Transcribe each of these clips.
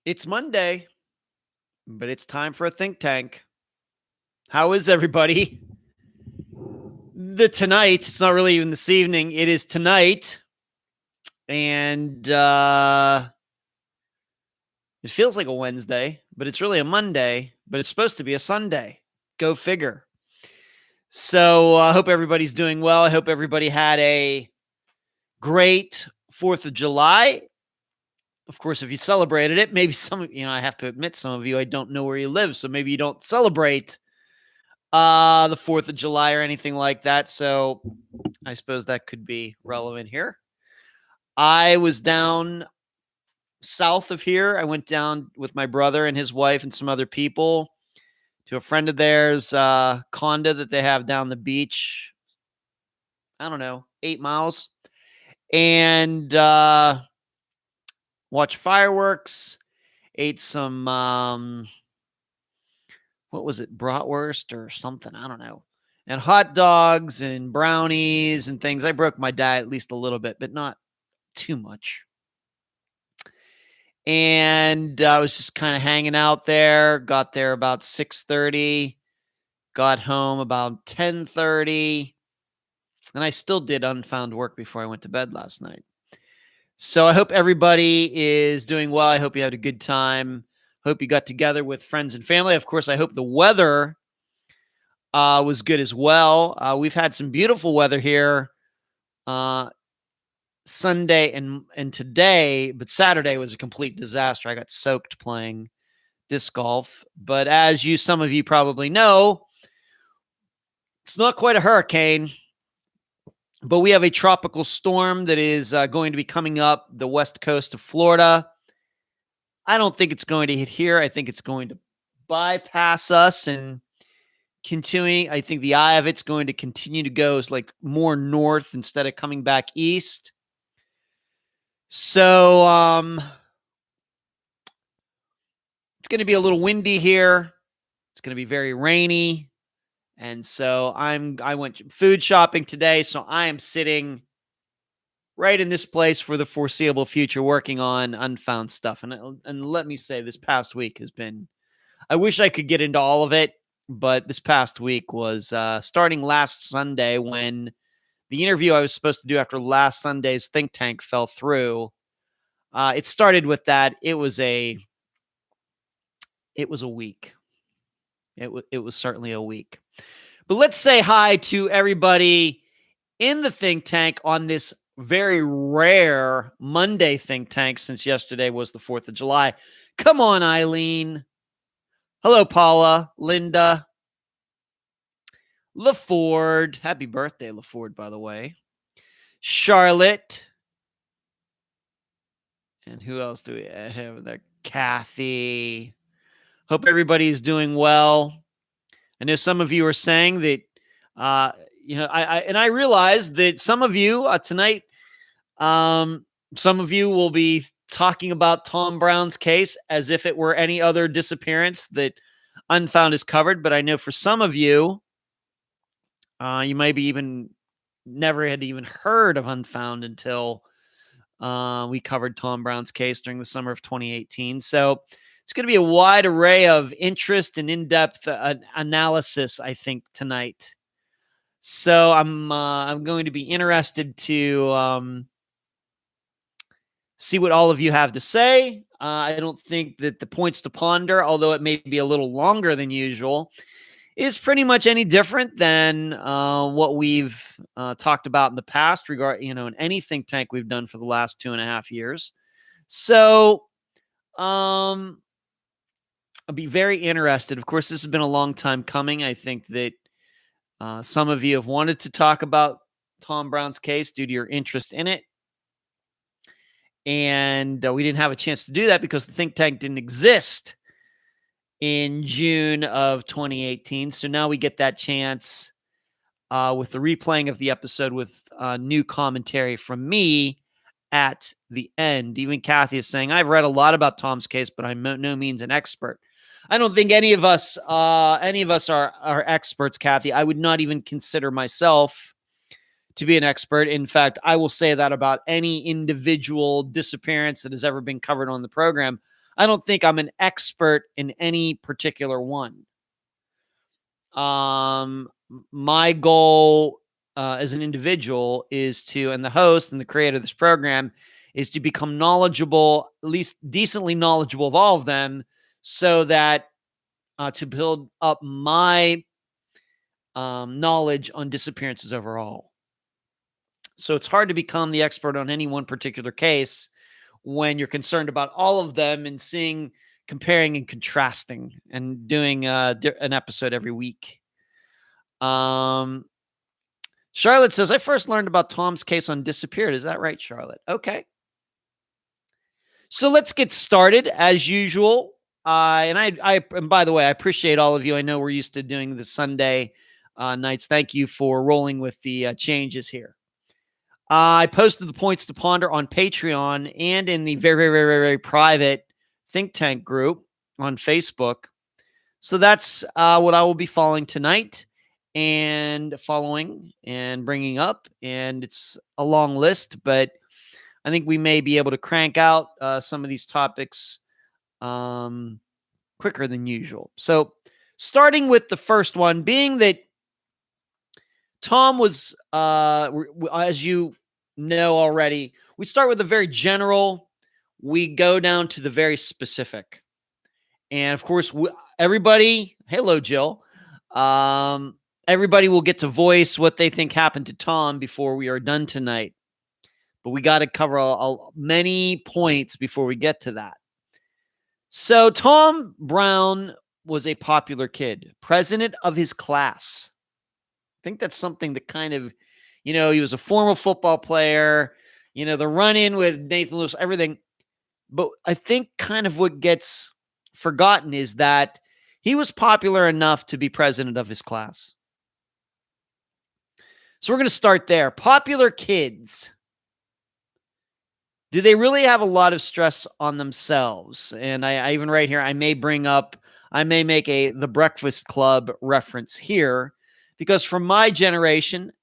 It's Monday, but it's time for a think tank. How is everybody? Tonight, it's not really even this evening, it is tonight. And it feels like a Wednesday, but it's really a Monday, but it's supposed to be a Sunday. Go figure. So I hope everybody's doing well. I hope everybody had a great 4th of July. Of course, if you celebrated it, maybe some of I have to admit, some of you, I don't know where you live, so maybe you don't celebrate the 4th of July or anything like that. So I suppose that could be relevant here. I was down south of here. I went down with my brother and his wife and some other people to a friend of theirs, condo that they have down the beach. I don't know, 8 miles. And watched fireworks, ate some, what was it, bratwurst or something? I don't know. And hot dogs and brownies and things. I broke my diet at least a little bit, but not too much. And I was just kind of hanging out there. Got there about 6:30. Got home about 10:30. And I still did unfound work before I went to bed last night. So I hope everybody is doing well. I hope you had a good time. Hope you got together with friends and family. Of course, I hope the weather was good as well. We've had some beautiful weather here Sunday and today, but Saturday was a complete disaster. I got soaked playing disc golf. But as some of you probably know, it's not quite a hurricane, but we have a tropical storm that is going to be coming up the west coast of Florida. I don't think it's going to hit here. I think it's going to bypass us and continuing. I think the eye of it's going to continue to go like more north instead of coming back east. So it's going to be a little windy here. It's going to be very rainy. And so I went food shopping today, so I am sitting right in this place for the foreseeable future working on unfound stuff. And let me say, this past week has been, I wish I could get into all of it, but this past week was starting last Sunday when the interview I was supposed to do after last Sunday's think tank fell through. It started with that. It was a week. It was certainly a week. But let's say hi to everybody in the think tank on this very rare Monday think tank, since yesterday was the 4th of July. Come on, Eileen. Hello, Paula, Linda, LaFord. Happy birthday, LaFord, by the way. Charlotte. And who else do we have there? Kathy. Hope everybody's doing well. I know some of you are saying that, I realize that some of you tonight, some of you will be talking about Tom Brown's case as if it were any other disappearance that Unfound has covered. But I know for some of you, you maybe even never had even heard of Unfound until we covered Tom Brown's case during the summer of 2018. So it's going to be a wide array of interest and in-depth analysis, I think, tonight. So I'm going to be interested to see what all of you have to say. I don't think that the points to ponder, although it may be a little longer than usual, is pretty much any different than what we've talked about in the past in any think tank we've done for the last 2.5 years. So I'll be very interested. Of course, this has been a long time coming. I think that some of you have wanted to talk about Tom Brown's case due to your interest in it. And we didn't have a chance to do that because the think tank didn't exist in June of 2018. So now we get that chance with the replaying of the episode with new commentary from me at the end. Even Kathy is saying, I've read a lot about Tom's case, but I'm no means an expert. I don't think any of us are experts, Kathy. I would not even consider myself to be an expert. In fact, I will say that about any individual disappearance that has ever been covered on the program. I don't think I'm an expert in any particular one. My goal as an individual is to, and the host and the creator of this program, is to become knowledgeable, at least decently knowledgeable of all of them, so that to build up my knowledge on disappearances overall. So it's hard to become the expert on any one particular case when you're concerned about all of them and seeing, comparing and contrasting, and doing an episode every week. Charlotte says, I first learned about Tom's case on Disappeared. Is that right, Charlotte? Okay. So let's get started as usual. And by the way, I appreciate all of you. I know we're used to doing the Sunday nights. Thank you for rolling with the changes here. I posted the points to ponder on Patreon and in the very, very, very, very private think tank group on Facebook. So that's what I will be following tonight and following and bringing up. And it's a long list, but I think we may be able to crank out some of these topics quicker than usual. So starting with the first one, being that Tom was, as you know already, we start with the very general, we go down to the very specific. And of course, everybody, hello, Jill. Everybody will get to voice what they think happened to Tom before we are done tonight. But we got to cover many points before we get to that. So Tom Brown was a popular kid, president of his class. I think that's something that kind of, he was a former football player, the run-in with Nathan Lewis, everything. But I think kind of what gets forgotten is that he was popular enough to be president of his class. So we're going to start there. Popular kids. Do they really have a lot of stress on themselves? And I even right here, I may make The Breakfast Club reference here, because from my generation,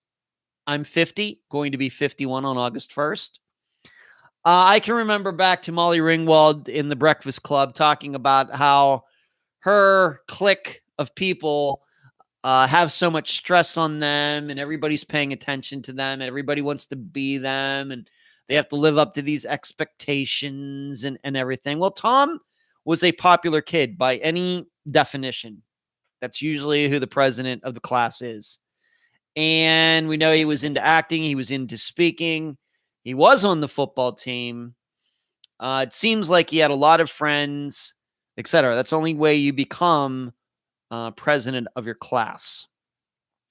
I'm 50, going to be 51 on August 1st. I can remember back to Molly Ringwald in The Breakfast Club talking about how her clique of people have so much stress on them, and everybody's paying attention to them, and everybody wants to be them, and they have to live up to these expectations and everything. Well, Tom was a popular kid by any definition. That's usually who the president of the class is. And we know he was into acting. He was into speaking. He was on the football team. It seems like he had a lot of friends, etc. That's the only way you become president of your class.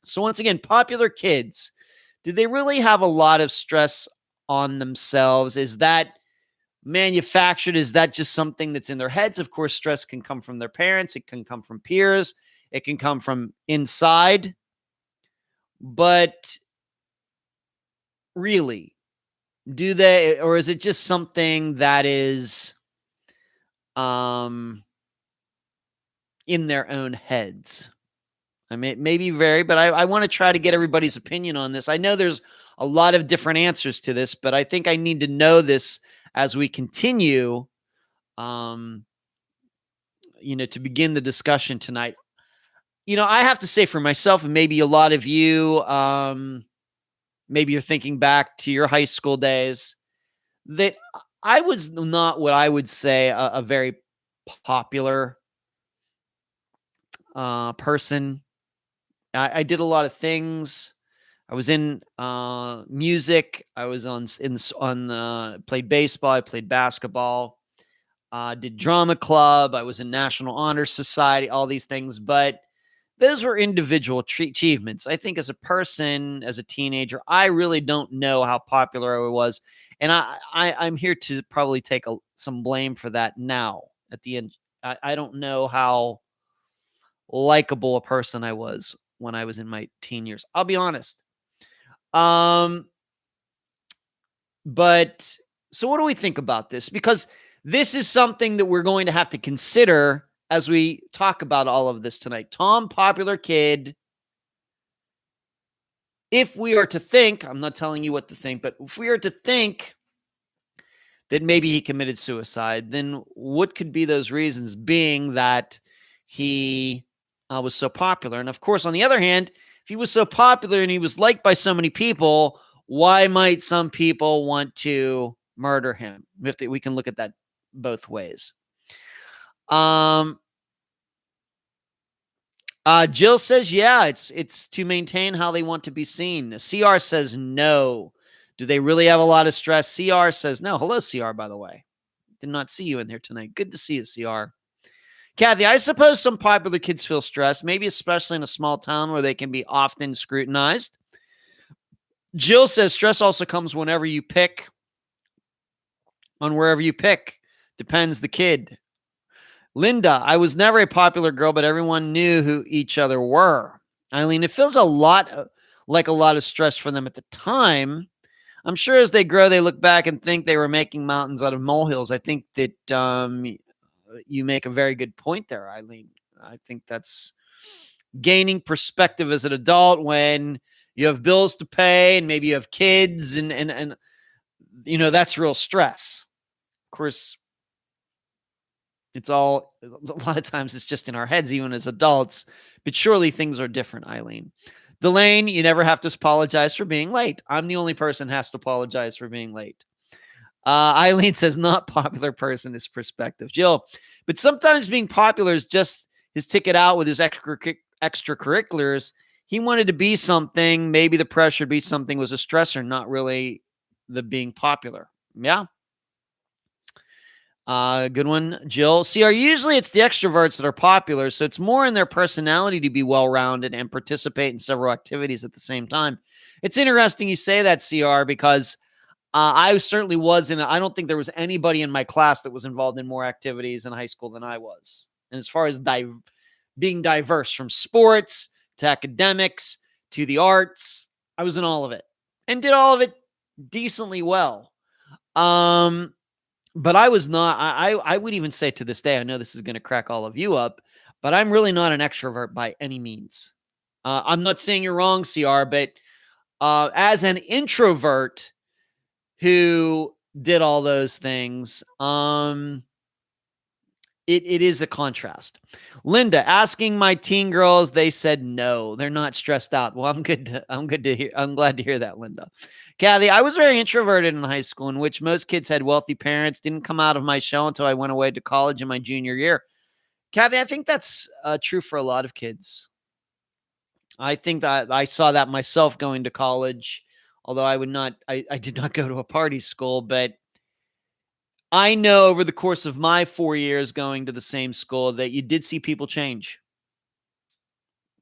So once again, popular kids, do they really have a lot of stress on themselves? Is that manufactured? Is that just something that's in their heads? Of course, stress can come from their parents. It can come from peers. It can come from inside. But really, do they, or is it just something that is in their own heads? I mean, it may be very, but I want to try to get everybody's opinion on this. I know there's a lot of different answers to this, but I think I need to know this as we continue, to begin the discussion tonight. I have to say for myself, and maybe a lot of you, maybe you're thinking back to your high school days, that I was not what I would say a very popular person. I did a lot of things. I was in music. I was played baseball. I played basketball. Did drama club. I was in National Honor Society. All these things, but those were individual achievements. I think as a person, as a teenager, I really don't know how popular I was, and I'm here to probably take some blame for that now. At the end, I don't know how likable a person I was when I was in my teen years. I'll be honest. But so what do we think about this? Because this is something that we're going to have to consider as we talk about all of this tonight. Tom, popular kid. If we are to think, I'm not telling you what to think, but if we are to think that maybe he committed suicide, then what could be those reasons, being that he was so popular? And of course, on the other hand, if he was so popular and he was liked by so many people, why might some people want to murder him? We can look at that both ways. Jill says, yeah, it's to maintain how they want to be seen. CR says no. Do they really have a lot of stress? CR says no. Hello, CR, by the way. Did not see you in here tonight. Good to see you, CR. Kathy, I suppose some popular kids feel stressed, maybe especially in a small town where they can be often scrutinized. Jill says stress also comes wherever you pick. Depends the kid. Linda, I was never a popular girl, but everyone knew who each other were. Eileen, it feels a lot like a lot of stress for them at the time. I'm sure as they grow, they look back and think they were making mountains out of molehills. I think that you make a very good point there, Eileen. I think that's gaining perspective as an adult when you have bills to pay and maybe you have kids and you know, that's real stress. Of course, a lot of times it's just in our heads, even as adults, but surely things are different, Eileen. Delane, you never have to apologize for being late. I'm the only person who has to apologize for being late. Eileen says, not popular person is perspective. Jill, but sometimes being popular is just his ticket out with his extracurriculars. He wanted to be something. Maybe the pressure to be something was a stressor, not really the being popular. Yeah. Good one, Jill. CR, usually it's the extroverts that are popular, so it's more in their personality to be well-rounded and participate in several activities at the same time. It's interesting you say that, CR, because I certainly was I don't think there was anybody in my class that was involved in more activities in high school than I was. And as far as being diverse, from sports to academics to the arts, I was in all of it and did all of it decently well. But I was not, I would even say to this day, I know this is going to crack all of you up, but I'm really not an extrovert by any means. I'm not saying you're wrong, CR, but as an introvert who did all those things, it is a contrast. Linda, asking my teen girls, they said no, they're not stressed out. Well, I'm glad to hear that, Linda. Kathy, I was very introverted in high school, in which most kids had wealthy parents. Didn't come out of my shell until I went away to college in my junior year. Kathy, I think that's true for a lot of kids. I think that I saw that myself going to college, although I did not go to a party school, but I know over the course of my 4 years going to the same school that you did see people change.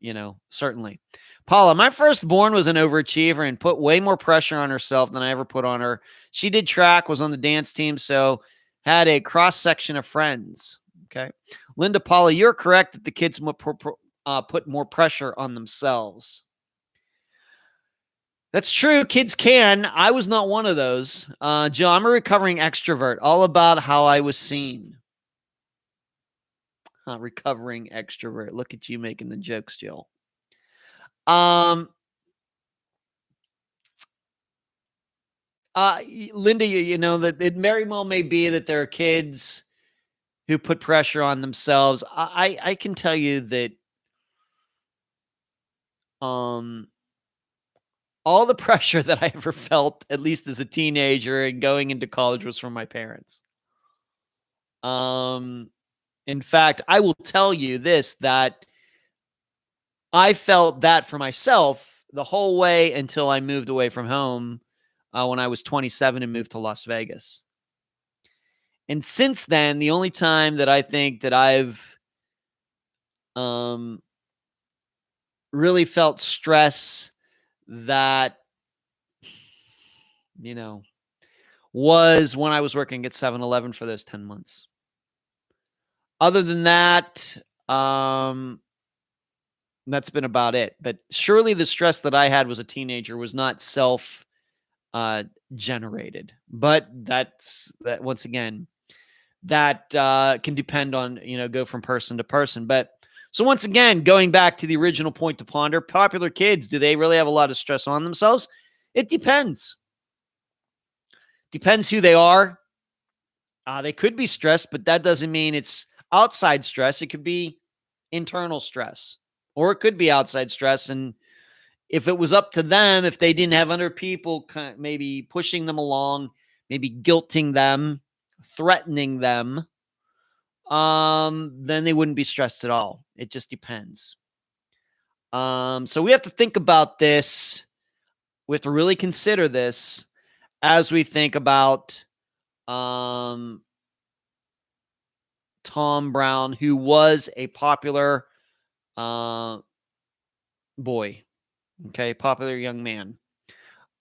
You know, certainly. Paula, my firstborn was an overachiever and put way more pressure on herself than I ever put on her. She did track, was on the dance team, so had a cross-section of friends. Okay. Linda, Paula, you're correct that the kids put more pressure on themselves. That's true. Kids can. I was not one of those. Jill, I'm a recovering extrovert, all about how I was seen. Recovering extrovert. Look at you making the jokes, Jill. Linda, you know that it very well may be that there are kids who put pressure on themselves. I can tell you that all the pressure that I ever felt, at least as a teenager and going into college, was from my parents. In fact, I will tell you this, that I felt that for myself the whole way until I moved away from home when I was 27 and moved to Las Vegas. And since then, the only time that I think that I've really felt stress that, you know, was when I was working at 7-Eleven for those 10 months. Other than that, that's been about it. But surely the stress that I had as a teenager was not self-generated. But that's that. Once again, that can depend on, go from person to person. But so once again, going back to the original point to ponder, popular kids, do they really have a lot of stress on themselves? It depends. Depends who they are. They could be stressed, but that doesn't mean it's outside stress. It could be internal stress, or it could be outside stress. And if it was up to them, if they didn't have other people kind of maybe pushing them along, maybe guilting them, threatening them, then they wouldn't be stressed at all. It just depends. So we have to think about this. We have to really consider this as we think about Tom Brown, who was a popular boy. Okay, popular young man.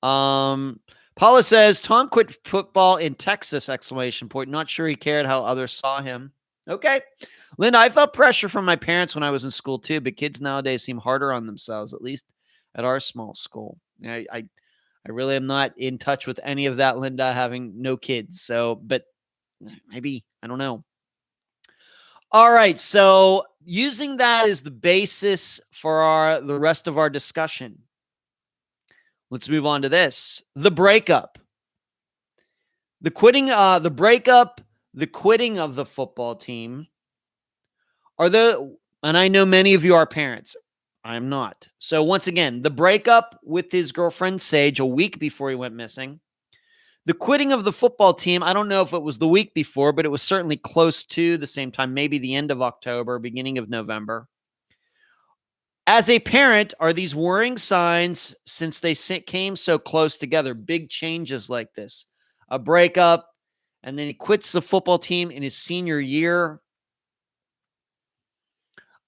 Paula says, Tom quit football in Texas, exclamation point. Not sure he cared how others saw him. Okay. Linda, I felt pressure from my parents when I was in school too, but kids nowadays seem harder on themselves, at least at our small school. I really am not in touch with any of that, Linda, having no kids. So, but maybe, I don't know. All right. So using that as the basis for the rest of our discussion, let's move on to this. The breakup. The quitting of the football team and I know many of you are parents. I'm not. So once again, the breakup with his girlfriend, Sage, a week before he went missing. The quitting of the football team, I don't know if it was the week before, but it was certainly close to the same time, maybe the end of October, beginning of November. As a parent, are these worrying signs since they came so close together? Big changes like this, a breakup, and then he quits the football team in his senior year.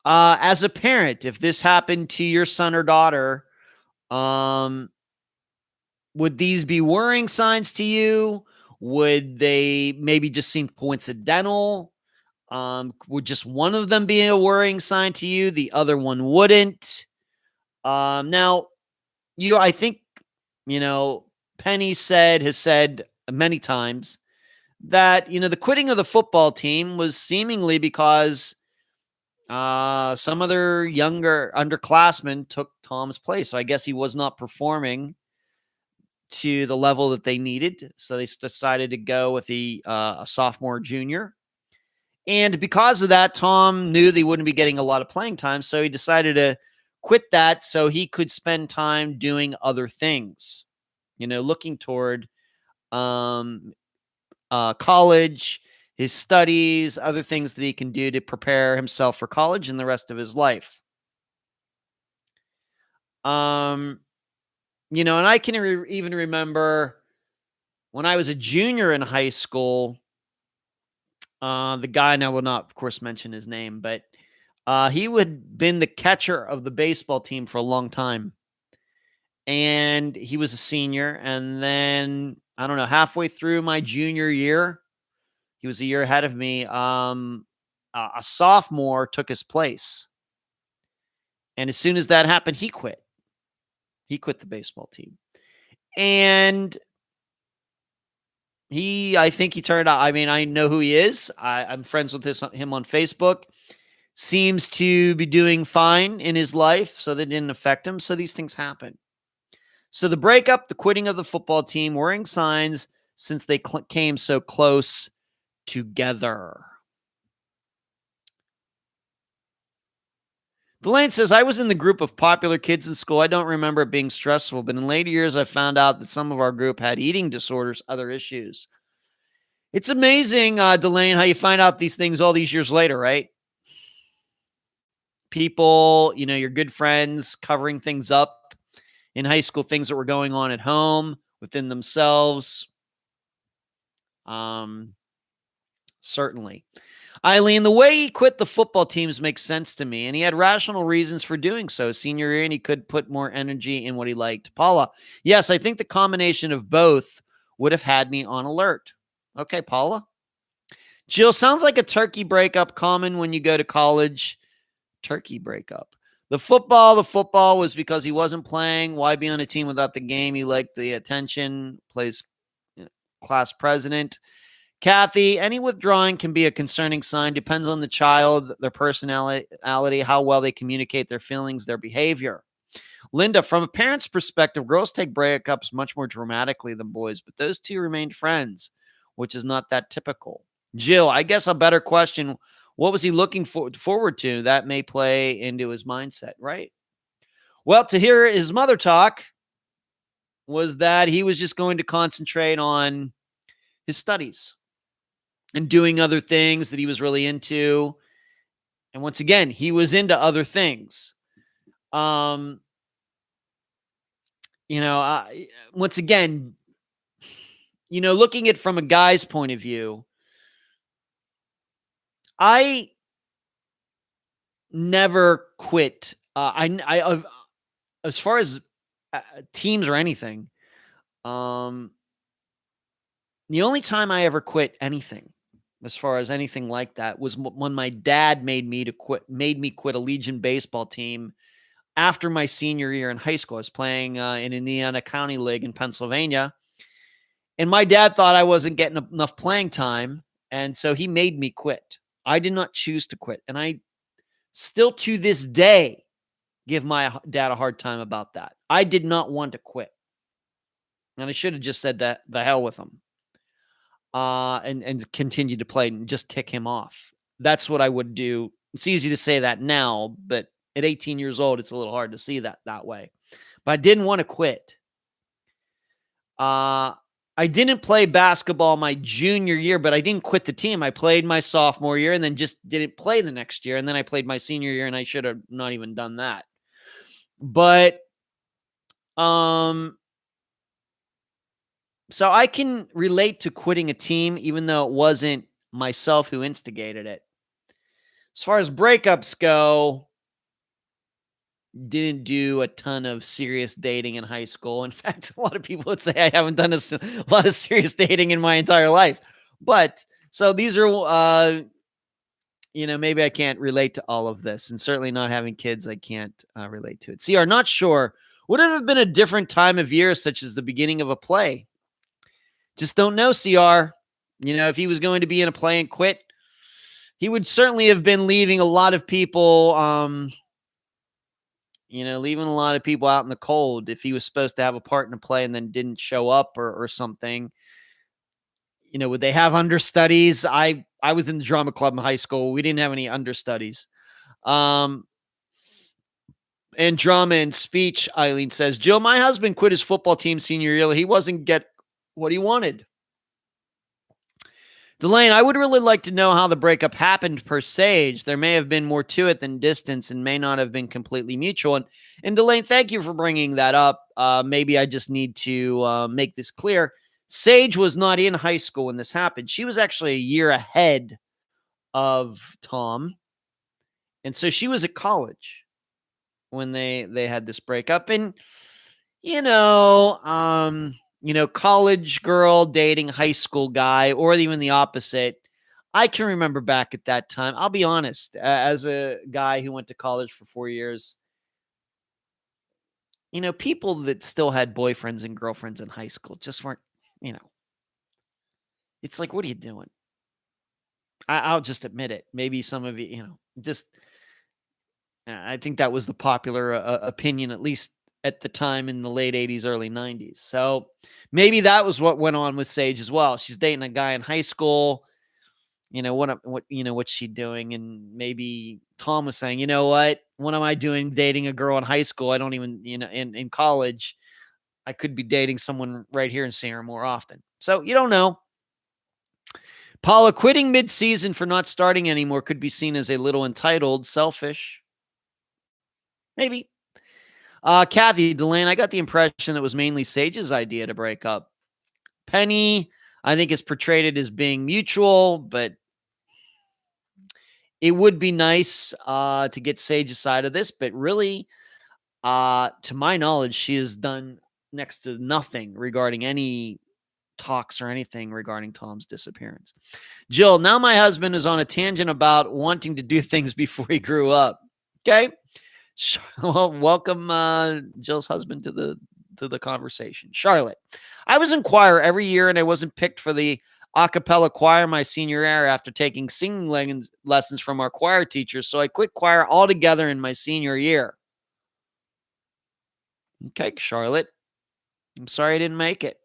As a parent, if this happened to your son or daughter, would these be worrying signs to you? Would they maybe just seem coincidental? Would just one of them be a worrying sign to you? The other one wouldn't. Now, I think, Penny has said many times that, the quitting of the football team was seemingly because some other younger underclassmen took Tom's place. So I guess he was not performing to the level that they needed. So they decided to go with a sophomore, junior. And because of that, Tom knew they wouldn't be getting a lot of playing time. So he decided to quit that so he could spend time doing other things, looking toward college, his studies, other things that he can do to prepare himself for college and the rest of his life. And I can even remember when I was a junior in high school, the guy, and I will not, of course, mention his name, but he had been the catcher of the baseball team for a long time. And he was a senior. And then, I don't know, halfway through my junior year, he was a year ahead of me, a sophomore took his place. And as soon as that happened, he quit. He quit the baseball team. And I think he turned out, I know who he is. I'm friends with him on Facebook. Seems to be doing fine in his life, so that didn't affect him. So these things happen. So the breakup, the quitting of the football team, worrying signs since they came so close together. Delane says, I was in the group of popular kids in school. I don't remember it being stressful, but in later years, I found out that some of our group had eating disorders, other issues. It's amazing, Delane, how you find out these things all these years later, right? People, your good friends covering things up in high school, things that were going on at home within themselves. Certainly. Eileen, the way he quit the football teams makes sense to me, and he had rational reasons for doing so. Senior year, and he could put more energy in what he liked. Paula, yes, I think the combination of both would have had me on alert. Okay, Paula. Jill, sounds like a turkey breakup common when you go to college. Turkey breakup. The football was because he wasn't playing. Why be on a team without the game? He liked the attention, plays class president. Kathy, any withdrawing can be a concerning sign. Depends on the child, their personality, how well they communicate their feelings, their behavior. Linda, from a parent's perspective, girls take breakups much more dramatically than boys, but those two remained friends, which is not that typical. Jill, I guess a better question. What was he looking forward to? That may play into his mindset, right? Well, to hear his mother talk was that he was just going to concentrate on his studies and doing other things that he was really into. And once again, he was into other things. Um, once again, looking at from a guy's point of view, I never quit. As far as teams or anything, the only time I ever quit anything, as far as anything like that, was when my dad made me quit a Legion baseball team after my senior year in high school. I was playing in Indiana County League in Pennsylvania, and my dad thought I wasn't getting enough playing time, and so he made me quit. I did not choose to quit, and I still to this day give my dad a hard time about that. I did not want to quit, and I should have just said that the hell with him, and continue to play and just tick him off. That's what I would do. It's easy to say that now, but at 18 years old, it's a little hard to see that way. But I didn't want to quit. I didn't play basketball my junior year, but I didn't quit the team. I played my sophomore year and then just didn't play the next year. And then I played my senior year, and I should have not even done that. But so I can relate to quitting a team, even though it wasn't myself who instigated it. As far as breakups go, didn't do a ton of serious dating in high school. In fact, a lot of people would say I haven't done a lot of serious dating in my entire life. But so these are, maybe I can't relate to all of this, and certainly not having kids, I can't relate to it. CR, not sure. Would it have been a different time of year, such as the beginning of a play? Just don't know, CR. If he was going to be in a play and quit, he would certainly have been leaving a lot of people, leaving a lot of people out in the cold if he was supposed to have a part in a play and then didn't show up or something. Would they have understudies? I was in the drama club in high school. We didn't have any understudies. And drama and speech, Eileen says, Jill, my husband quit his football team senior year. He wasn't get what he wanted. Delane, I would really like to know how the breakup happened per Sage. There may have been more to it than distance and may not have been completely mutual. And Delane, thank you for bringing that up. Maybe I just need to make this clear. Sage was not in high school when this happened. She was actually a year ahead of Tom. And so she was at college when they had this breakup. And, college girl dating high school guy, or even the opposite. I can remember back at that time. I'll be honest, as a guy who went to college for 4 years, people that still had boyfriends and girlfriends in high school just weren't, it's like, what are you doing? I'll just admit it. Maybe some of you, I think that was the popular opinion, at least at the time in the late 80s, early 90s. So maybe that was what went on with Sage as well. She's dating a guy in high school. What's she doing? And maybe Tom was saying, what am I doing dating a girl in high school? I don't even, in college, I could be dating someone right here and seeing her more often. So you don't know. Paula, quitting mid-season for not starting anymore could be seen as a little entitled, selfish. Maybe. Kathy, Delane, I got the impression it was mainly Sage's idea to break up. Penny, I think, is portrayed it as being mutual, but it would be nice to get Sage's side of this. But really, to my knowledge, she has done next to nothing regarding any talks or anything regarding Tom's disappearance. Jill, now my husband is on a tangent about wanting to do things before he grew up. Okay. Well, welcome Jill's husband to the conversation. Charlotte, I was in choir every year and I wasn't picked for the a cappella choir my senior year after taking singing lessons from our choir teacher. So I quit choir altogether in my senior year. Okay, Charlotte, I'm sorry I didn't make it.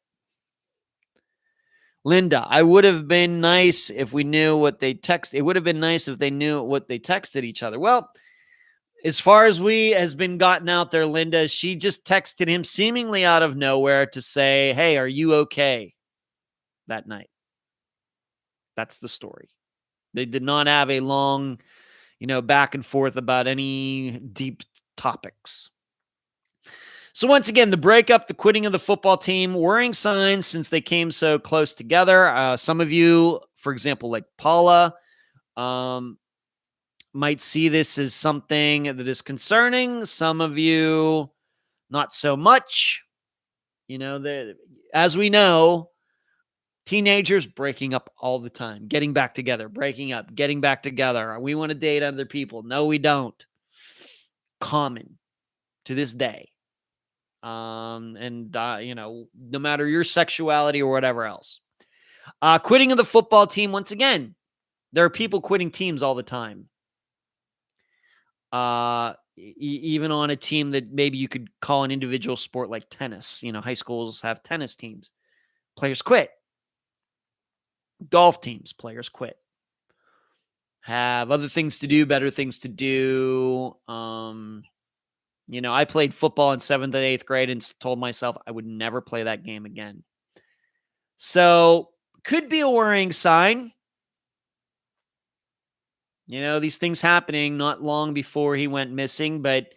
Linda, I would have been nice if we knew what they text. It would have been nice if they knew what they texted each other. Well, as far as has been gotten out there, Linda, she just texted him seemingly out of nowhere to say, hey, are you okay that night? That's the story. They did not have a long, back and forth about any deep topics. So once again, the breakup, the quitting of the football team, worrying signs since they came so close together. Some of you, for example, like Paula, might see this as something that is concerning. Some of you, not so much. As we know, teenagers breaking up all the time, getting back together, breaking up, getting back together. We want to date other people. No, we don't. Common to this day. No matter your sexuality or whatever else. Quitting of the football team, once again, there are people quitting teams all the time. Even on a team that maybe you could call an individual sport like tennis. High schools have tennis teams. Players quit. Golf teams, players quit. Have other things to do, better things to do. I played football in 7th and 8th grade and told myself I would never play that game again. So, could be a worrying sign. These things happening not long before he went missing, but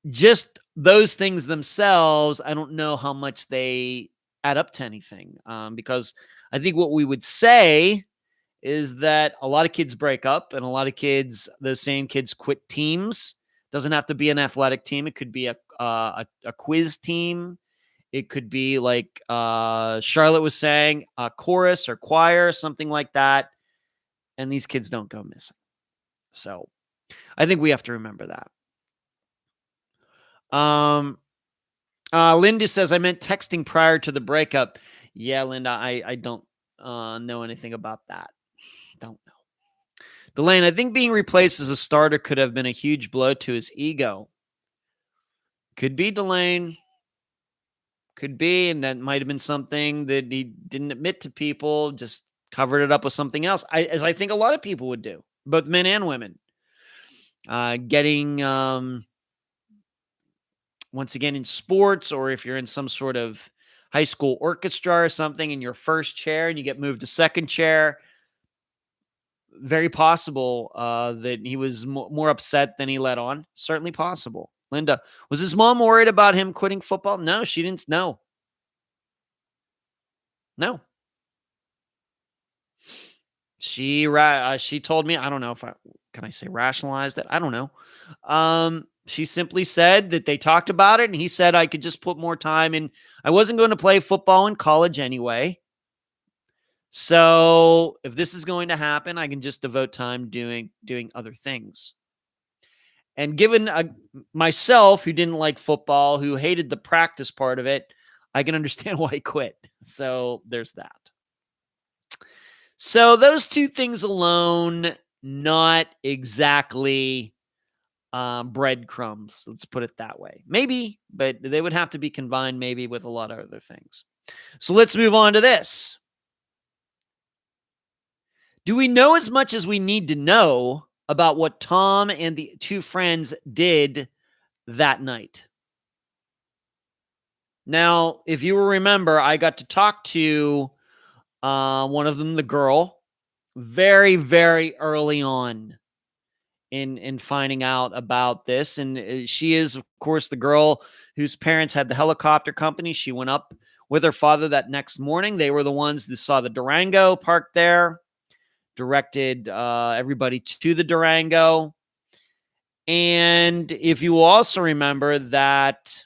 just those things themselves, I don't know how much they add up to anything. Because I think what we would say is that a lot of kids break up and a lot of kids, those same kids quit teams. Doesn't have to be an athletic team. It could be a quiz team. It could be like Charlotte was saying, a chorus or choir, something like that. And these kids don't go missing. So I think we have to remember that. Linda says, I meant texting prior to the breakup. Yeah, Linda, I don't know anything about that. Don't know. Delane, I think being replaced as a starter could have been a huge blow to his ego. Could be, Delane. Could be, and that might have been something that he didn't admit to people, just covered it up with something else, as I think a lot of people would do, both men and women. Getting, once again, in sports, or if you're in some sort of high school orchestra or something in your first chair and you get moved to second chair, very possible that he was more upset than he let on. Certainly possible. Linda, was his mom worried about him quitting football? No, she didn't. No. She told me, I don't know can I say rationalized it? I don't know. She simply said that they talked about it and he said I could just put more time in. I wasn't going to play football in college anyway. So if this is going to happen, I can just devote time doing other things. And given myself, who didn't like football, who hated the practice part of it, I can understand why he quit. So there's that. So those two things alone, not exactly breadcrumbs. Let's put it that way. Maybe, but they would have to be combined maybe with a lot of other things. So let's move on to this. Do we know as much as we need to know about what Tom and the two friends did that night? Now, if you will remember, I got to talk to one of them, the girl, very, very early on in finding out about this. And she is, of course, the girl whose parents had the helicopter company. She went up with her father that next morning. They were the ones that saw the Durango parked there, directed everybody to the Durango. And if you will also remember that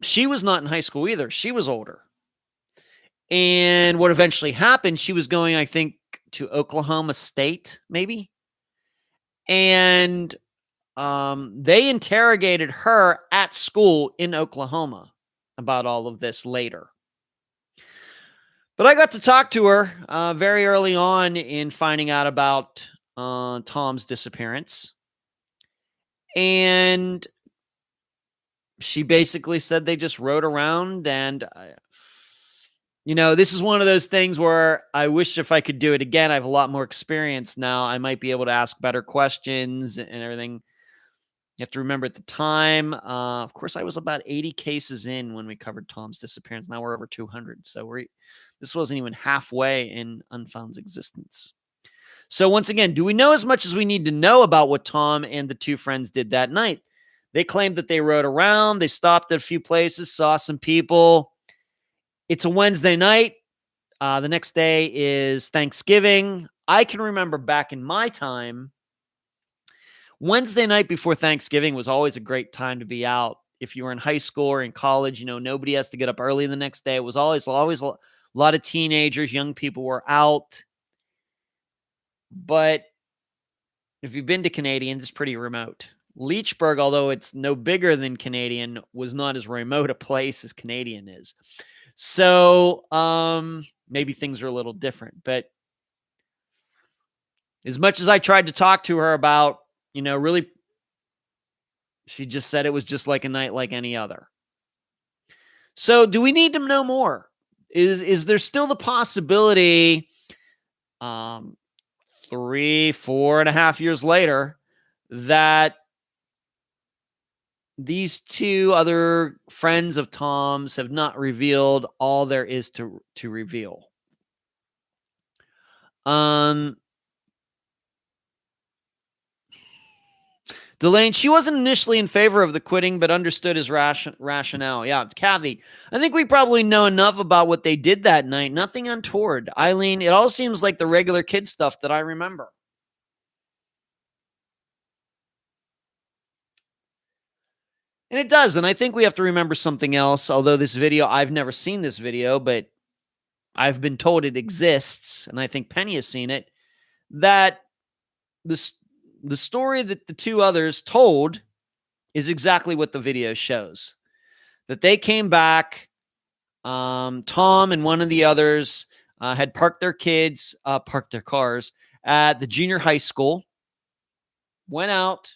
she was not in high school either. She was older. And what eventually happened, she was going, I think, to Oklahoma State, maybe. And they interrogated her at school in Oklahoma about all of this later. But I got to talk to her very early on in finding out about Tom's disappearance. And she basically said they just rode around, and this is one of those things where I wish if I could do it again. I have a lot more experience now. I might be able to ask better questions and everything. You have to remember at the time, of course, I was about 80 cases in when we covered Tom's disappearance. Now we're over 200. So this wasn't even halfway in Unfound's existence. So once again, do we know as much as we need to know about what Tom and the two friends did that night? They claimed that they rode around. They stopped at a few places, saw some people. It's a Wednesday night. The next day is Thanksgiving. I can remember back in my time, Wednesday night before Thanksgiving was always a great time to be out. If you were in high school or in college, nobody has to get up early the next day. It was always a lot of teenagers, young people were out. But if you've been to Canadian, it's pretty remote. Leechburg, although it's no bigger than Canadian, was not as remote a place as Canadian is. So maybe things are a little different. But as much as I tried to talk to her about, really, she just said it was just like a night like any other. So do we need to know more? Is there still the possibility 4.5 years later that these two other friends of Tom's have not revealed all there is to reveal? Delane, she wasn't initially in favor of the quitting, but understood his rationale. Yeah, Kathy, I think we probably know enough about what they did that night. Nothing untoward. Eileen, it all seems like the regular kid stuff that I remember. And it does. And I think we have to remember something else. Although this video, I've never seen this video, but I've been told it exists. And I think Penny has seen it. That the story that the two others told is exactly what the video shows. That they came back. Tom and one of the others had parked their cars at the junior high school. Went out.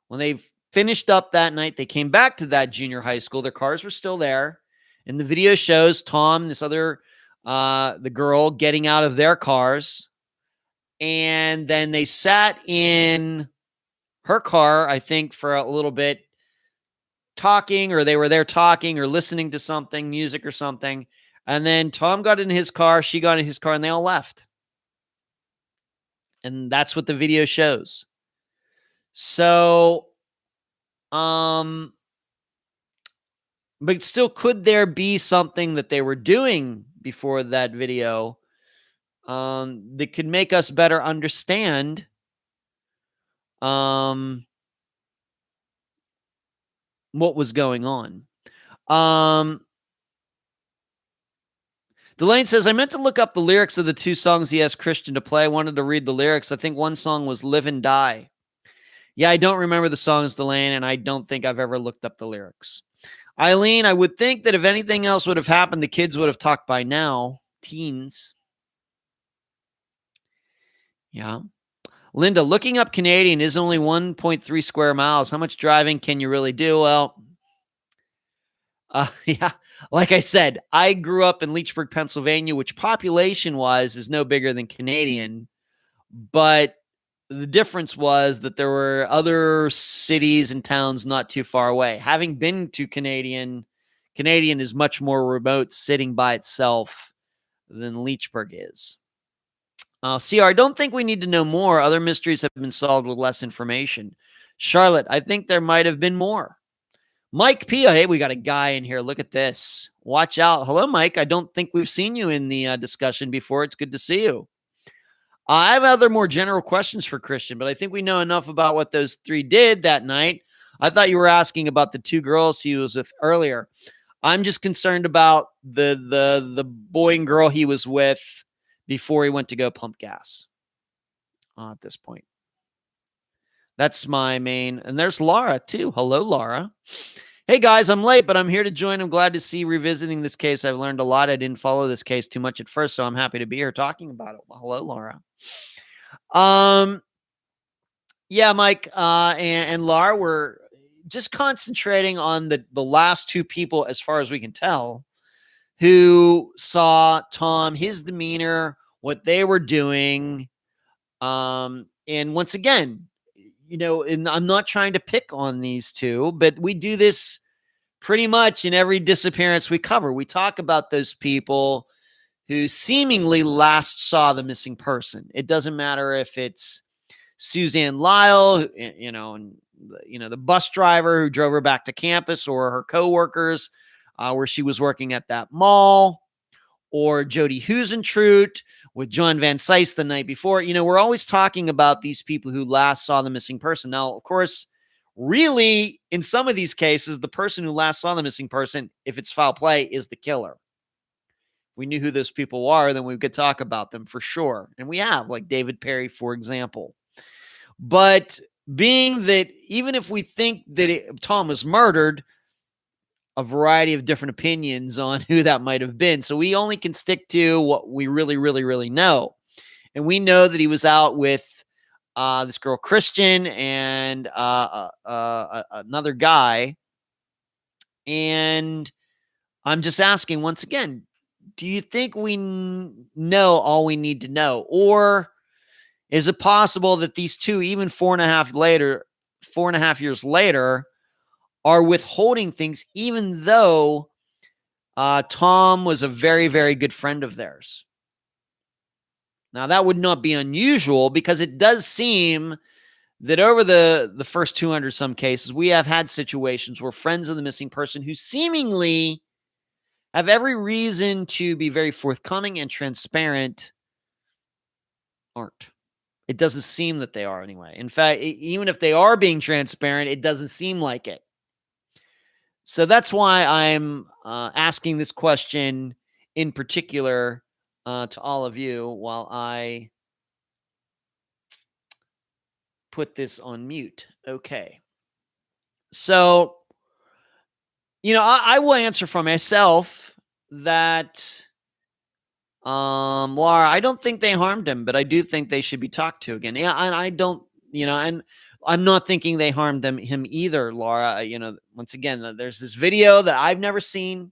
When they finished up that night, they came back to that junior high school. Their cars were still there. And the video shows Tom and this other, the girl, getting out of their cars. And then they sat in her car, I think, for a little bit, talking, or they were there talking or listening to something, music or something. And then Tom got in his car, she got in his car, and they all left. And that's what the video shows. So, but still, could there be something that they were doing before that video that could make us better understand what was going on? Delane says, I meant to look up the lyrics of the two songs he asked Christian to play. I wanted to read the lyrics. I think one song was Live and Die. Yeah, I don't remember the songs, Delane, and I don't think I've ever looked up the lyrics. Eileen, I would think that if anything else would have happened, the kids would have talked by now. Teens. Yeah. Linda, looking up Canadian is only 1.3 square miles. How much driving can you really do? Well, yeah, like I said, I grew up in Leechburg, Pennsylvania, which population-wise is no bigger than Canadian. But the difference was that there were other cities and towns not too far away. Having been to Canadian is much more remote, sitting by itself, than Leechburg is. CR, I don't think we need to know more. Other mysteries have been solved with less information. Charlotte, I think there might have been more. Mike Pia, hey, we got a guy in here. Look at this. Watch out. Hello, Mike. I don't think we've seen you in the discussion before. It's good to see you. I have other more general questions for Christian, but I think we know enough about what those three did that night. I thought you were asking about the two girls he was with earlier. I'm just concerned about the boy and girl he was with before he went to go pump gas at this point. That's my main. And there's Laura, too. Hello, Laura. Hey, guys, I'm late, but I'm here to join. I'm glad to see revisiting this case. I've learned a lot. I didn't follow this case too much at first, so I'm happy to be here talking about it. Well, hello, Laura. Yeah, Mike and Laura, just concentrating on the last two people, as far as we can tell, who saw Tom, his demeanor, what they were doing. And once again, and I'm not trying to pick on these two, but we do this pretty much in every disappearance we cover. We talk about those people who seemingly last saw the missing person. It doesn't matter if it's Suzanne Lyle, and the bus driver who drove her back to campus, or her coworkers where she was working at that mall, or Jody Husentrut with John Van Sice the night before. We're always talking about these people who last saw the missing person. Now, of course, really, in some of these cases, the person who last saw the missing person, if it's foul play, is the killer. We knew who those people are, then we could talk about them for sure. And we have, like David Perry, for example. But being that even if we think that Tom was murdered, a variety of different opinions on who that might have been. So we only can stick to what we really, really, really know. And we know that he was out with this girl, Christian, and another guy. And I'm just asking once again, do you think we know all we need to know? Or is it possible that these two, even 4.5 years later, are withholding things, even though Tom was a very, very good friend of theirs? Now, that would not be unusual, because it does seem that over the first 200 some cases, we have had situations where friends of the missing person who seemingly have every reason to be very forthcoming and transparent aren't. It doesn't seem that they are anyway. In fact, even if they are being transparent, it doesn't seem like it. So that's why I'm asking this question in particular to all of you while I put this on mute. Okay. So, I will answer for myself that, Laura, I don't think they harmed him, but I do think they should be talked to again. Yeah, and I don't, and I'm not thinking they harmed him either, Laura. Once again, there's this video that I've never seen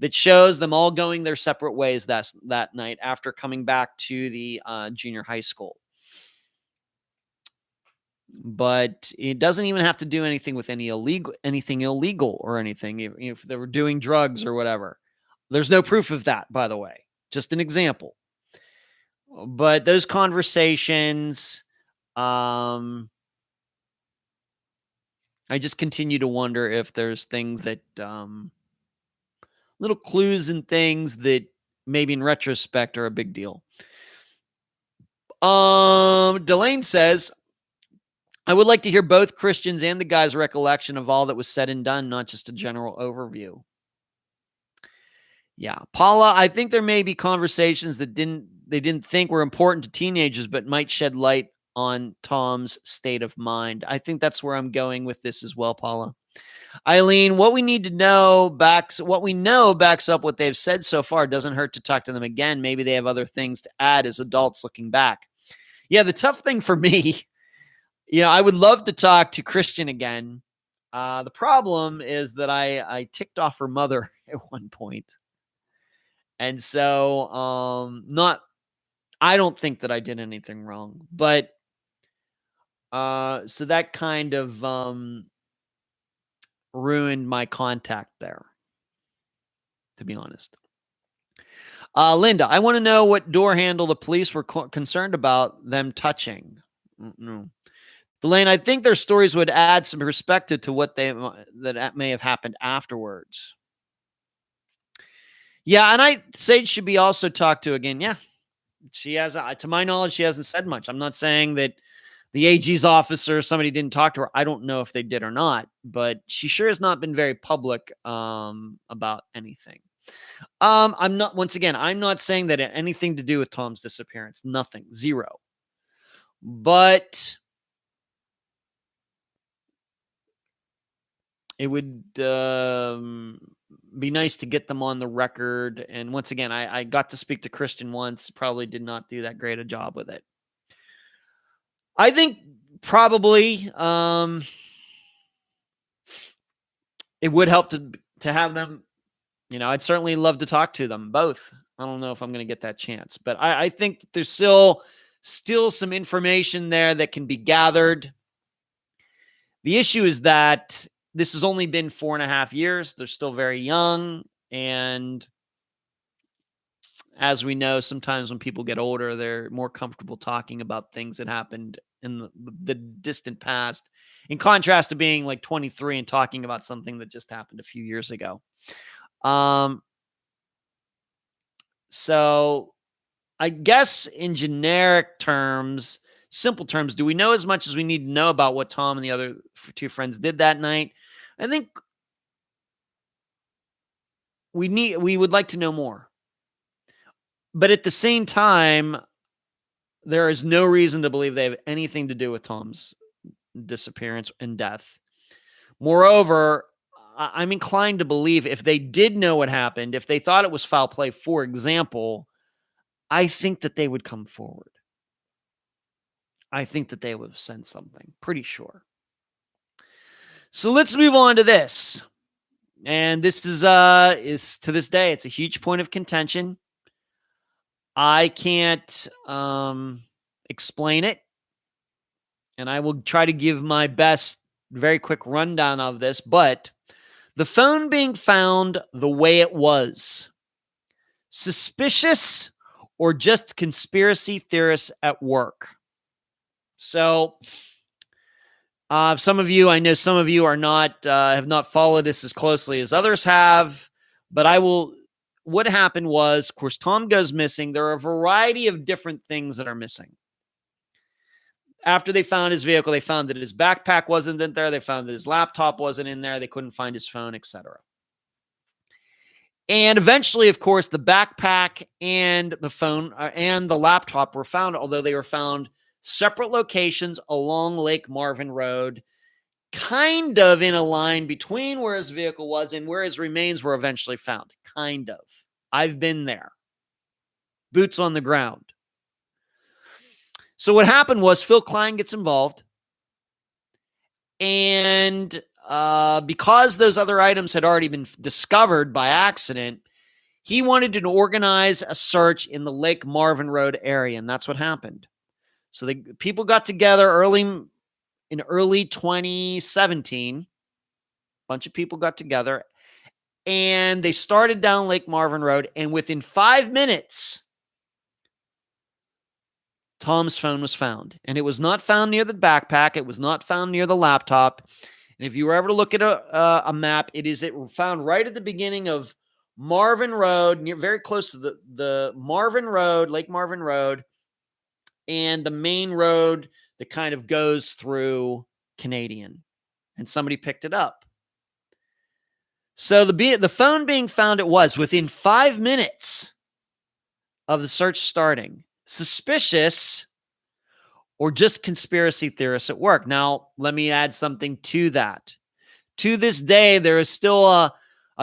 that shows them all going their separate ways that night after coming back to the junior high school. But it doesn't even have to do anything with anything illegal or anything. If they were doing drugs or whatever, there's no proof of that, by the way. Just an example. But those conversations, I just continue to wonder if there's things that, little clues and things that maybe in retrospect are a big deal. Delane says, I would like to hear both Christians and the guy's recollection of all that was said and done, not just a general overview. Yeah. Paula, I think there may be conversations that they didn't think were important to teenagers, but might shed light on Tom's state of mind. I think that's where I'm going with this as well, Paula. Eileen, what we know backs up what they've said so far. It doesn't hurt to talk to them again. Maybe they have other things to add as adults looking back. Yeah, the tough thing for me, I would love to talk to Christian again. The problem is that I ticked off her mother at one point. And so, I don't think that I did anything wrong, but, so that kind of, ruined my contact there, to be honest. Linda, I want to know what door handle the police were concerned about them touching. No. Delane, I think their stories would add some perspective to what that may have happened afterwards. Yeah, and Sage should be also talked to again. Yeah, she has, to my knowledge, she hasn't said much. I'm not saying that the AG's office or somebody didn't talk to her. I don't know if they did or not, but she sure has not been very public about anything. I'm not saying that it had anything to do with Tom's disappearance. Nothing. Zero. But it would be nice to get them on the record. And once again, I got to speak to Christian once, probably did not do that great a job with it. I think probably it would help to have them. I'd certainly love to talk to them both. I don't know if I'm going to get that chance, but I think there's still some information there that can be gathered. The issue is that this has only been 4.5 years. They're still very young. And as we know, sometimes when people get older, they're more comfortable talking about things that happened in the distant past, in contrast to being like 23 and talking about something that just happened a few years ago. So I guess in generic terms, simple terms, do we know as much as we need to know about what Tom and the other two friends did that night? I think we would like to know more. But at the same time, there is no reason to believe they have anything to do with Tom's disappearance and death. Moreover, I'm inclined to believe if they did know what happened, if they thought it was foul play, for example, I think that they would come forward. I think that they would have said something. Pretty sure. So let's move on to this. And this is to this day, it's a huge point of contention. I can't explain it. And I will try to give my best, very quick rundown of this. But the phone being found the way it was, suspicious or just conspiracy theorists at work? So some of you, I know some of you are not, have not followed this as closely as others have, but what happened was, of course, Tom goes missing. There are a variety of different things that are missing. After they found his vehicle, they found that his backpack wasn't in there. They found that his laptop wasn't in there. They couldn't find his phone, etc. And eventually, of course, the backpack and the phone and the laptop were found, although they were found separate locations along Lake Marvin Road, kind of in a line between where his vehicle was and where his remains were eventually found. Kind of. I've been there. Boots on the ground. So what happened was Phil Klein gets involved. And because those other items had already been discovered by accident, he wanted to organize a search in the Lake Marvin Road area. And that's what happened. So the people got together early 2017. A bunch of people got together and they started down Lake Marvin Road. And within 5 minutes, Tom's phone was found. And it was not found near the backpack. It was not found near the laptop. And if you were ever to look at a map, it found right at the beginning of Marvin Road, very close to the Marvin Road, Lake Marvin Road, and the main road that kind of goes through Canadian. And somebody picked it up. So the phone being found, it was within 5 minutes of the search starting. Suspicious or just conspiracy theorists at work. Now, let me add something to that. To this day, there is still a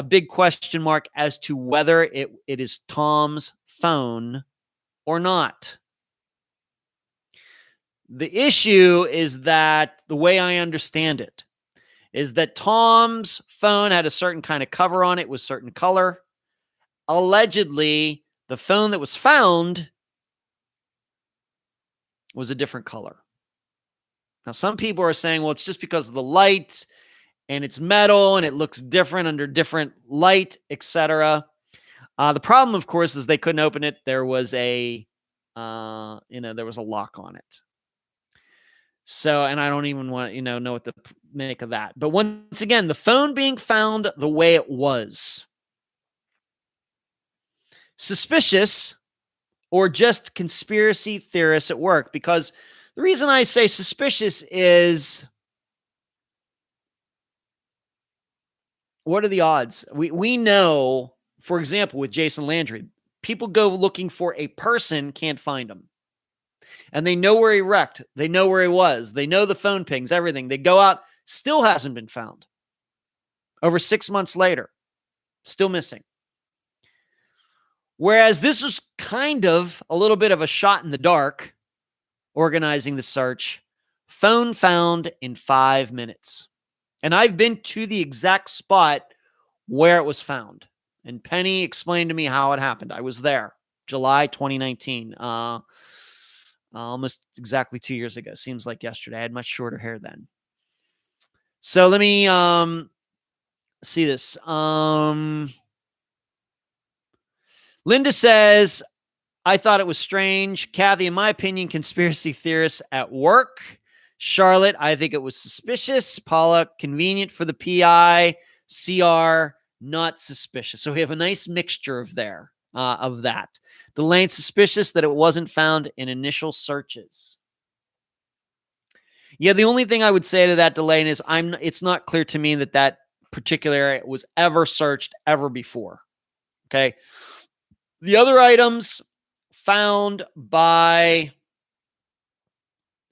big question mark as to whether it is Tom's phone or not. The issue is that the way I understand it is that Tom's phone had a certain kind of cover on it with certain color. Allegedly, the phone that was found was a different color. Now, some people are saying, well, it's just because of the light and it's metal and it looks different under different light, etc. The problem, of course, is they couldn't open it. There was there was a lock on it. So, and I don't even want to, know what to make of that. But once again, the phone being found the way it was. Suspicious or just conspiracy theorists at work. Because the reason I say suspicious is, what are the odds? We know, for example, with Jason Landry, people go looking for a person, can't find him. And they know where he wrecked. They know where he was. They know the phone pings, everything. They go out, still hasn't been found. Over 6 months later, still missing. Whereas this was kind of a little bit of a shot in the dark, organizing the search. Phone found in 5 minutes. And I've been to the exact spot where it was found. And Penny explained to me how it happened. I was there, July 2019, almost exactly 2 years ago. Seems like yesterday. I had much shorter hair then. So let me see this. Linda says, I thought it was strange. Kathy, in my opinion, conspiracy theorists at work. Charlotte, I think it was suspicious. Paula, convenient for the PI. CR, not suspicious. So we have a nice mixture of that. Delane, suspicious that it wasn't found in initial searches. Yeah, the only thing I would say to that, Delane, is it's not clear to me that particular area was ever searched ever before. Okay. The other items found by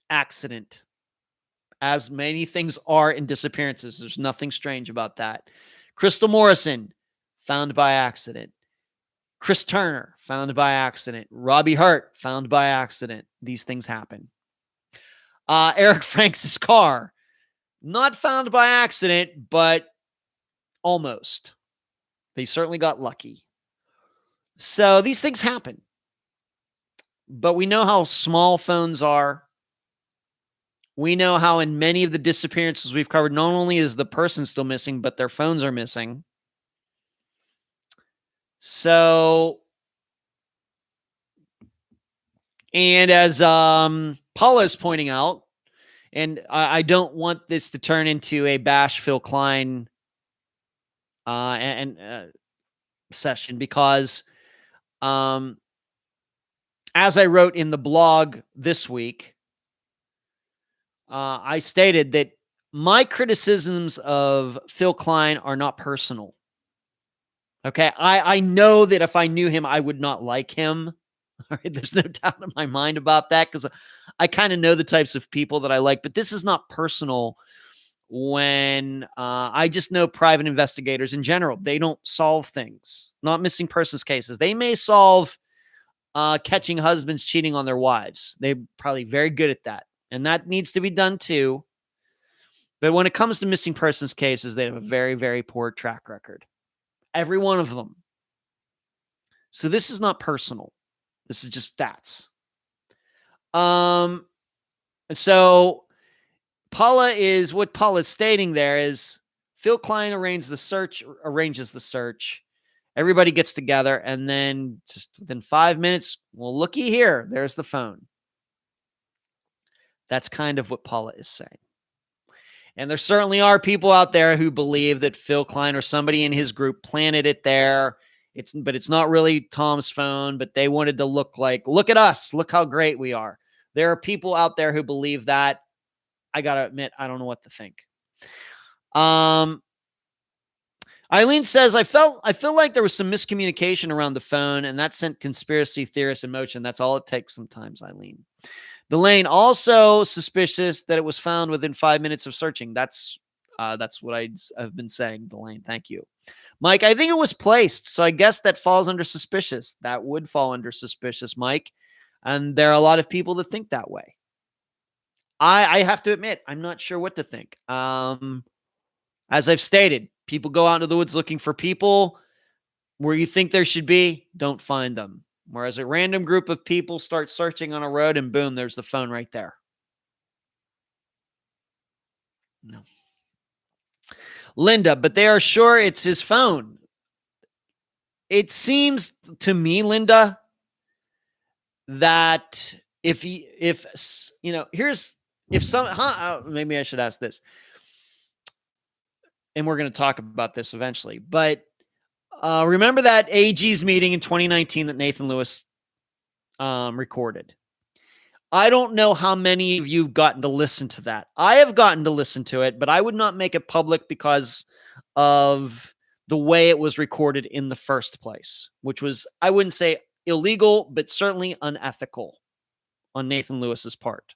accident, as many things are in disappearances. There's nothing strange about that. Crystal Morrison, found by accident. Chris Turner, found by accident. Robbie Hart, found by accident. These things happen. Eric Franks' car, not found by accident, but almost. They certainly got lucky. So these things happen. But we know how small phones are. We know how in many of the disappearances we've covered, not only is the person still missing, but their phones are missing. So, and as Paula is pointing out, and I don't want this to turn into a bash Phil Klein session, because as I wrote in the blog this week, I stated that my criticisms of Phil Klein are not personal. Okay. I know that if I knew him, I would not like him. All right. There's no doubt in my mind about that, because I kind of know the types of people that I like, but this is not personal. When I just know private investigators in general, they don't solve things, not missing persons cases. They may solve catching husbands cheating on their wives. They're probably very good at that. And that needs to be done too. But when it comes to missing persons cases, they have a very, very poor track record. Every one of them. So this is not personal. This is just stats. So what Paula is stating there is Phil Klein arranges the search. Everybody gets together, and then just within 5 minutes, well, looky here, there's the phone. That's kind of what Paula is saying. And there certainly are people out there who believe that Phil Klein or somebody in his group planted it there. But it's not really Tom's phone, but they wanted to look at us, look how great we are. There are people out there who believe that. I got to admit, I don't know what to think. Eileen says, I feel like there was some miscommunication around the phone, and that sent conspiracy theorists in motion. That's all it takes sometimes, Eileen. Delane, also suspicious that it was found within 5 minutes of searching. That's what I've been saying, Delane. Thank you. Mike, I think it was placed, so I guess that falls under suspicious. That would fall under suspicious, Mike. And there are a lot of people that think that way. I have to admit, I'm not sure what to think. As I've stated, people go out into the woods looking for people. Where you think there should be, don't find them. Whereas a random group of people start searching on a road, and boom, there's the phone right there. No. Linda, but they are sure it's his phone. It seems to me, Linda, that maybe I should ask this, and we're going to talk about this eventually, but remember that AG's meeting in 2019 that Nathan Lewis recorded? I don't know how many of you have gotten to listen to that. I have gotten to listen to it, but I would not make it public because of the way it was recorded in the first place, which was, I wouldn't say illegal, but certainly unethical on Nathan Lewis's part.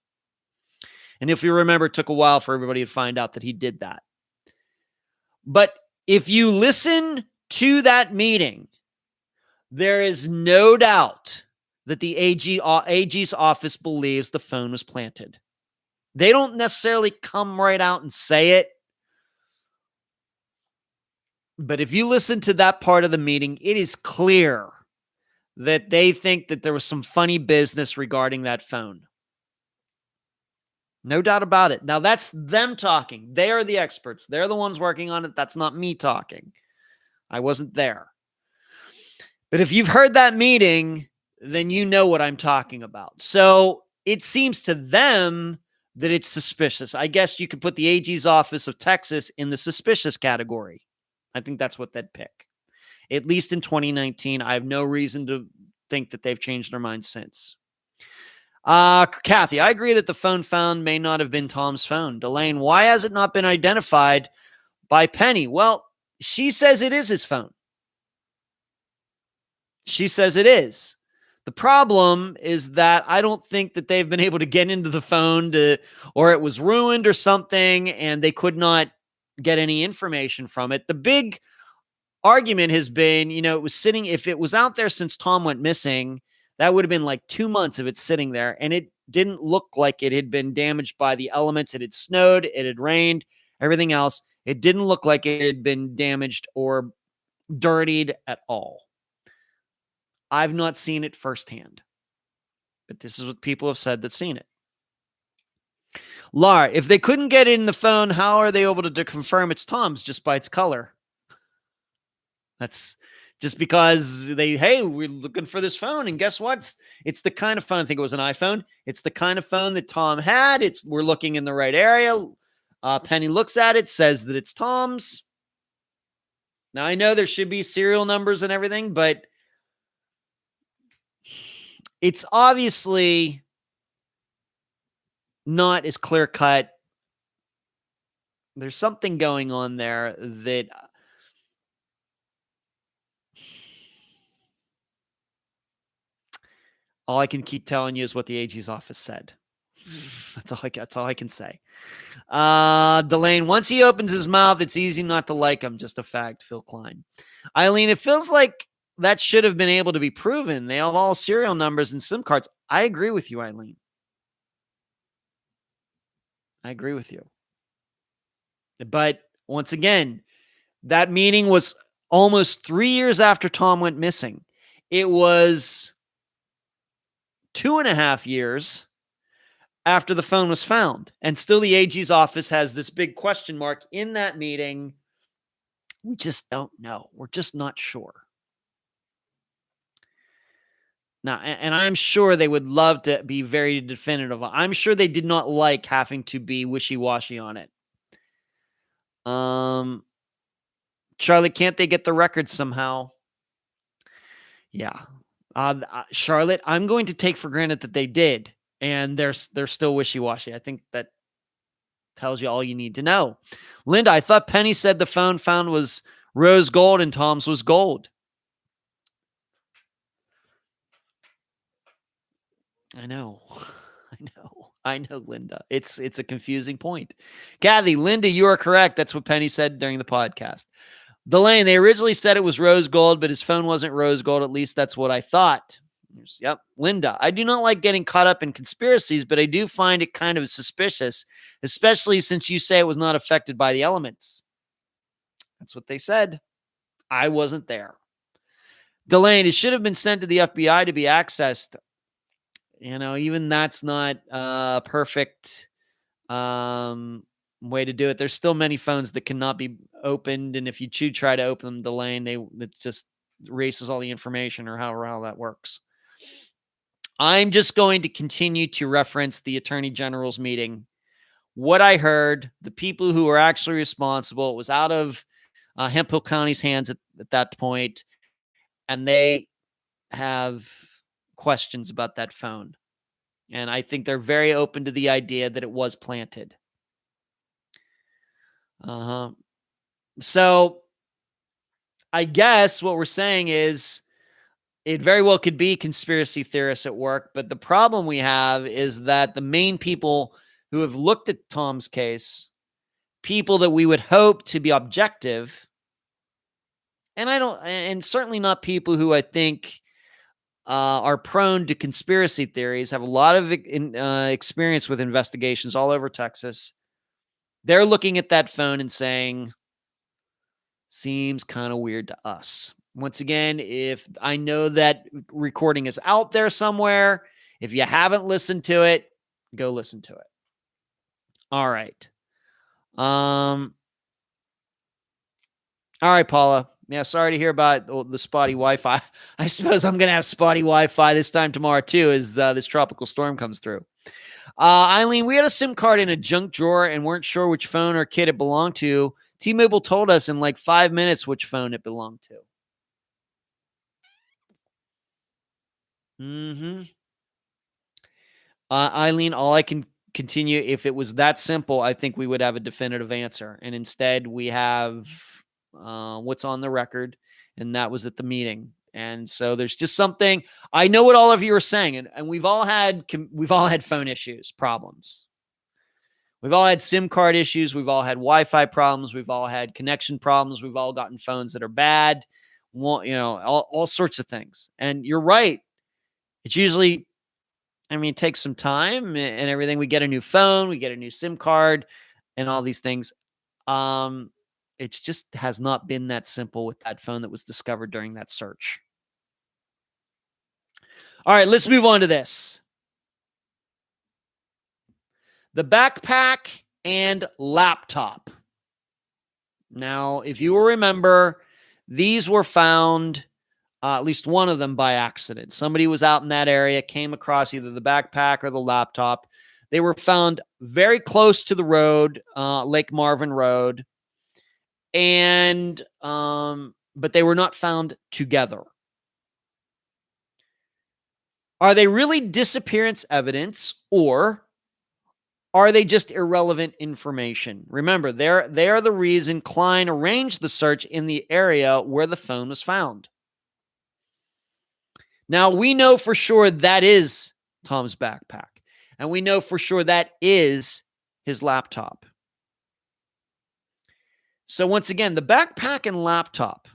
And if you remember, it took a while for everybody to find out that he did that. But if you listen to that meeting, there is no doubt that the AG's office believes the phone was planted. They don't necessarily come right out and say it, But if you listen to that part of the meeting, it is clear that they think that there was some funny business regarding that phone. No doubt about it. Now, that's them talking. They are the experts. They're the ones working on it. That's not me talking. I wasn't there. But if you've heard that meeting, then you know what I'm talking about. So it seems to them that it's suspicious. I guess you could put the AG's office of Texas in the suspicious category. I think that's what they'd pick. At least in 2019, I have no reason to think that they've changed their minds since. Kathy, I agree that the phone found may not have been Tom's phone. Delane, why has it not been identified by Penny? Well, she says it is his phone. She says it is. The problem is that I don't think that they've been able to get into the phone or it was ruined or something, and they could not get any information from it. The big argument has been, it was sitting, if it was out there since Tom went missing, that would have been like 2 months of it sitting there, and it didn't look like it had been damaged by the elements. It had snowed, it had rained, everything else. It didn't look like it had been damaged or dirtied at all. I've not seen it firsthand, but this is what people have said that's seen it. Laura, if they couldn't get in the phone, how are they able to confirm it's Tom's just by its color? That's just because we're looking for this phone, and guess what? It's the kind of phone, I think it was an iPhone. It's the kind of phone that Tom had. We're looking in the right area. Penny looks at it, says that it's Tom's. Now, I know there should be serial numbers and everything, but it's obviously not as clear cut. There's something going on there that all I can keep telling you is what the AG's office said. That's all I can say. Delane, once he opens his mouth, it's easy not to like him. Just a fact, Phil Klein. Eileen, it feels like that should have been able to be proven. They have all serial numbers and SIM cards. I agree with you, Eileen. I agree with you. But once again, that meeting was almost 3 years after Tom went missing. It was 2.5 years after the phone was found. And still the AG's office has this big question mark in that meeting. We just don't know. We're just not sure. Now, and I'm sure they would love to be very definitive. I'm sure they did not like having to be wishy-washy on it. Charlotte, can't they get the record somehow? Yeah. Charlotte, I'm going to take for granted that they did, and they're still wishy-washy. I think that tells you all you need to know. Linda, I thought Penny said the phone found was rose gold and Tom's was gold. I know, Linda. It's a confusing point. Kathy, Linda, you are correct. That's what Penny said during the podcast. Delane, they originally said it was rose gold, but his phone wasn't rose gold. At least that's what I thought. Yep. Linda, I do not like getting caught up in conspiracies, but I do find it kind of suspicious, especially since you say it was not affected by the elements. That's what they said. I wasn't there. Delane, it should have been sent to the FBI to be accessed. Even that's not a perfect way to do it. There's still many phones that cannot be opened, and if you try to open them, Delane, it just erases all the information or how that works. I'm just going to continue to reference the Attorney General's meeting. What I heard, the people who were actually responsible, it was out of Hemphill County's hands at that point, and they have questions about that phone. And I think they're very open to the idea that it was planted. So I guess what we're saying is it very well could be conspiracy theorists at work, but the problem we have is that the main people who have looked at Tom's case, people that we would hope to be objective, and certainly not people who I think are prone to conspiracy theories, have a lot of experience with investigations all over Texas. They're looking at that phone and saying seems kind of weird to us. Once again, if I know that recording is out there somewhere, if you haven't listened to it, go listen to it. All right. All right, Paula. Yeah, sorry to hear about the spotty Wi-Fi. I suppose I'm going to have spotty Wi-Fi this time tomorrow, too, as this tropical storm comes through. Eileen, we had a SIM card in a junk drawer and weren't sure which phone or kit it belonged to. T-Mobile told us in like 5 minutes which phone it belonged to. Eileen, all I can continue, if it was that simple, I think we would have a definitive answer. And instead, we have what's on the record, and that was at the meeting. And so there's just something. I know what all of you are saying, and we've all had phone issues, problems. We've all had SIM card issues. We've all had Wi-Fi problems. We've all had connection problems. We've all gotten phones that are bad. All sorts of things. And you're right. It's usually, it takes some time and everything. We get a new phone, we get a new SIM card, and all these things. It just has not been that simple with that phone that was discovered during that search. All right, let's move on to this. The backpack and laptop. Now, if you will remember, these were found, at least one of them, by accident. Somebody was out in that area, came across either the backpack or the laptop. They were found very close to the road, Lake Marvin Road, and but they were not found together. Are they really disappearance evidence, or are they just irrelevant information? Remember, they are the reason Klein arranged the search in the area where the phone was found. Now, we know for sure that is Tom's backpack, and we know for sure that is his laptop. So once again, the backpack and laptop,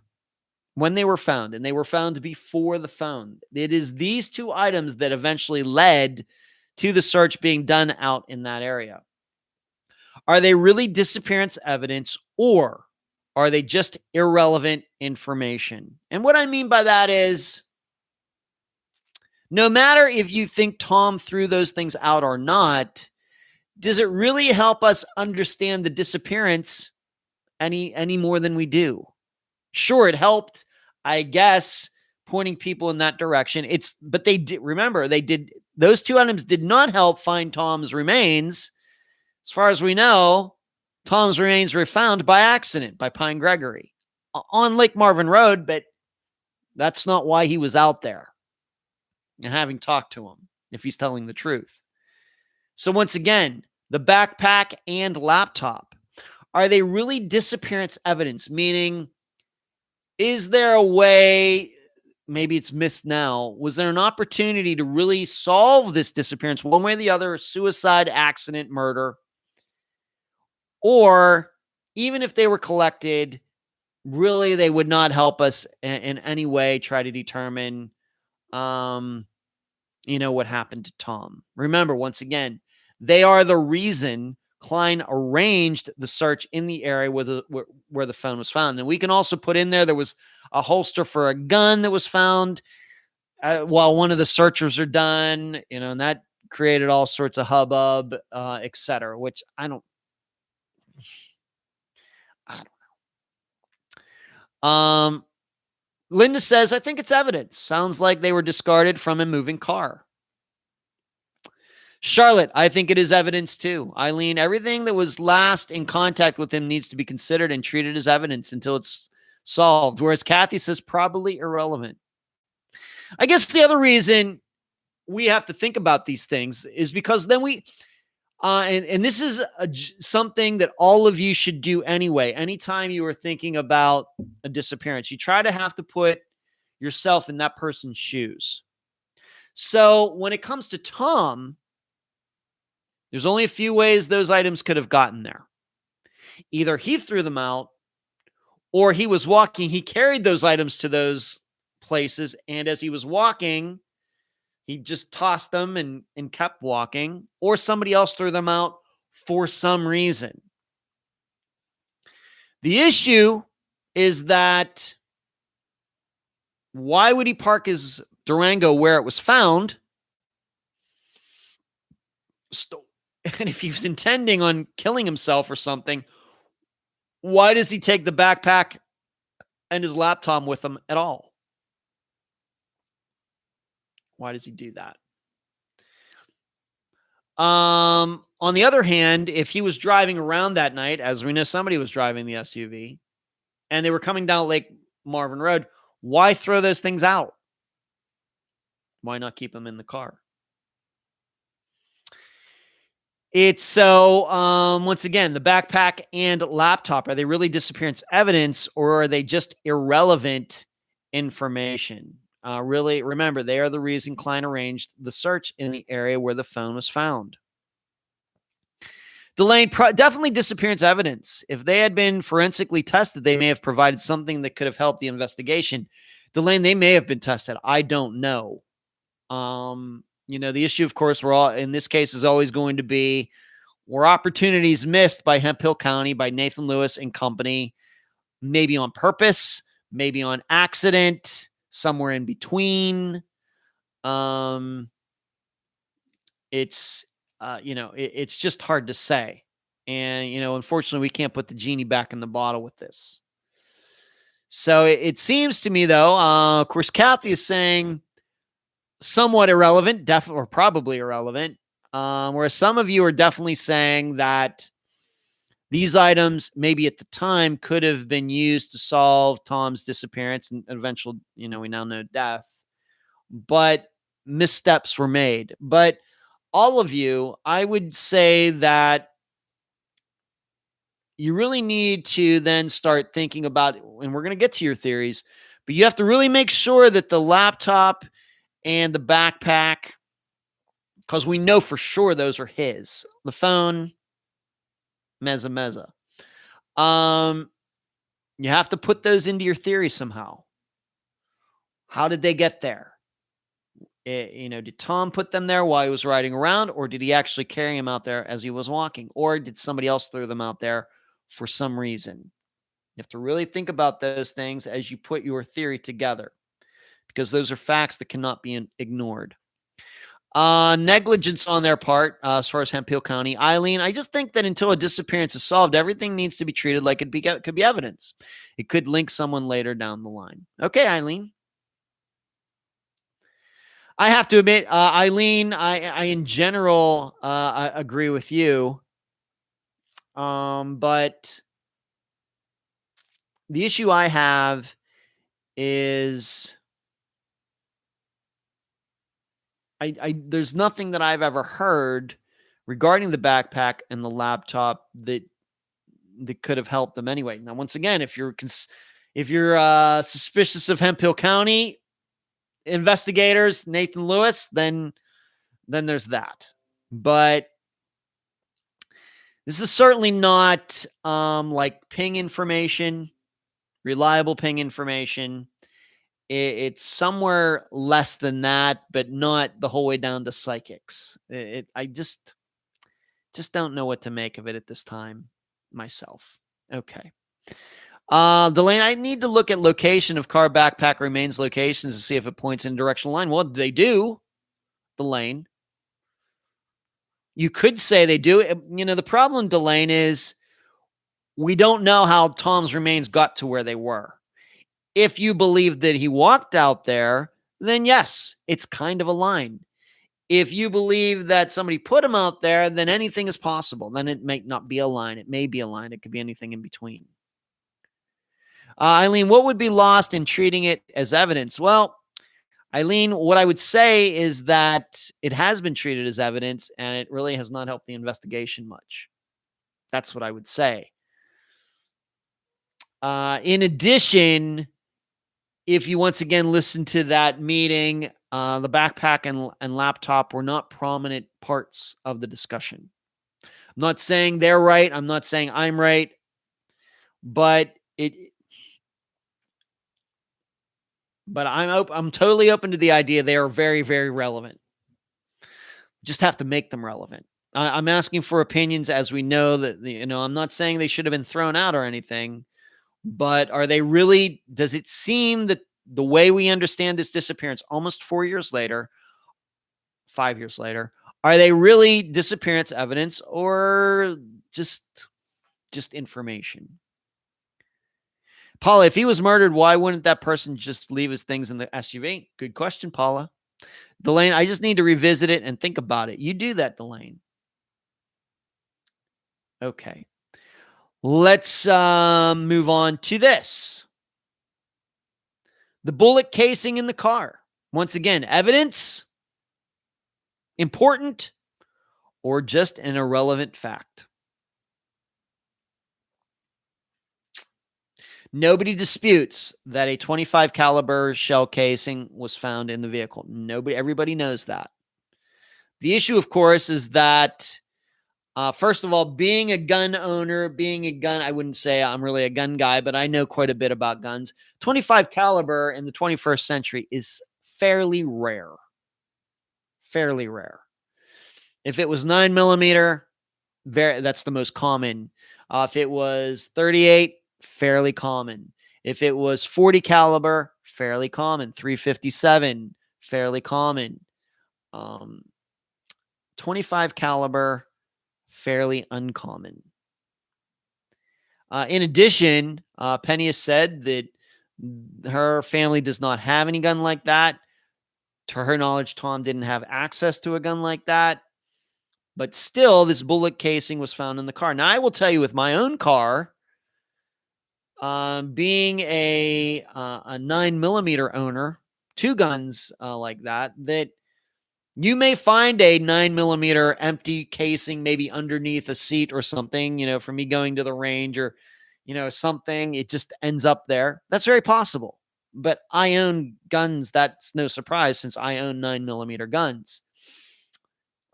when they were found, and they were found before the phone, it is these two items that eventually led to the search being done out in that area. Are they really disappearance evidence, or are they just irrelevant information? And what I mean by that is, no matter if you think Tom threw those things out or not, does it really help us understand the disappearance any more than we do? Sure, it helped, I guess, pointing people in that direction. But they did, remember, those two items did not help find Tom's remains. As far as we know, Tom's remains were found by accident by Pine Gregory on Lake Marvin Road, but that's not why he was out there and having talked to him, if he's telling the truth. So once again, the backpack and laptop, are they really disappearance evidence? Meaning, is there a way, maybe it's missed now, was there an opportunity to really solve this disappearance one way or the other, suicide, accident, murder? Or even if they were collected, really they would not help us in any way try to determine what happened to Tom. Remember, once again, they are the reason Klein arranged the search in the area where the phone was found. And we can also put in there was a holster for a gun that was found while one of the searchers are done, and that created all sorts of hubbub, etc., which I don't know. Linda says, I think it's evidence. Sounds like they were discarded from a moving car. Charlotte, I think it is evidence too. Eileen, everything that was last in contact with him needs to be considered and treated as evidence until it's solved. Whereas Kathy says probably irrelevant. I guess the other reason we have to think about these things is because then we, and this is something that all of you should do anyway. Anytime you are thinking about a disappearance, you try to have to put yourself in that person's shoes. So when it comes to Tom, there's only a few ways those items could have gotten there. Either he threw them out, or he was walking, he carried those items to those places, and as he was walking, he just tossed them and kept walking, or somebody else threw them out for some reason. The issue is that why would he park his Durango where it was found? And if he was intending on killing himself or something, why does he take the backpack and his laptop with him at all? Why does he do that? On the other hand, if he was driving around that night, as we know somebody was driving the SUV, and they were coming down Lake Marvin Road, why throw those things out? Why not keep them in the car? It's so, once again, the backpack and laptop, are they really disappearance evidence, or are they just irrelevant information? Really, remember, they are the reason Klein arranged the search in the area where the phone was found. Delane, definitely disappearance evidence. If they had been forensically tested, they may have provided something that could have helped the investigation. Delane, they may have been tested. I don't know. The issue, of course, in this case is always going to be, were opportunities missed by Hemphill County, by Nathan Lewis and company, maybe on purpose, maybe on accident, somewhere in between. It's just hard to say. And, unfortunately, we can't put the genie back in the bottle with this. So it seems to me, though, of course, Kathy is saying somewhat irrelevant, definitely, or probably irrelevant. Whereas some of you are definitely saying that these items, maybe at the time, could have been used to solve Tom's disappearance and eventual, we now know, death. But missteps were made. But all of you, I would say that you really need to then start thinking about, and we're going to get to your theories, but you have to really make sure that the laptop and the backpack, because we know for sure those are his. The phone, mezza. You have to put those into your theory somehow. How did they get there? Did Tom put them there while he was riding around, or did he actually carry them out there as he was walking? Or did somebody else throw them out there for some reason? You have to really think about those things as you put your theory together, because those are facts that cannot be ignored. Negligence on their part, as far as Hemphill County. Eileen, I just think that until a disappearance is solved, everything needs to be treated like it could be evidence. It could link someone later down the line. Okay, Eileen. I have to admit, Eileen, I in general, I agree with you. But the issue I have is there's nothing that I've ever heard regarding the backpack and the laptop that could have helped them anyway. Now, once again, if you're suspicious of Hemphill County investigators, Nathan Lewis, then there's that. But this is certainly not like ping information, reliable ping information. It's somewhere less than that, but not the whole way down to psychics. I just don't know what to make of it at this time myself. Okay. Delane, I need to look at location of car backpack remains locations to see if it points in a directional line. Well, they do, Delane. You could say they do. The problem, Delane, is we don't know how Tom's remains got to where they were. If you believe that he walked out there, then yes, it's kind of a line. If you believe that somebody put him out there, then anything is possible. Then it might not be a line. It may be a line. It could be anything in between. Eileen, what would be lost in treating it as evidence? Well, Eileen, what I would say is that it has been treated as evidence, and it really has not helped the investigation much. That's what I would say. In addition, if you once again listen to that meeting, the backpack and laptop were not prominent parts of the discussion. I'm not saying they're right. I'm not saying I'm right. But I'm totally open to the idea they are very, very relevant. Just have to make them relevant. I'm asking for opinions, as we know that I'm not saying they should have been thrown out or anything. But are they really, does it seem that the way we understand this disappearance almost 4 years later, 5 years later, are they really disappearance evidence or just information? Paula, if he was murdered, why wouldn't that person just leave his things in the SUV? Good question, Paula. Delane, I just need to revisit it and think about it. You do that, Delane. Okay. Let's move on to this. The bullet casing in the car. Once again, evidence, important, or just an irrelevant fact. Nobody disputes that a .25 caliber shell casing was found in the vehicle. Everybody knows that. The issue, of course, is that first of all, being a gun owner, I wouldn't say I'm really a gun guy, but I know quite a bit about guns. .25 caliber in the 21st century is fairly rare. Fairly rare. If it was 9mm, that's the most common. If it was 38, fairly common. If it was 40 caliber, fairly common. 357, fairly common. 25 caliber, fairly uncommon. In addition, Penny has said that her family does not have any gun like that. To her knowledge, Tom didn't have access to a gun like that. But still, this bullet casing was found in the car. Now, I will tell you, with my own car, being a 9mm owner, two guns like that you may find a 9mm empty casing maybe underneath a seat or something, for me going to the range or, something. It just ends up there. That's very possible. But I own guns. That's no surprise since I own 9mm guns.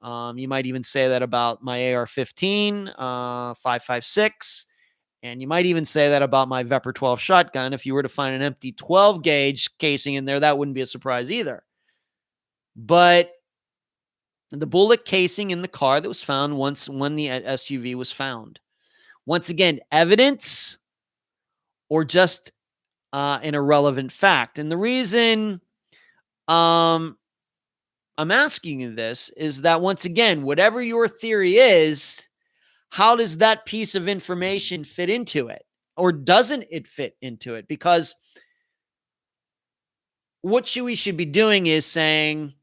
You might even say that about my AR-15, 5.56. And you might even say that about my Vepr 12 shotgun. If you were to find an empty 12 gauge casing in there, that wouldn't be a surprise either. But the bullet casing in the car that was found when the SUV was found. Once again, evidence or just an irrelevant fact. And the reason I'm asking you this is that, once again, whatever your theory is, how does that piece of information fit into it? Or doesn't it fit into it? Because what we should be doing is saying,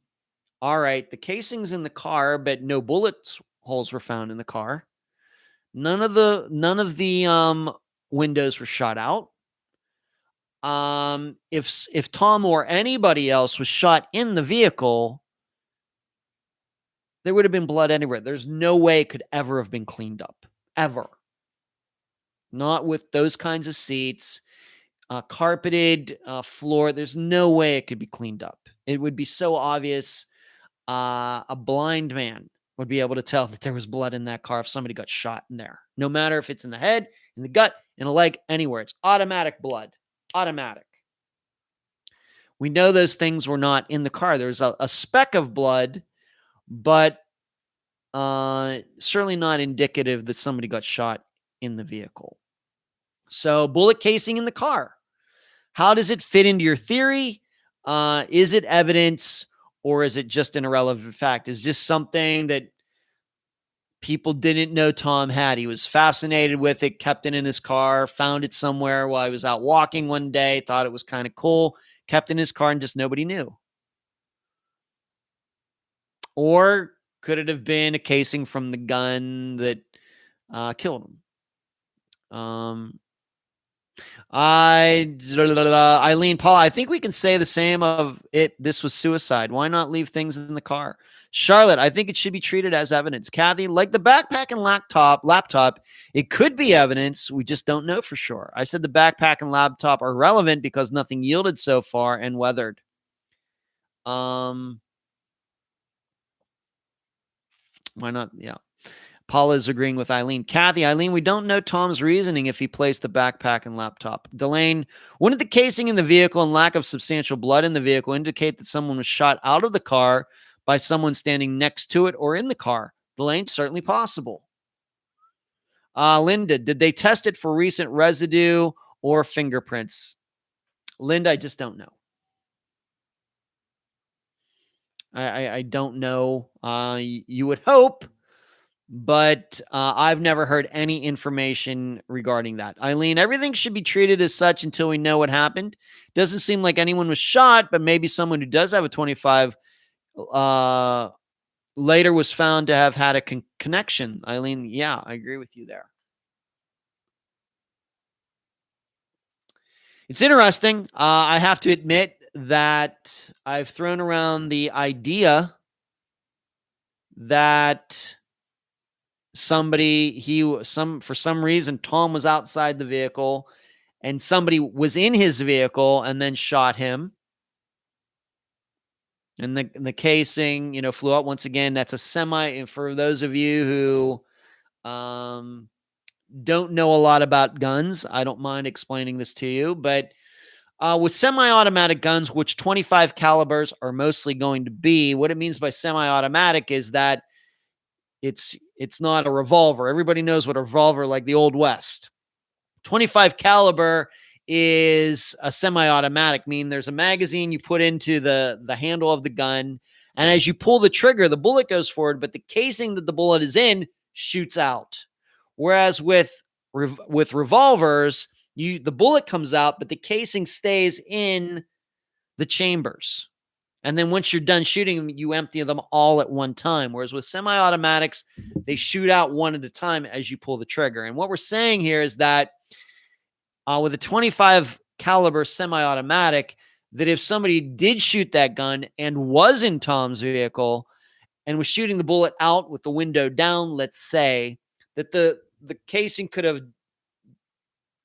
all right, the casing's in the car, but no bullet holes were found in the car. None of the windows were shot out. If Tom or anybody else was shot in the vehicle, there would have been blood anywhere. There's no way it could ever have been cleaned up. Ever. Not with those kinds of seats, carpeted floor. There's no way it could be cleaned up. It would be so obvious. A blind man would be able to tell that there was blood in that car if somebody got shot in there. No matter if it's in the head, in the gut, in a leg, anywhere. It's automatic blood. Automatic. We know those things were not in the car. There's a speck of blood, but certainly not indicative that somebody got shot in the vehicle. So, bullet casing in the car. How does it fit into your theory? Is it evidence or is it just an irrelevant fact? Is this something that people didn't know Tom had? He was fascinated with it, kept it in his car, found it somewhere while he was out walking one day, thought it was kind of cool, kept it in his car, and just nobody knew. Or could it have been a casing from the gun that killed him? Eileen, Paul, I think we can say the same of it. This was suicide. Why not leave things in the car? Charlotte, I think it should be treated as evidence. Kathy, like the backpack and laptop, it could be evidence. We just don't know for sure. I said the backpack and laptop are relevant because nothing yielded so far and weathered. Why not? Yeah. Paula is agreeing with Eileen. Kathy, we don't know Tom's reasoning if he placed the backpack and laptop. Delane, wouldn't the casing in the vehicle and lack of substantial blood in the vehicle indicate that someone was shot out of the car by someone standing next to it or in the car? Delane, certainly possible. Linda, did they test it for recent residue or fingerprints. Linda, I just don't know. I don't know. You would hope, but I've never heard any information regarding that. Eileen, everything should be treated as such until we know what happened. Doesn't seem like anyone was shot, but maybe someone who does have a 25 later was found to have had a connection. Eileen, yeah, I agree with you there. It's interesting. I have to admit that I've thrown around the idea that for some reason, Tom was outside the vehicle and somebody was in his vehicle and then shot him. And the casing, flew out once again. That's a semi. And for those of you who don't know a lot about guns, I don't mind explaining this to you. But with semi-automatic guns, which 25 calibers are mostly going to be, what it means by semi-automatic is that it's not a revolver. Everybody knows what a revolver, like the Old West. 25 caliber is a semi-automatic, meaning there's a magazine you put into the handle of the gun, and as you pull the trigger, the bullet goes forward, but the casing that the bullet is in shoots out. Whereas with revolvers, the bullet comes out, but the casing stays in the chambers. And then once you're done shooting them, you empty them all at one time. Whereas with semi-automatics, they shoot out one at a time as you pull the trigger. And what we're saying here is that with a 25 caliber semi-automatic, that if somebody did shoot that gun and was in Tom's vehicle and was shooting the bullet out with the window down, let's say, that the casing could have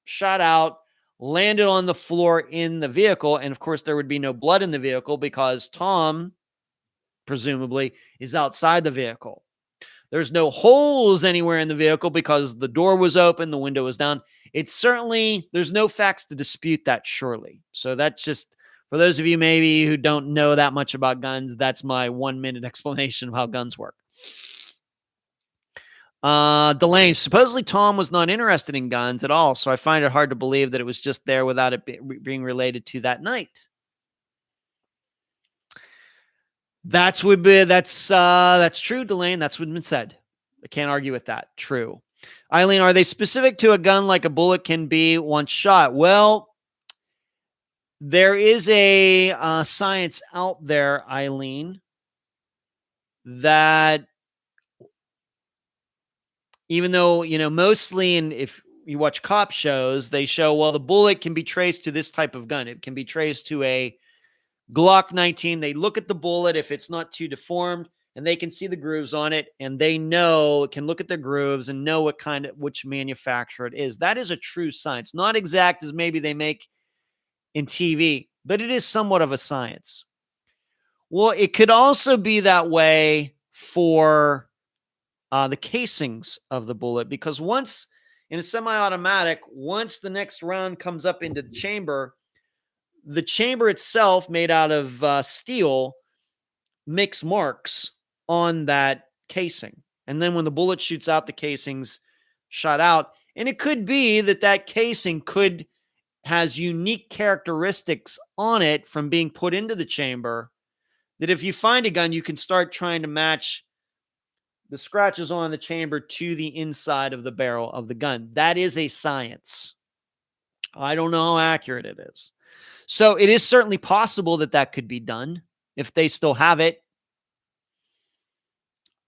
shot out, landed on the floor in the vehicle, and of course there would be no blood in the vehicle because Tom, presumably, is outside the vehicle. There's no holes anywhere in the vehicle because the door was open, the window was down. There's no facts to dispute that, surely. So that's just, for those of you maybe who don't know that much about guns, that's my 1-minute explanation of how guns work. Delane, supposedly Tom was not interested in guns at all, so I find it hard to believe that it was just there without it being related to that night. That's true, Delane. That's what's been said. I can't argue with that. True. Eileen, are they specific to a gun like a bullet can be once shot? Well, there is a science out there, Eileen, that even though, mostly, and if you watch cop shows, they show, well, the bullet can be traced to this type of gun. It can be traced to a Glock 19. They look at the bullet if it's not too deformed, and they can see the grooves on it, and they can look at the grooves and know which manufacturer it is. That is a true science. Not exact as maybe they make in TV, but it is somewhat of a science. Well, it could also be that way for the casings of the bullet, because once in a semi-automatic, once the next round comes up into the chamber itself, made out of steel, makes marks on that casing. And then when the bullet shoots out, the casing's shot out. And it could be that casing has unique characteristics on it from being put into the chamber, that if you find a gun, you can start trying to match the scratches on the chamber to the inside of the barrel of the gun. That is a science. I don't know how accurate it is. So it is certainly possible that could be done if they still have it.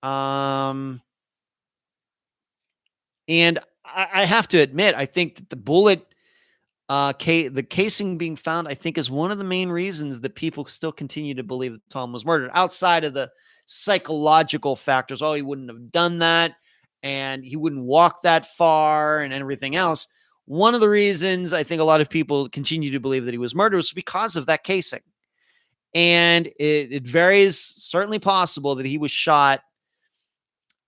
And I have to admit, I think that the bullet, the casing being found, I think is one of the main reasons that people still continue to believe that Tom was murdered, outside of the psychological factors. Oh, he wouldn't have done that, and he wouldn't walk that far, and everything else. One of the reasons I think a lot of people continue to believe that he was murdered was because of that casing. And it varies, certainly possible that he was shot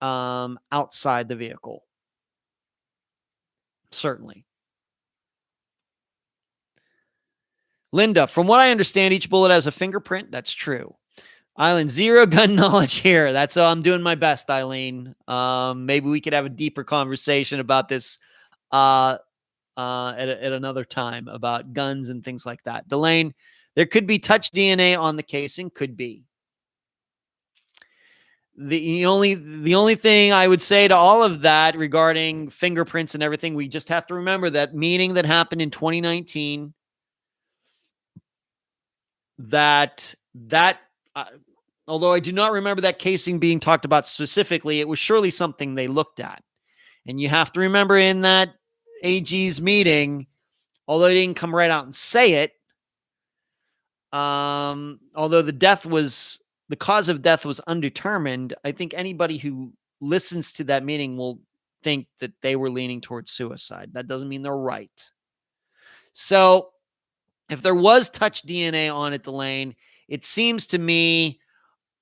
outside the vehicle. Certainly. Linda, from what I understand, each bullet has a fingerprint. That's true. Eileen, zero gun knowledge here. That's all. I'm doing my best, Eileen. Maybe we could have a deeper conversation about this at another time about guns and things like that. Delane, there could be touch DNA on the casing. Could be. The only thing I would say to all of that regarding fingerprints and everything, we just have to remember that meeting that happened in 2019, that although I do not remember that casing being talked about specifically, it was surely something they looked at. And you have to remember in that AG's meeting, although they didn't come right out and say it, although the cause of death was undetermined, I think anybody who listens to that meeting will think that they were leaning towards suicide. That doesn't mean they're right. So if there was touch DNA on it, Delane, it seems to me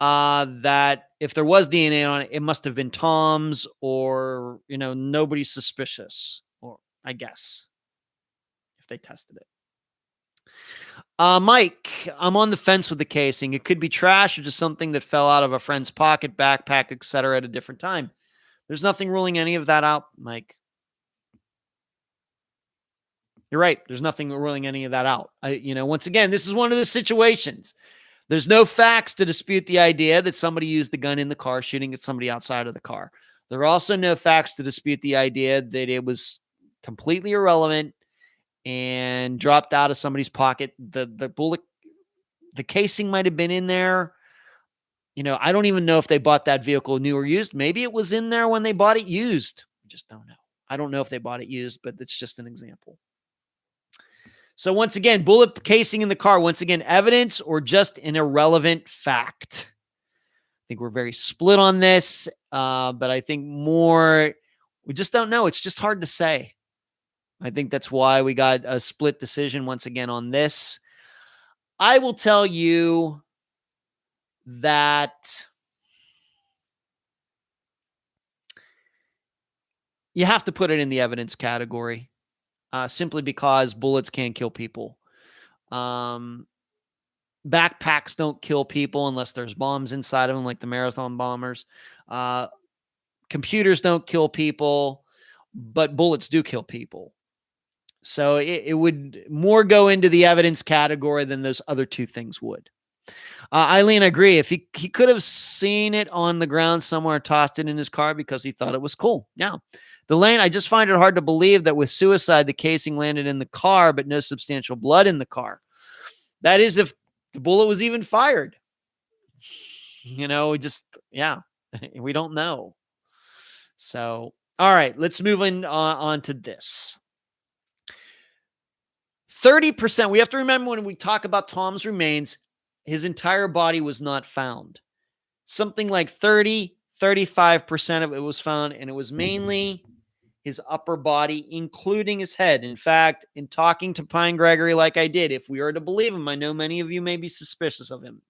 that if there was DNA on it, it must have been Tom's, or, nobody's suspicious, or I guess, if they tested it. Mike, I'm on the fence with the casing. It could be trash or just something that fell out of a friend's pocket, backpack, etc. at a different time. There's nothing ruling any of that out, Mike. You're right. There's nothing ruling any of that out. Once again, this is one of the situations. There's no facts to dispute the idea that somebody used the gun in the car shooting at somebody outside of the car. There are also no facts to dispute the idea that it was completely irrelevant and dropped out of somebody's pocket. The bullet, the casing might have been in there. I don't even know if they bought that vehicle new or used. Maybe it was in there when they bought it used. I just don't know. I don't know if they bought it used, but it's just an example. So once again, bullet casing in the car, once again, evidence or just an irrelevant fact? I think we're very split on this, but I think more, we just don't know. It's just hard to say. I think that's why we got a split decision once again on this. I will tell you that you have to put it in the evidence category. Simply because bullets can kill people. Backpacks don't kill people unless there's bombs inside of them, like the marathon bombers. Computers don't kill people, but bullets do kill people. So it would more go into the evidence category than those other two things would. Eileen, I agree. If he could have seen it on the ground somewhere, tossed it in his car because he thought it was cool. Yeah. Delane, I just find it hard to believe that with suicide, the casing landed in the car, but no substantial blood in the car. That is if the bullet was even fired. We don't know. So, all right, let's move on to this. 30%. We have to remember when we talk about Tom's remains, his entire body was not found. Something like 35% of it was found, and it was mainly his upper body, including his head. In fact, in talking to Pine Gregory like I did, if we are to believe him, I know many of you may be suspicious of him.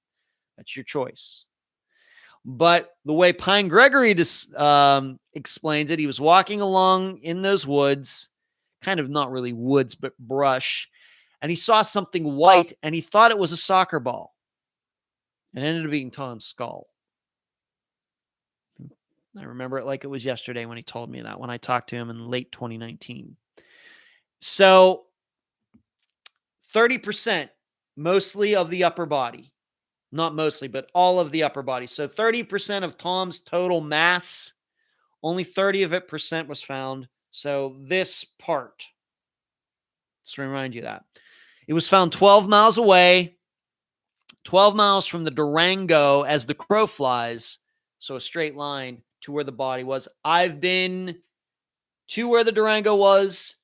That's your choice. But the way Pine Gregory explains it, he was walking along in those woods, kind of not really woods, but brush, and he saw something white, and he thought it was a soccer ball. It ended up being Tom's skull. I remember it like it was yesterday when he told me that, when I talked to him in late 2019. So 30%, mostly of the upper body. Not mostly, but all of the upper body. So 30% of Tom's total mass, only 30% was found. So this part, let's remind you that. It was found 12 miles away, 12 miles from the Durango as the crow flies. So a straight line to where the body was. I've been to where the Durango was.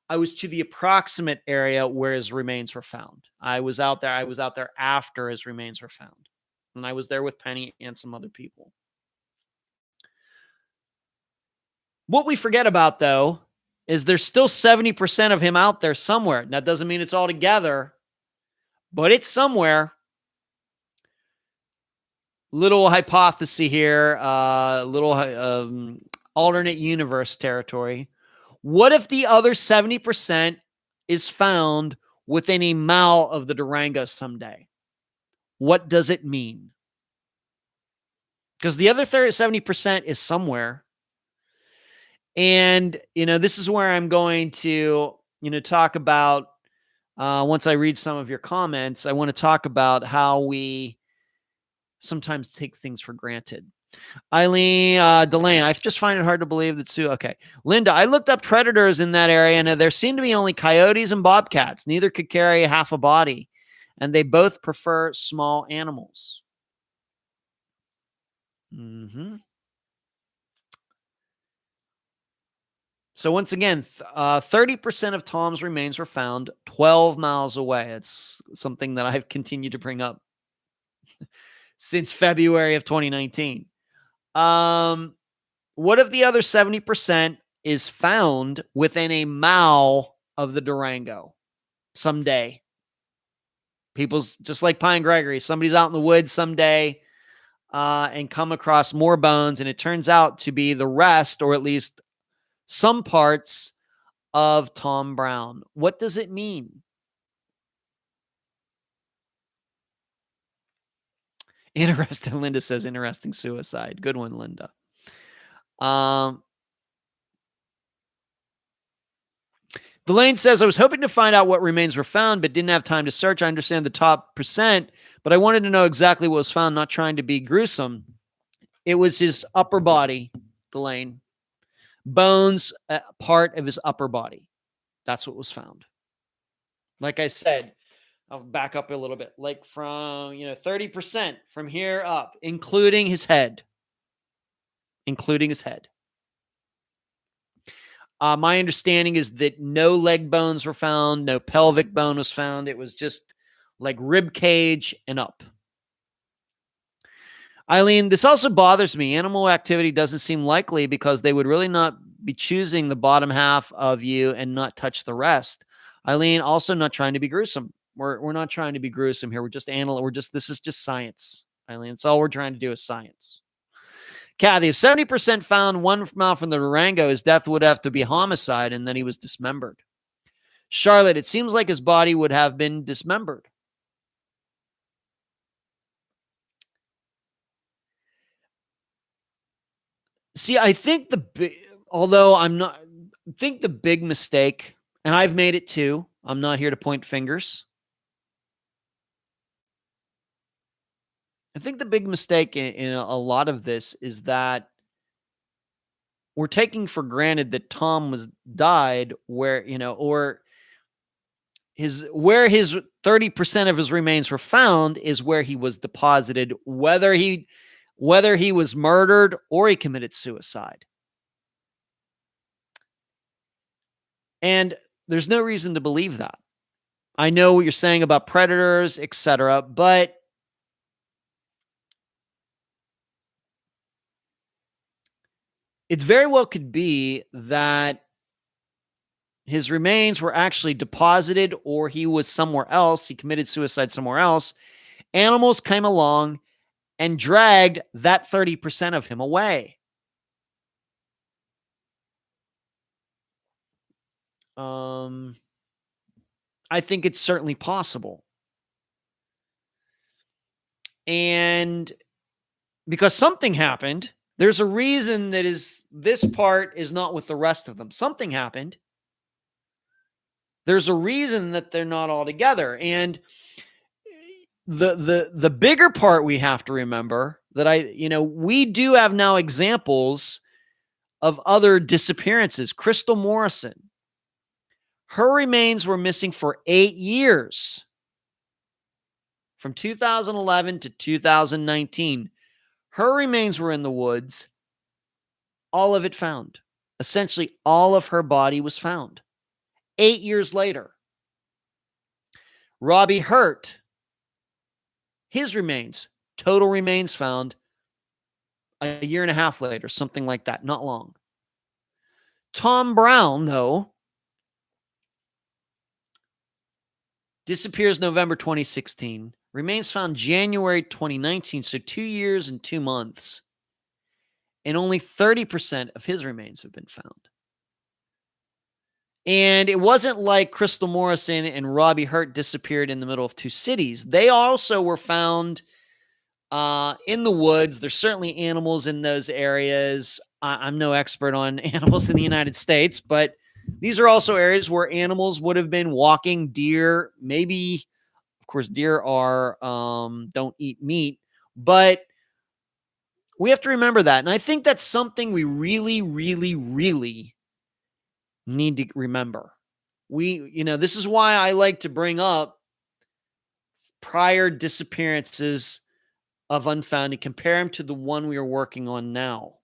I was to the approximate area where his remains were found. I was out there after his remains were found. And I was there with Penny and some other people. What we forget about, though, is there's still 70% of him out there somewhere. That doesn't mean it's all together, but it's somewhere. Little hypothesis here, little alternate universe territory. What if the other 70% is found within a mile of the Durango someday? What does it mean? Because the other 70% is somewhere. And, this is where I'm going to talk about, once I read some of your comments, I want to talk about how we sometimes take things for granted. Eileen Delane, I just find it hard to believe that Sue. Okay. Linda, I looked up predators in that area, and there seem to be only coyotes and bobcats. Neither could carry half a body, and they both prefer small animals. So once again, 30% of Tom's remains were found 12 miles away. It's something that I've continued to bring up since February of 2019. What if the other 70% is found within a mile of the Durango someday? People's just like Pine Gregory. Somebody's out in the woods someday and come across more bones, and it turns out to be the rest, or at least some parts of Tom Brown. What does it mean? Interesting. Linda says, interesting suicide. Good one, Linda. Delane says, I was hoping to find out what remains were found, but didn't have time to search. I understand the top percent, but I wanted to know exactly what was found, not trying to be gruesome. It was his upper body, Delane. Bones, part of his upper body. That's what was found. Like I said, I'll back up a little bit. Like from, 30% from here up, including his head. My understanding is that no leg bones were found, no pelvic bone was found. It was just like rib cage and up. Eileen, this also bothers me. Animal activity doesn't seem likely because they would really not be choosing the bottom half of you and not touch the rest. Eileen, also not trying to be gruesome. We're not trying to be gruesome here. We're just this is just science, Eileen. It's all we're trying to do is science. Kathy, if 70% found 1 mile from the Durango, his death would have to be homicide, and then he was dismembered. Charlotte, it seems like his body would have been dismembered. See, I think the big mistake, and I've made it too. I'm not here to point fingers. I think the big mistake in a lot of this is that we're taking for granted that Tom died where his 30% of his remains were found is where he was deposited, whether he was murdered or he committed suicide. And there's no reason to believe that. I know what you're saying about predators, etc., but it very well could be that his remains were actually deposited, or he was somewhere else. He committed suicide somewhere else. Animals came along and dragged that 30% of him away. I think it's certainly possible. And because something happened, there's a reason that this part is not with the rest of them. Something happened. There's a reason that they're not all together. And the bigger part we have to remember that we do have now examples of other disappearances. Crystal Morrison. Her remains were missing for 8 years. From 2011 to 2019. Her remains were in the woods. All of it found. Essentially, all of her body was found. 8 years later. Robbie Hurt. His remains. Total remains found a year and a half later. Something like that. Not long. Tom Brown, though, disappears November 2016. Remains found January 2019, so 2 years and 2 months. And only 30% of his remains have been found. And it wasn't like Crystal Morrison and Robbie Hurt disappeared in the middle of two cities. They also were found in the woods. There's certainly animals in those areas. I'm no expert on animals in the United States, but These are also areas where animals would have been walking. Deer, maybe, of course, deer are don't eat meat, but we have to remember that. And I think that's something we really, really, really need to remember. This is why I like to bring up prior disappearances of Unfound and compare them to the one we are working on now.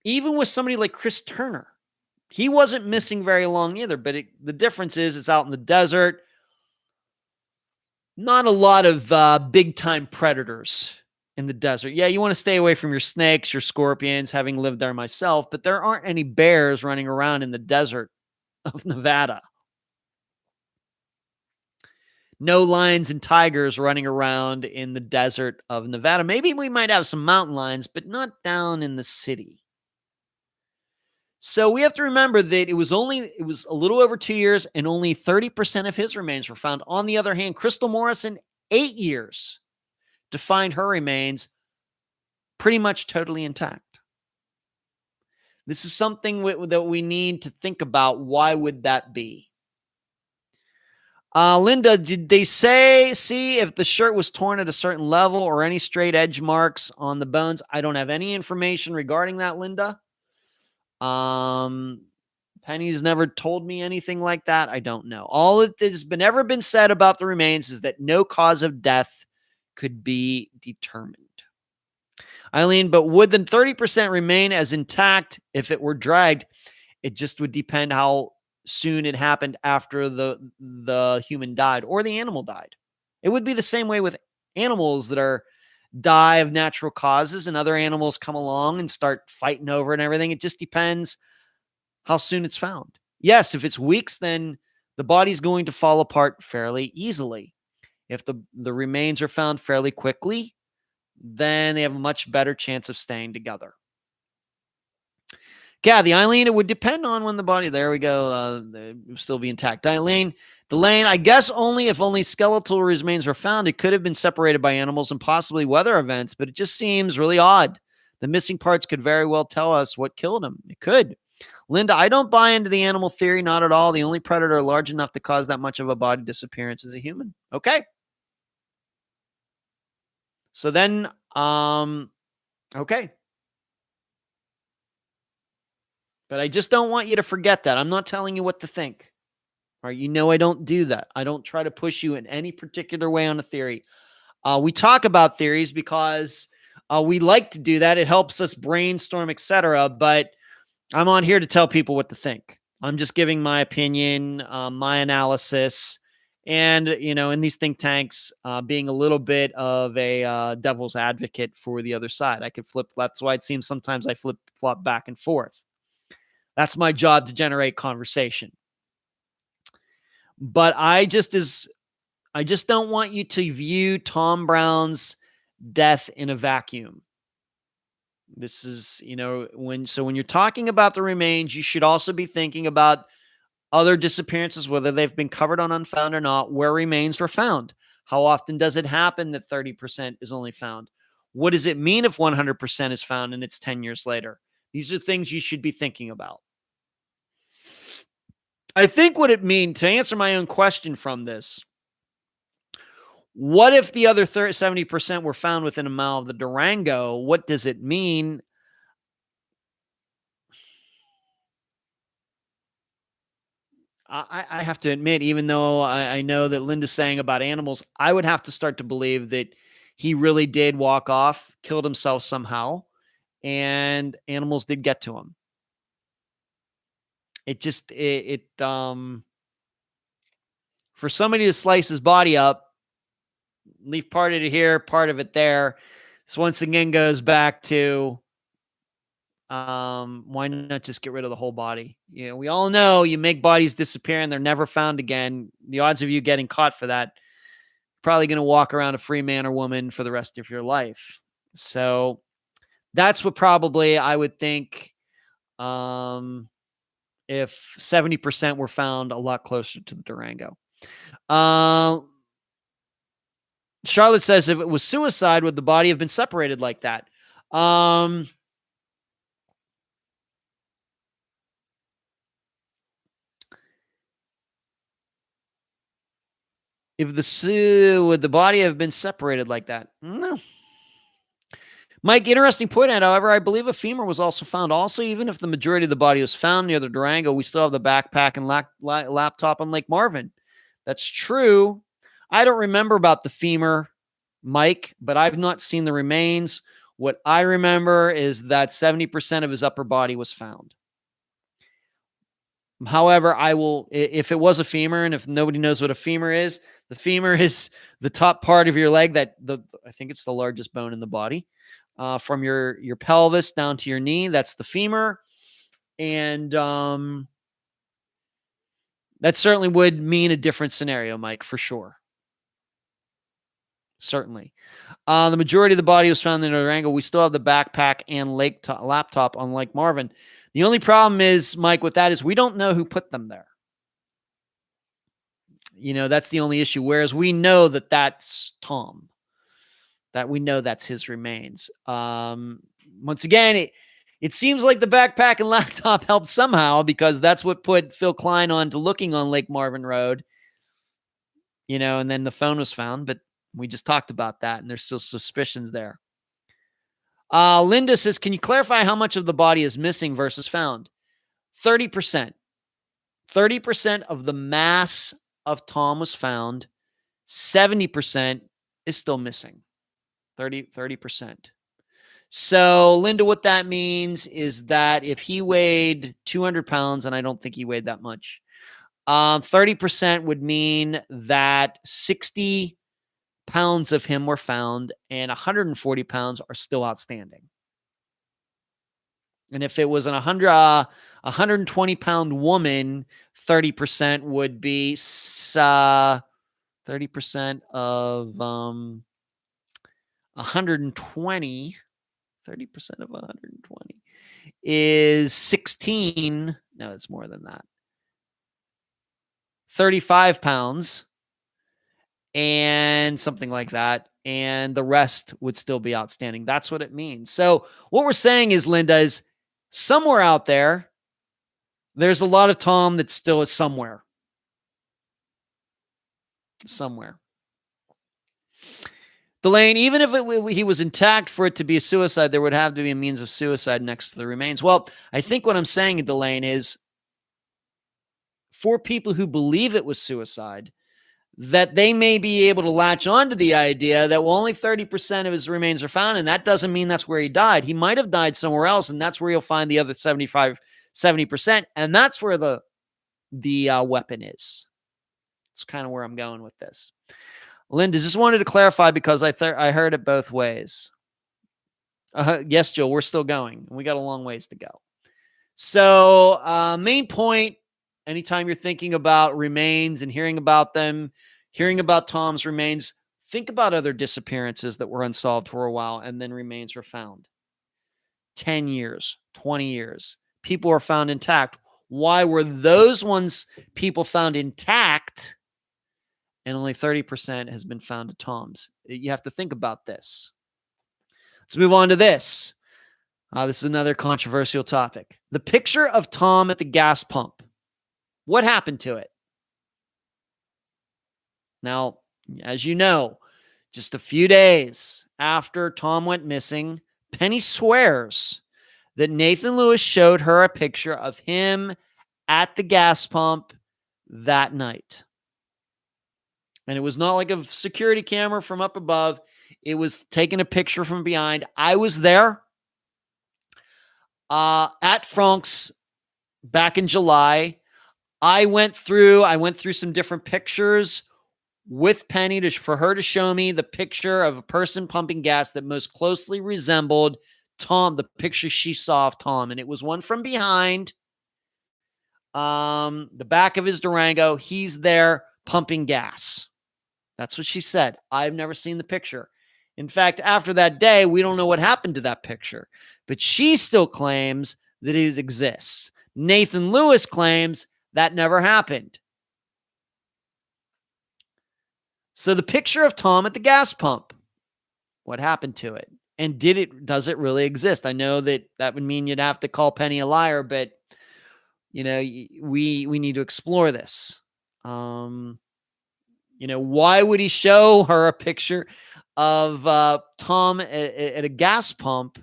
Even with somebody like Chris Turner, he wasn't missing very long either, but the difference is it's out in the desert. Not a lot of big-time predators in the desert. Yeah, you want to stay away from your snakes, your scorpions, having lived there myself, but there aren't any bears running around in the desert of Nevada. No lions and tigers running around in the desert of Nevada. Maybe we might have some mountain lions, but not down in the city. So we have to remember that it was a little over 2 years and only 30% of his remains were found. On the other hand, Crystal Morrison, 8 years to find her remains pretty much totally intact. This is something that we need to think about. Why would that be? Linda, did they see if the shirt was torn at a certain level or any straight edge marks on the bones? I don't have any information regarding that, Linda. Penny's never told me anything like that. I don't know. All that has ever been said about the remains is that no cause of death could be determined. Eileen, but would the 30% remain as intact if it were dragged? It just would depend how soon it happened after the human died or the animal died. It would be the same way with animals that die of natural causes and other animals come along and start fighting over it and everything. It just depends how soon it's found. Yes, if it's weeks, then the body's going to fall apart fairly easily. If the remains are found fairly quickly, then they have a much better chance of staying together. Kathy, Eileen, it would depend on when the body, there we go, it would still be intact. Eileen, Delane, I guess if only skeletal remains were found, it could have been separated by animals and possibly weather events, but it just seems really odd. The missing parts could very well tell us what killed him. It could. Linda, I don't buy into the animal theory, not at all. The only predator large enough to cause that much of a body disappearance is a human. Okay. So then, okay. But I just don't want you to forget that. I'm not telling you what to think. All right, I don't do that. I don't try to push you in any particular way on a theory. We talk about theories because we like to do that. It helps us brainstorm, etc. But I'm on here to tell people what to think. I'm just giving my opinion, my analysis, and in these think tanks, being a little bit of a devil's advocate for the other side. I could flip. That's why it seems sometimes I flop back and forth. That's my job, to generate conversation. But I just don't want you to view Tom Brown's death in a vacuum. This is, when you're talking about the remains, you should also be thinking about other disappearances, whether they've been covered on Unfound or not, where remains were found. How often does it happen that 30% is only found? What does it mean if 100% is found and it's 10 years later? These are things you should be thinking about. I think what it means, to answer my own question from this, what if the other 70% were found within a mile of the Durango? What does it mean? I have to admit, even though I know that Linda's saying about animals, I would have to start to believe that he really did walk off, killed himself somehow, and animals did get to him. For somebody to slice his body up, leave part of it here, part of it there. This once again goes back to why not just get rid of the whole body? We all know you make bodies disappear and they're never found again. The odds of you getting caught for that, probably going to walk around a free man or woman for the rest of your life. So that's what probably I would think. If 70% were found a lot closer to the Durango. Charlotte says, if it was suicide, would the body have been separated like that? If would the body have been separated like that? No. Mike, interesting point out. However, I believe a femur was also found. Also, even if the majority of the body was found near the Durango, we still have the backpack and laptop on Lake Marvin. That's true. I don't remember about the femur, Mike, but I've not seen the remains. What I remember is that 70% of his upper body was found. However, if it was a femur, and if nobody knows what a femur is, the femur is the top part of your leg I think it's the largest bone in the body. From your pelvis down to your knee, that's the femur. And that certainly would mean a different scenario, Mike, for sure. Certainly. The majority of the body was found in the Durango. We still have the backpack and laptop on Lake Marvin. The only problem is, Mike, with that is we don't know who put them there. That's the only issue. Whereas we know that that's Tom, that we know that's his remains. Once again, it seems like the backpack and laptop helped somehow, because that's what put Phil Klein on to looking on Lake Marvin Road, and then the phone was found, but we just talked about that, and there's still suspicions there. Linda says, can you clarify how much of the body is missing versus found? 30%. 30% of the mass of Tom was found. 70% is still missing. 30%. So, Linda, what that means is that if he weighed 200 pounds, and I don't think he weighed that much, 30% would mean that 60 pounds of him were found and 140 pounds are still outstanding. And if it was an 120 pound woman, 30% would be 30% of 120. 30% of 120 is 16. No, it's more than that. 35 pounds and something like that. And the rest would still be outstanding. That's what it means. So what we're saying is, Linda, is somewhere out there, there's a lot of Tom that still is somewhere. Somewhere. Delane, even if he was intact for it to be a suicide, there would have to be a means of suicide next to the remains. Well, I think what I'm saying, Delane, is for people who believe it was suicide, that they may be able to latch on to the idea that only 30% of his remains are found, and that doesn't mean that's where he died. He might have died somewhere else, and that's where you'll find the other 70%, and that's where the weapon is. That's kind of where I'm going with this. Linda, just wanted to clarify because I heard it both ways. Yes, Joe, we're still going. We got a long ways to go. So main point, anytime you're thinking about remains and hearing about them, hearing about Tom's remains, think about other disappearances that were unsolved for a while and then remains were found. 10 years, 20 years. People were found intact. Why were those ones people found intact and only 30% has been found at Tom's? You have to think about this. Let's move on to this. This is another controversial topic. The picture of Tom at the gas pump. What happened to it? Now, as you know, just a few days after Tom went missing, Penny swears that Nathan Lewis showed her a picture of him at the gas pump that night. And it was not like a security camera from up above. It was taking a picture from behind. I was there at Frank's back in July. I went through some different pictures with Penny for her to show me the picture of a person pumping gas that most closely resembled Tom, the picture she saw of Tom. And it was one from behind the back of his Durango. He's there pumping gas. That's what she said. I've never seen the picture. In fact, after that day, we don't know what happened to that picture. But she still claims that it exists. Nathan Lewis claims that never happened. So the picture of Tom at the gas pump, what happened to it? And does it really exist? I know that would mean you'd have to call Penny a liar, but we need to explore this. Why would he show her a picture of Tom at a gas pump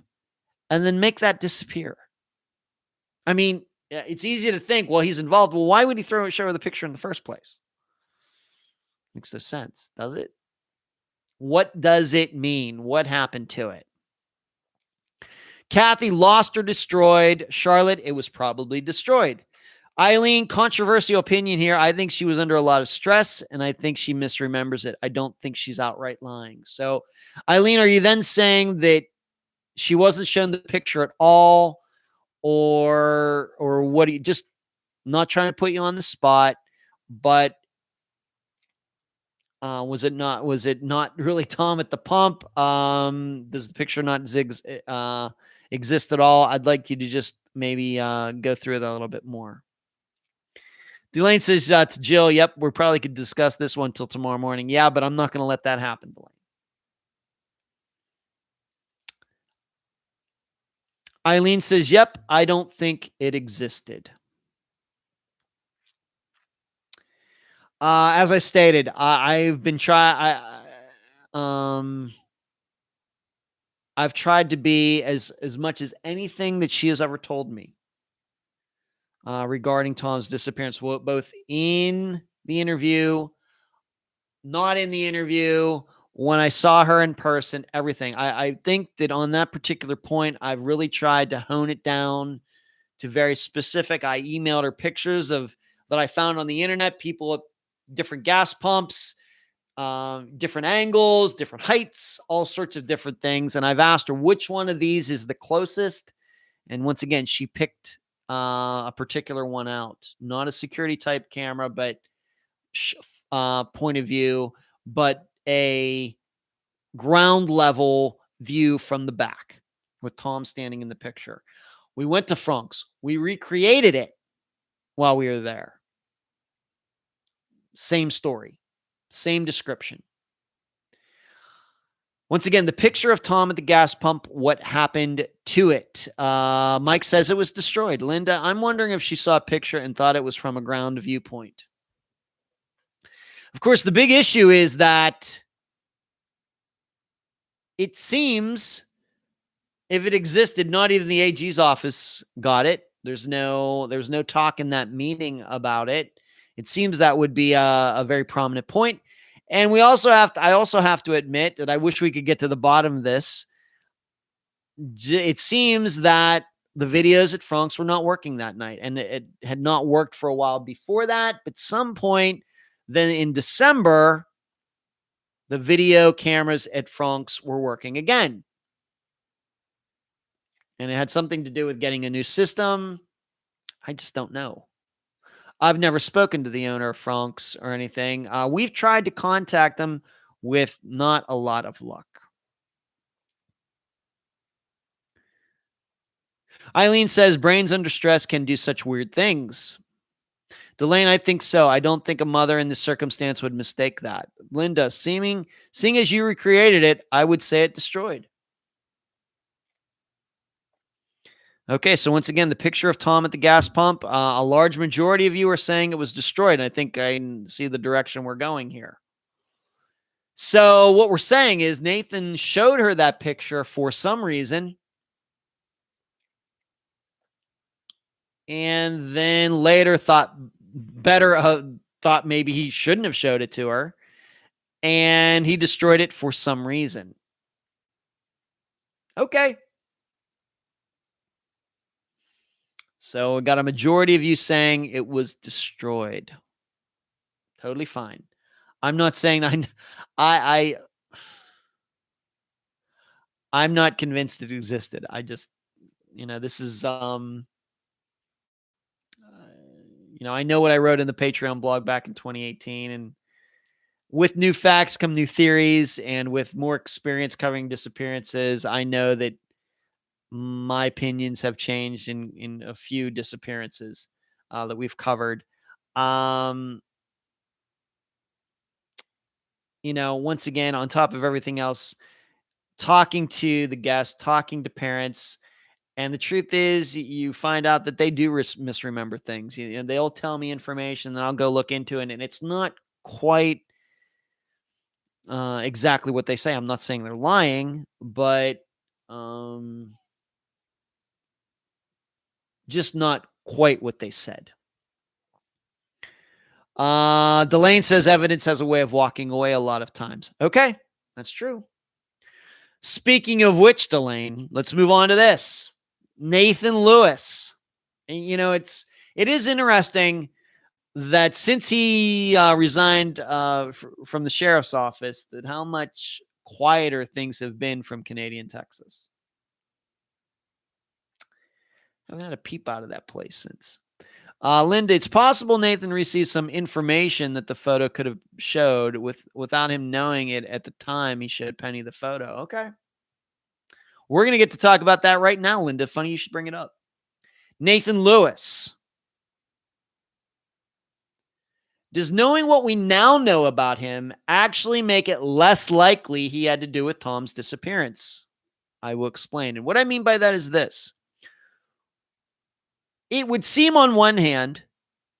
and then make that disappear? I mean, it's easy to think, well, he's involved. Well, why would he show her the picture in the first place? Makes no sense, does it? What does it mean? What happened to it? Kathy, lost or destroyed. Charlotte, it was probably destroyed. Eileen, controversial opinion here. I think she was under a lot of stress, and I think she misremembers it. I don't think she's outright lying. So, Eileen, are you then saying that she wasn't shown the picture at all, or what? Just not trying to put you on the spot, but was it not really Tom at the pump? Does the picture not exist at all? I'd like you to just maybe go through that a little bit more. Delane says to Jill, yep, we probably could discuss this one till tomorrow morning. Yeah, but I'm not going to let that happen, Delane. Eileen says, yep, I don't think it existed. As I stated, I've been I've tried to be as much as anything that she has ever told me regarding Tom's disappearance, both in the interview, not in the interview, when I saw her in person, everything. I think that on that particular point, I've really tried to hone it down to very specific. I emailed her pictures that I found on the internet, people at different gas pumps, different angles, different heights, all sorts of different things. And I've asked her which one of these is the closest. And once again, she picked a particular one out, not a security type camera, but point of view, but a ground level view from the back with Tom standing in the picture. We went to Frank's. We recreated it while we were there. Same story, same description. Once again, the picture of Tom at the gas pump, what happened to it? Mike says it was destroyed. Linda, I'm wondering if she saw a picture and thought it was from a ground viewpoint. Of course, the big issue is that it seems if it existed, not even the AG's office got it. There's no talk in that meeting about it. It seems that would be a very prominent point. And I also have to admit that I wish we could get to the bottom of this. It seems that the videos at Frank's were not working that night, and it had not worked for a while before that. But some point then in December, the video cameras at Frank's were working again. And it had something to do with getting a new system. I just don't know. I've never spoken to the owner of Frank's or anything. We've tried to contact them with not a lot of luck. Eileen says brains under stress can do such weird things. Delane, I think so. I don't think a mother in this circumstance would mistake that. Linda, seeing as you recreated it, I would say it destroyed. Okay, so once again, the picture of Tom at the gas pump, a large majority of you are saying it was destroyed. I think I see the direction we're going here. So what we're saying is Nathan showed her that picture for some reason, and then later thought maybe he shouldn't have showed it to her, and he destroyed it for some reason. Okay. So we got a majority of you saying it was destroyed. Totally fine. I'm not saying I'm not convinced it existed. I just, this is, I know what I wrote in the Patreon blog back in 2018, and with new facts come new theories, and with more experience covering disappearances, I know that my opinions have changed in a few disappearances that we've covered. Once again, on top of everything else, talking to the guests, talking to parents, and the truth is you find out that they do misremember things. They'll tell me information, then I'll go look into it, and it's not quite exactly what they say. I'm not saying they're lying, but just not quite what they said. Delane says evidence has a way of walking away a lot of times. Okay, that's true. Speaking of which, Delane, let's move on to this. Nathan Lewis. And, it is interesting that since he resigned from the sheriff's office, that how much quieter things have been from Canadian Texas. I haven't had a peep out of that place since. Linda, it's possible Nathan received some information that the photo could have showed without him knowing it at the time he showed Penny the photo. Okay. We're going to get to talk about that right now, Linda. Funny you should bring it up. Nathan Lewis. Does knowing what we now know about him actually make it less likely he had to do with Tom's disappearance? I will explain. And what I mean by that is this. It would seem on one hand,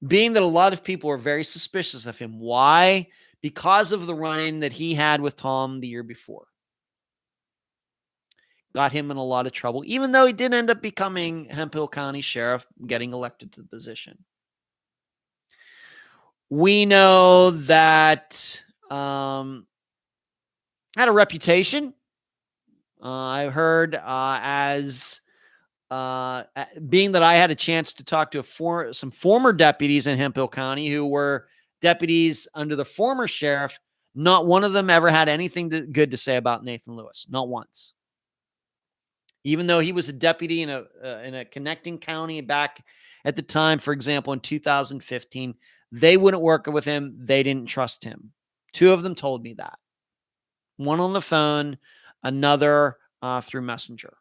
being that a lot of people are very suspicious of him. Why? Because of the run-in that he had with Tom the year before. Got him in a lot of trouble, even though he did end up becoming Hemphill County Sheriff, getting elected to the position. We know that had a reputation. I heard as being that I had a chance to talk to some former deputies in Hemphill County who were deputies under the former sheriff. Not one of them ever had anything good to say about Nathan Lewis. Not once. Even though he was a deputy in a connecting county back at the time, for example, in 2015, they wouldn't work with him. They didn't trust him. Two of them told me that. One on the phone, another through Messenger.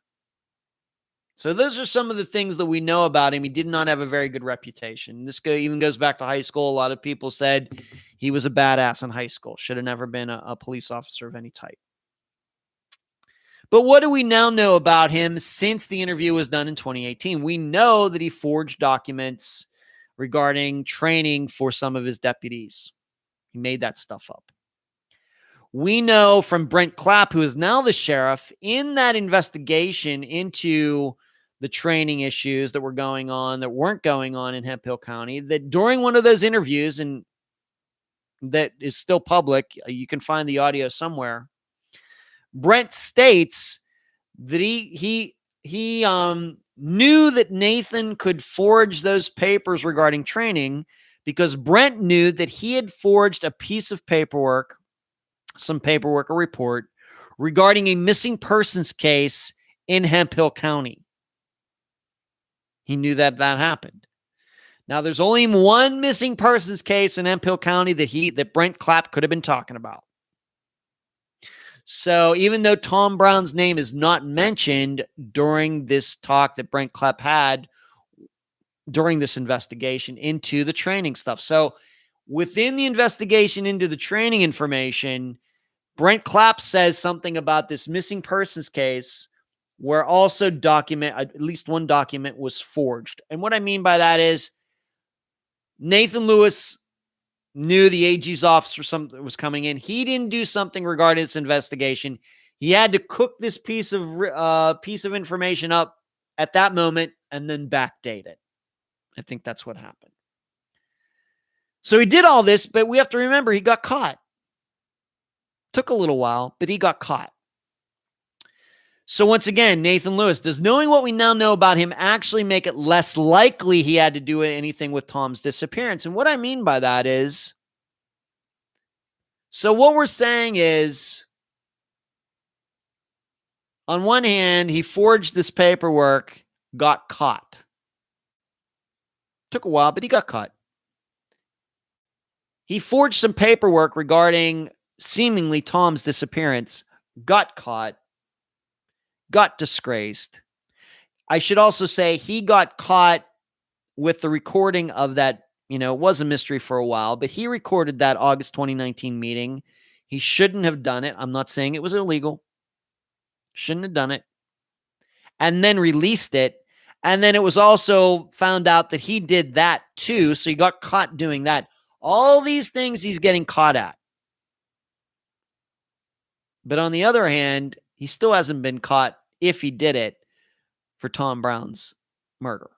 So those are some of the things that we know about him. He did not have a very good reputation. This even goes back to high school. A lot of people said he was a badass in high school. Should have never been a police officer of any type. But what do we now know about him since the interview was done in 2018? We know that he forged documents regarding training for some of his deputies. He made that stuff up. We know from Brent Clapp, who is now the sheriff, in that investigation into the training issues that were going on, that weren't going on in Hemphill County, that during one of those interviews, and that is still public, you can find the audio somewhere, Brent states that he knew that Nathan could forge those papers regarding training because Brent knew that he had forged a piece of paperwork, a report regarding a missing persons case in Hemphill County. He knew that happened. Now, there's only one missing persons case in Hemphill County that Brent Clapp could have been talking about. So even though Tom Brown's name is not mentioned during this talk that Brent Clapp had during this investigation into the training stuff. So within the investigation into the training information, Brent Clapp says something about this missing persons case where also at least one document was forged. And what I mean by that is Nathan Lewis knew the AG's office or something was coming in. He didn't do something regarding this investigation. He had to cook this piece of information up at that moment and then backdate it. I think that's what happened. So he did all this, but we have to remember he got caught. Took a little while, but he got caught. So once again, Nathan Lewis, does knowing what we now know about him actually make it less likely he had to do anything with Tom's disappearance? And what I mean by that is, so what we're saying is, on one hand, he forged this paperwork, got caught. Took a while, but he got caught. He forged some paperwork regarding seemingly Tom's disappearance, got caught, got disgraced. I should also say he got caught with the recording of that, it was a mystery for a while, but he recorded that August 2019 meeting. He shouldn't have done it. I'm not saying it was illegal. Shouldn't have done it. And then released it. And then it was also found out that he did that too. So he got caught doing that. All these things he's getting caught at. But on the other hand, he still hasn't been caught, if he did it, for Tom Brown's murder.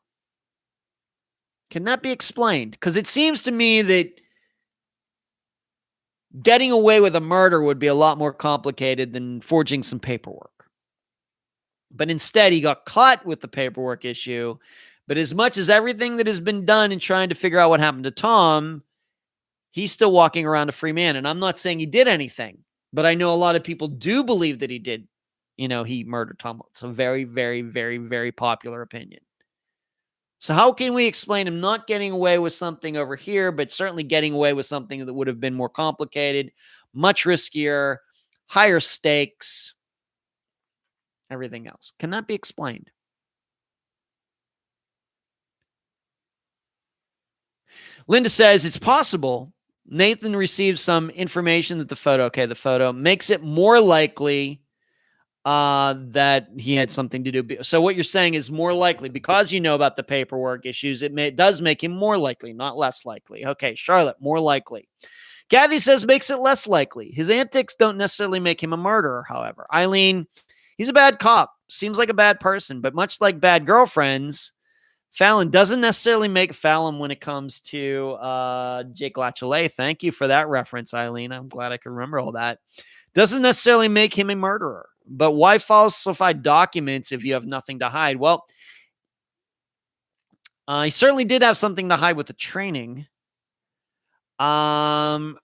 Can that be explained? Because it seems to me that getting away with a murder would be a lot more complicated than forging some paperwork. But instead, he got caught with the paperwork issue. But as much as everything that has been done in trying to figure out what happened to Tom, he's still walking around a free man. And I'm not saying he did anything, but I know a lot of people do believe that he did. He murdered Tom. It's a very, very, very, very popular opinion. So how can we explain him not getting away with something over here, but certainly getting away with something that would have been more complicated, much riskier, higher stakes, everything else? Can that be explained? Linda says it's possible Nathan received some information that the photo makes it more likely that he had something to do. So what you're saying is more likely because you know about the paperwork issues. It does make him more likely, not less likely. Okay, Charlotte, more likely. Kathy says makes it less likely. His antics don't necessarily make him a murderer, however. Eileen, he's a bad cop. Seems like a bad person, but much like bad girlfriends, Fallon doesn't necessarily make Fallon when it comes to Jake LaChalais. Thank you for that reference, Eileen. I'm glad I can remember all that. Doesn't necessarily make him a murderer. But why falsify documents if you have nothing to hide? Well, he certainly did have something to hide with the training. But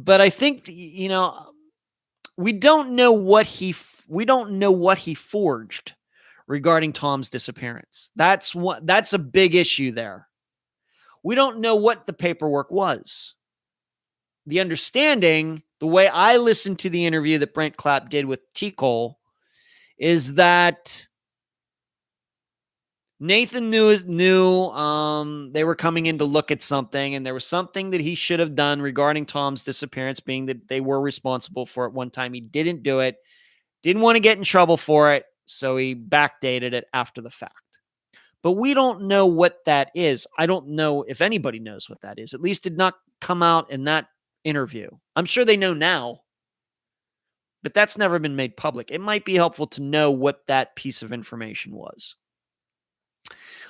I think, we don't know what he forged regarding Tom's disappearance. That's a big issue there. We don't know what the paperwork was. The understanding, the way I listened to the interview that Brent Clapp did with T. Cole, is that Nathan knew they were coming in to look at something, and there was something that he should have done regarding Tom's disappearance, being that they were responsible for it one time. He didn't do it, didn't want to get in trouble for it, so he backdated it after the fact. But we don't know what that is. I don't know if anybody knows what that is. At least did not come out in that interview. I'm sure they know now, but that's never been made public. It might be helpful to know what that piece of information was.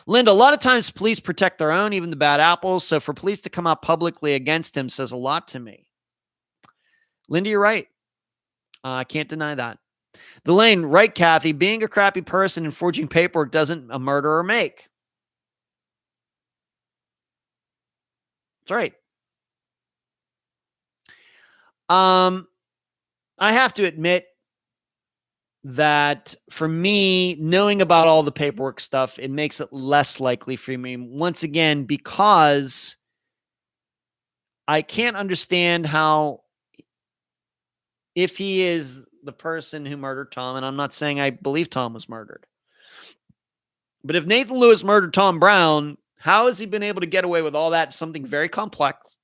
Linda, a lot of times police protect their own, even the bad apples. So for police to come out publicly against him says a lot to me. Linda, you're right. I can't deny that. Delane, right, Kathy, being a crappy person and forging paperwork doesn't a murderer make. That's right. I have to admit that for me, knowing about all the paperwork stuff, it makes it less likely for me. Once again, because I can't understand how, if he is the person who murdered Tom, and I'm not saying I believe Tom was murdered, but if Nathan Lewis murdered Tom Brown, how has he been able to get away with all that? Something very complex.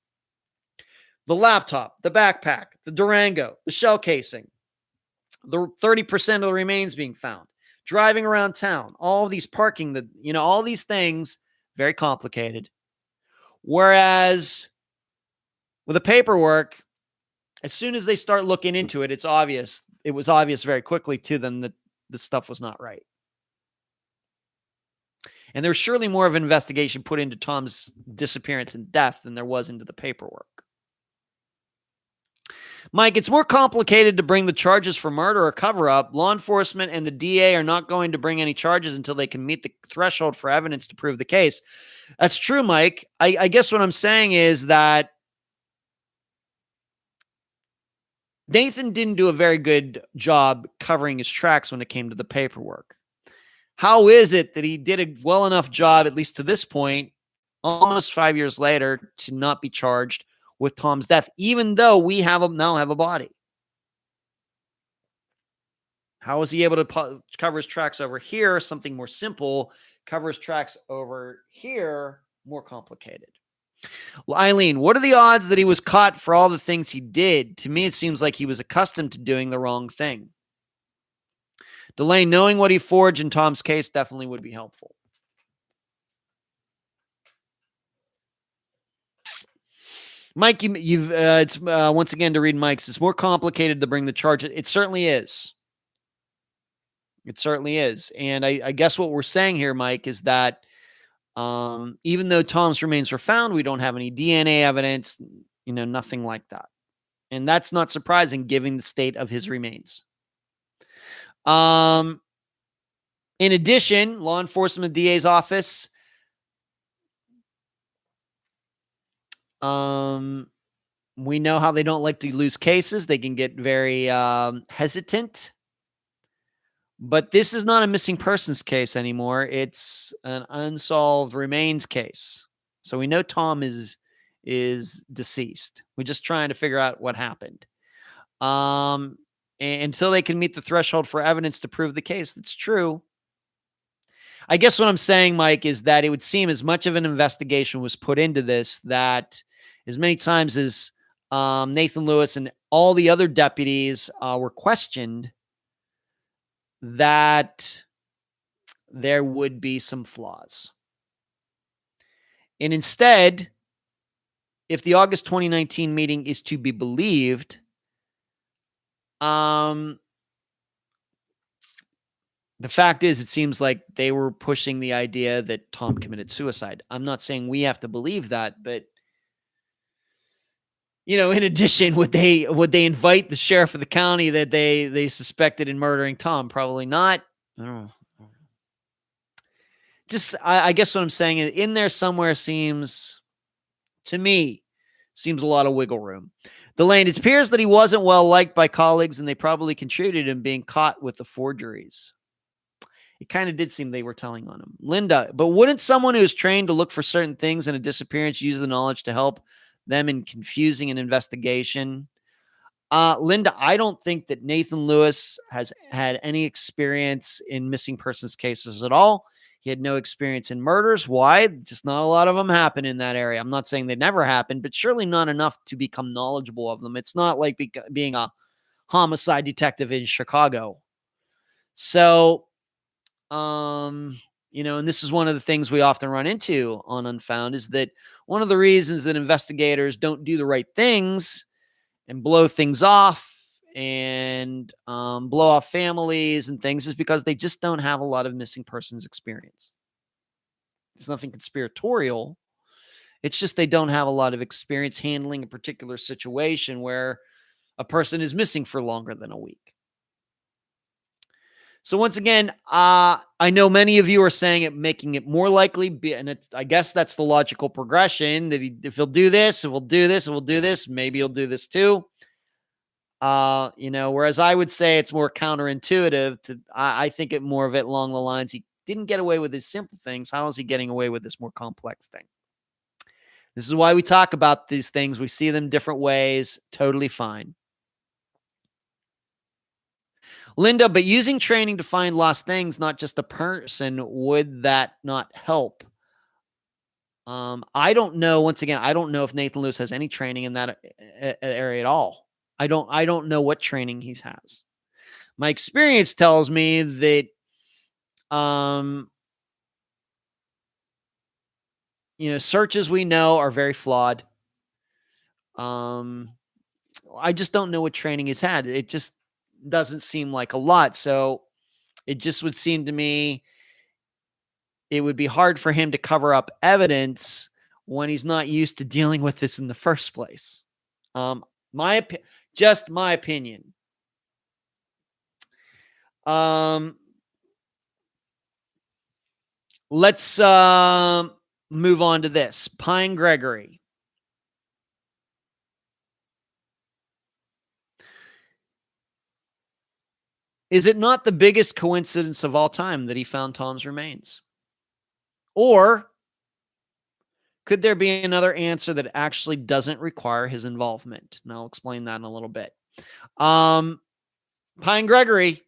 The laptop, the backpack, the Durango, the shell casing, the 30% of the remains being found, driving around town, all of these parking, all these things, very complicated. Whereas with the paperwork, as soon as they start looking into it, it's obvious. It was obvious very quickly to them that the stuff was not right. And there's surely more of an investigation put into Tom's disappearance and death than there was into the paperwork. Mike, it's more complicated to bring the charges for murder or cover-up. Law enforcement and the DA are not going to bring any charges until they can meet the threshold for evidence to prove the case. That's true, Mike. I guess what I'm saying is that Nathan didn't do a very good job covering his tracks when it came to the paperwork. How is it that he did a well enough job, at least to this point, almost 5 years later, to not be charged with Tom's death, even though we now have a body? How was he able to cover his tracks over here? Something more simple. Cover his tracks over here, more complicated. Well, Eileen, what are the odds that he was caught for all the things he did? To me, it seems like he was accustomed to doing the wrong thing. Delane, knowing what he forged in Tom's case definitely would be helpful. Mike, you've it's once again to read Mike's. It's more complicated to bring the charge. It certainly is. It certainly is. And I guess what we're saying here, Mike, is that even though Tom's remains were found, we don't have any DNA evidence, nothing like that. And that's not surprising given the state of his remains. In addition, law enforcement DA's office, we know how they don't like to lose cases. They can get very hesitant. But this is not a missing persons case anymore. It's an unsolved remains case. So we know Tom is deceased. We're just trying to figure out what happened. And until they can meet the threshold for evidence to prove the case, that's true. I guess what I'm saying, Mike, is that it would seem as much of an investigation was put into this that as many times as Nathan Lewis and all the other deputies were questioned, that there would be some flaws. And instead, if the August 2019 meeting is to be believed, the fact is, it seems like they were pushing the idea that Tom committed suicide. I'm not saying we have to believe that, but in addition, would they invite the sheriff of the county that they suspected in murdering Tom? Probably not. I don't know. Just, I guess what I'm saying is in there somewhere seems a lot of wiggle room. Delane, it appears that he wasn't well liked by colleagues and they probably contributed in being caught with the forgeries. It kind of did seem they were telling on him. Linda, but wouldn't someone who is trained to look for certain things in a disappearance use the knowledge to help them in confusing an investigation? Linda, I don't think that Nathan Lewis has had any experience in missing persons cases at all. He had no experience in murders. Why? Just not a lot of them happen in that area. I'm not saying they never happen, but surely not enough to become knowledgeable of them. It's not like being a homicide detective in Chicago. So, and this is one of the things we often run into on Unfound is that one of the reasons that investigators don't do the right things and blow things off and blow off families and things is because they just don't have a lot of missing persons experience. It's nothing conspiratorial. It's just they don't have a lot of experience handling a particular situation where a person is missing for longer than a week. So once again, I know many of you are saying it, making it more likely, and I guess that's the logical progression that if he'll do this, if we'll do this, if we'll do this, maybe he'll do this too. Whereas I would say it's more counterintuitive I think it more of it along the lines, he didn't get away with his simple things. How is he getting away with this more complex thing? This is why we talk about these things. We see them different ways. Totally fine. Linda, but using training to find lost things, not just a person, would that not help? I don't know. Once again, I don't know if Nathan Lewis has any training in that area at all. I don't know what training he has. My experience tells me that, searches we know are very flawed. I just don't know what training he's had. It just doesn't seem like a lot. So it just would seem to me it would be hard for him to cover up evidence when he's not used to dealing with this in the first place. Just my opinion. Let's move on to this. Pine Gregory. Is it not the biggest coincidence of all time that he found Tom's remains? Or could there be another answer that actually doesn't require his involvement? And I'll explain that in a little bit. Pine Gregory,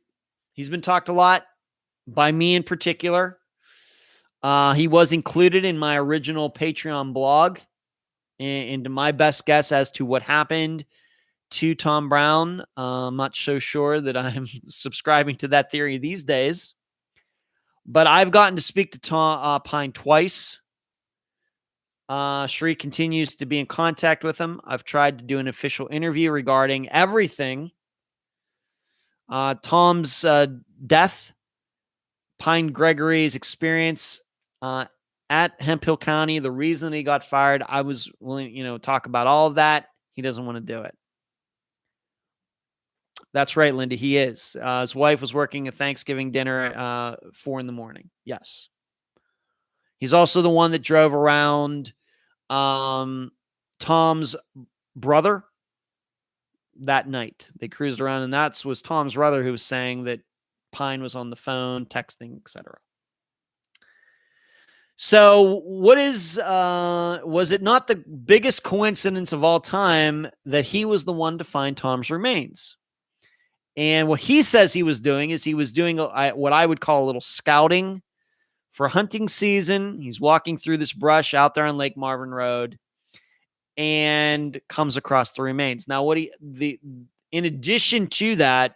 he's been talked a lot by me in particular. He was included in my original Patreon blog into my best guess as to what happened to Tom Brown. I'm not so sure that I'm subscribing to that theory these days, but I've gotten to speak to Pine twice. Shree continues to be in contact with him. I've tried to do an official interview regarding everything. Tom's death, Pine Gregory's experience at Hemphill County, the reason he got fired. I was willing, talk about all of that. He doesn't want to do it. That's right, Linda. He is. His wife was working a Thanksgiving dinner at 4 a.m. Yes. He's also the one that drove around Tom's brother that night. They cruised around, and that was Tom's brother who was saying that Pine was on the phone, texting, etc. So was it not the biggest coincidence of all time that he was the one to find Tom's remains? And what he says he was doing is he was doing what I would call a little scouting for hunting season. He's walking through this brush out there on Lake Marvin Road and comes across the remains. Now, in addition to that,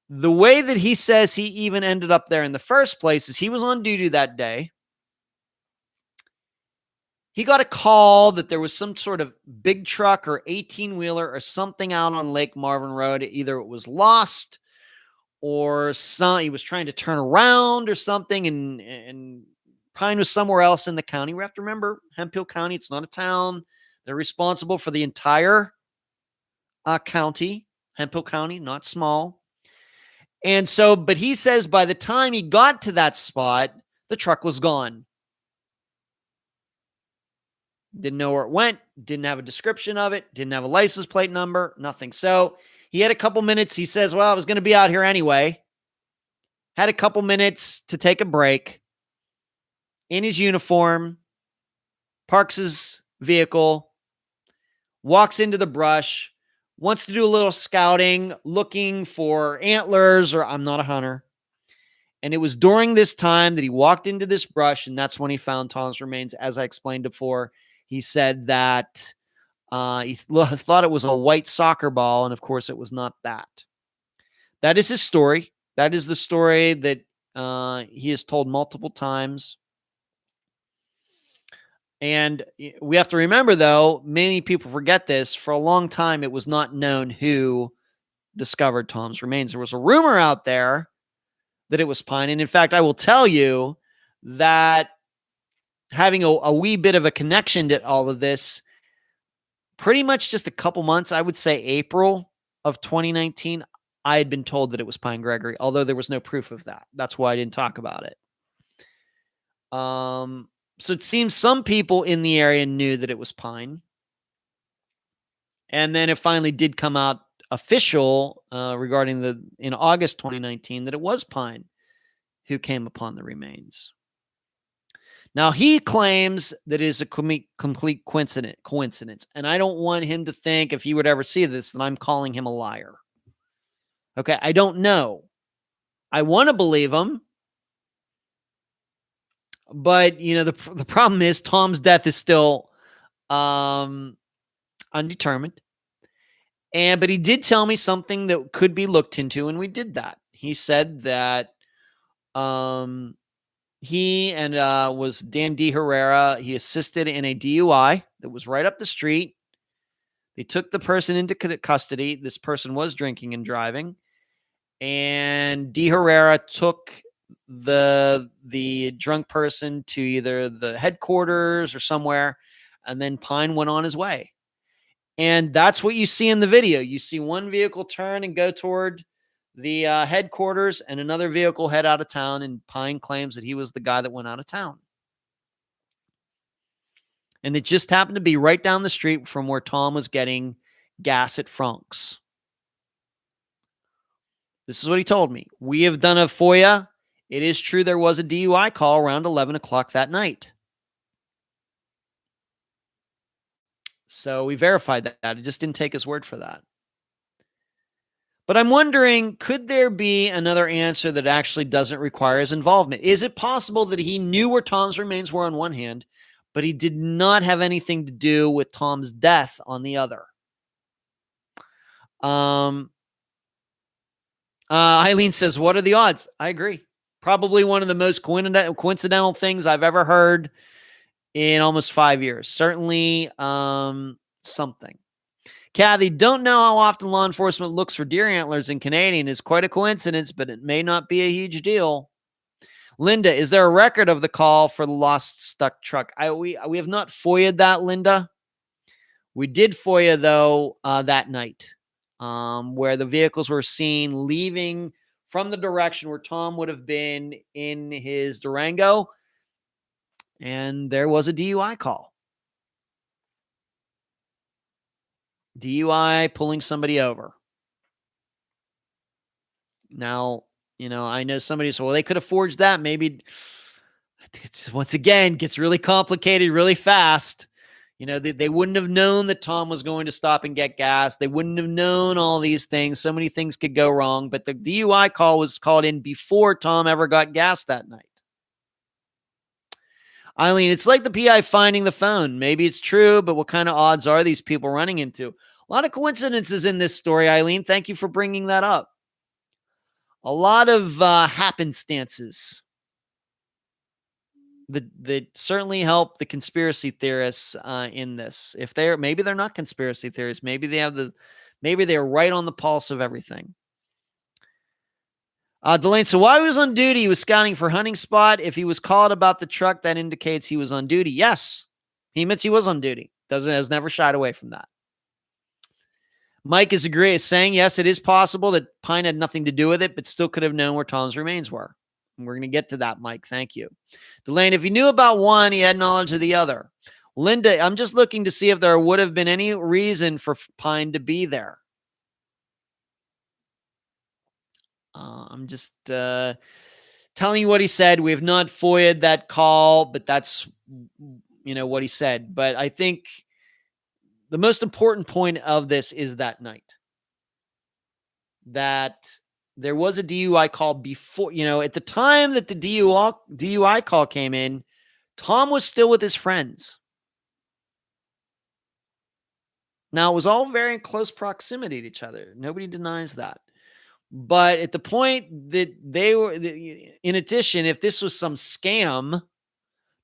the way that he says he even ended up there in the first place is he was on duty that day. He got a call that there was some sort of big truck or 18-wheeler or something out on Lake Marvin Road. Either it was lost or he was trying to turn around or something, and Pine was somewhere else in the county. We have to remember, Hemphill County, it's not a town. They're responsible for the entire county, Hemphill County, not small. And so, but he says by the time he got to that spot, the truck was gone. Didn't know where it went, didn't have a description of it, didn't have a license plate number, nothing. So he had a couple minutes. He says, well, I was going to be out here anyway. Had a couple minutes to take a break. In his uniform, parks his vehicle, walks into the brush, wants to do a little scouting, looking for antlers, or I'm not a hunter. And it was during this time that he walked into this brush, and that's when he found Tom's remains. As I explained before, he said that he thought it was a white soccer ball, and of course it was not that. That is his story. That is the story that he has told multiple times. And we have to remember, though, many people forget this. For a long time, it was not known who discovered Tom's remains. There was a rumor out there that it was Pine. And in fact, I will tell you that having a wee bit of a connection to all of this, pretty much just a couple months, I would say April of 2019, I had been told that it was Pine Gregory, although there was no proof of that. That's why I didn't talk about it. So it seems some people in the area knew that it was Pine. And then it finally did come out official regarding in August 2019 that it was Pine who came upon the remains. Now, he claims that it is a complete coincidence. And I don't want him to think, if he would ever see this, that I'm calling him a liar. Okay, I don't know. I want to believe him. But, the problem is Tom's death is still undetermined. But he did tell me something that could be looked into, and we did that. He said that he and was Dan D. Herrera. He assisted in a DUI that was right up the street. They took the person into custody. This person was drinking and driving. And D. Herrera took the drunk person to either the headquarters or somewhere, and then Pine went on his way. And that's what you see in the video. You see one vehicle turn and go toward the headquarters, and another vehicle head out of town, and Pine claims that he was the guy that went out of town. And it just happened to be right down the street from where Tom was getting gas at Frank's. This is what he told me. We have done a FOIA. It is true there was a DUI call around 11 o'clock that night. So we verified that. It just didn't take his word for that. But I'm wondering, could there be another answer that actually doesn't require his involvement? Is it possible that he knew where Tom's remains were on one hand, but he did not have anything to do with Tom's death on the other? Eileen says, what are the odds? I agree. Probably one of the most coincidental things I've ever heard in almost 5 years. Certainly something. Kathy, don't know how often law enforcement looks for deer antlers in Canadian. It's quite a coincidence, but it may not be a huge deal. Linda, is there a record of the call for the lost stuck truck? We have not FOIA'd that, Linda. We did FOIA, though, that night, where the vehicles were seen leaving from the direction where Tom would have been in his Durango, and there was a DUI call. DUI, pulling somebody over. Now, I know somebody said, well, they could have forged that. Maybe it's, once again, gets really complicated really fast. They wouldn't have known that Tom was going to stop and get gas. They wouldn't have known all these things. So many things could go wrong. But the DUI call was called in before Tom ever got gas that night. Eileen, it's like the PI finding the phone. Maybe it's true, but what kind of odds are these people running into? A lot of coincidences in this story, Eileen. Thank you for bringing that up. A lot of happenstances that certainly help the conspiracy theorists in this. If maybe they're not conspiracy theorists, maybe they're right on the pulse of everything. Delane, so while he was on duty, he was scouting for hunting spot. If he was called about the truck, that indicates he was on duty. Yes, he admits he was on duty. Has never shied away from that. Mike is saying, yes, it is possible that Pine had nothing to do with it, but still could have known where Tom's remains were. And we're going to get to that, Mike. Thank you. Delane, if he knew about one, he had knowledge of the other. Linda, I'm just looking to see if there would have been any reason for Pine to be there. I'm just telling you what he said. We have not FOIA'd that call, but that's, what he said. But I think the most important point of this is that night. That there was a DUI call before, at the time that the DUI call came in, Tom was still with his friends. Now, it was all very in close proximity to each other. Nobody denies that. But at the point that they were, in addition, if this was some scam,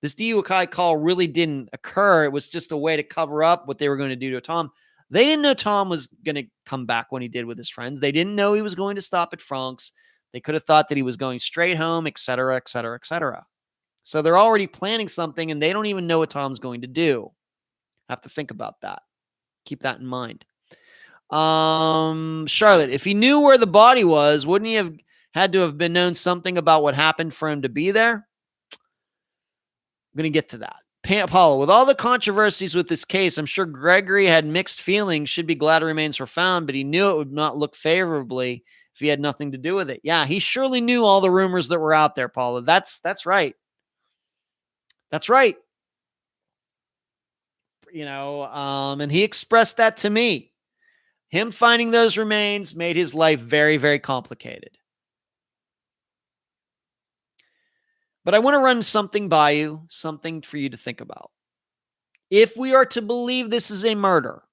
this DUI call really didn't occur. It was just a way to cover up what they were going to do to Tom. They didn't know Tom was going to come back when he did with his friends. They didn't know he was going to stop at Frank's. They could have thought that he was going straight home, et cetera, et cetera, et cetera. So they're already planning something, and they don't even know what Tom's going to do. Have to think about that. Keep that in mind. Charlotte, if he knew where the body was, wouldn't he have had to have been known something about what happened for him to be there? I'm going to get to that. Paula, with all the controversies with this case, I'm sure Gregory had mixed feelings. Should be glad remains were found, but he knew it would not look favorably if he had nothing to do with it. Yeah, he surely knew all the rumors that were out there, Paula. That's right. That's right. And he expressed that to me. Him finding those remains made his life very, very complicated. But I want to run something by you, something for you to think about. If we are to believe this is a murder,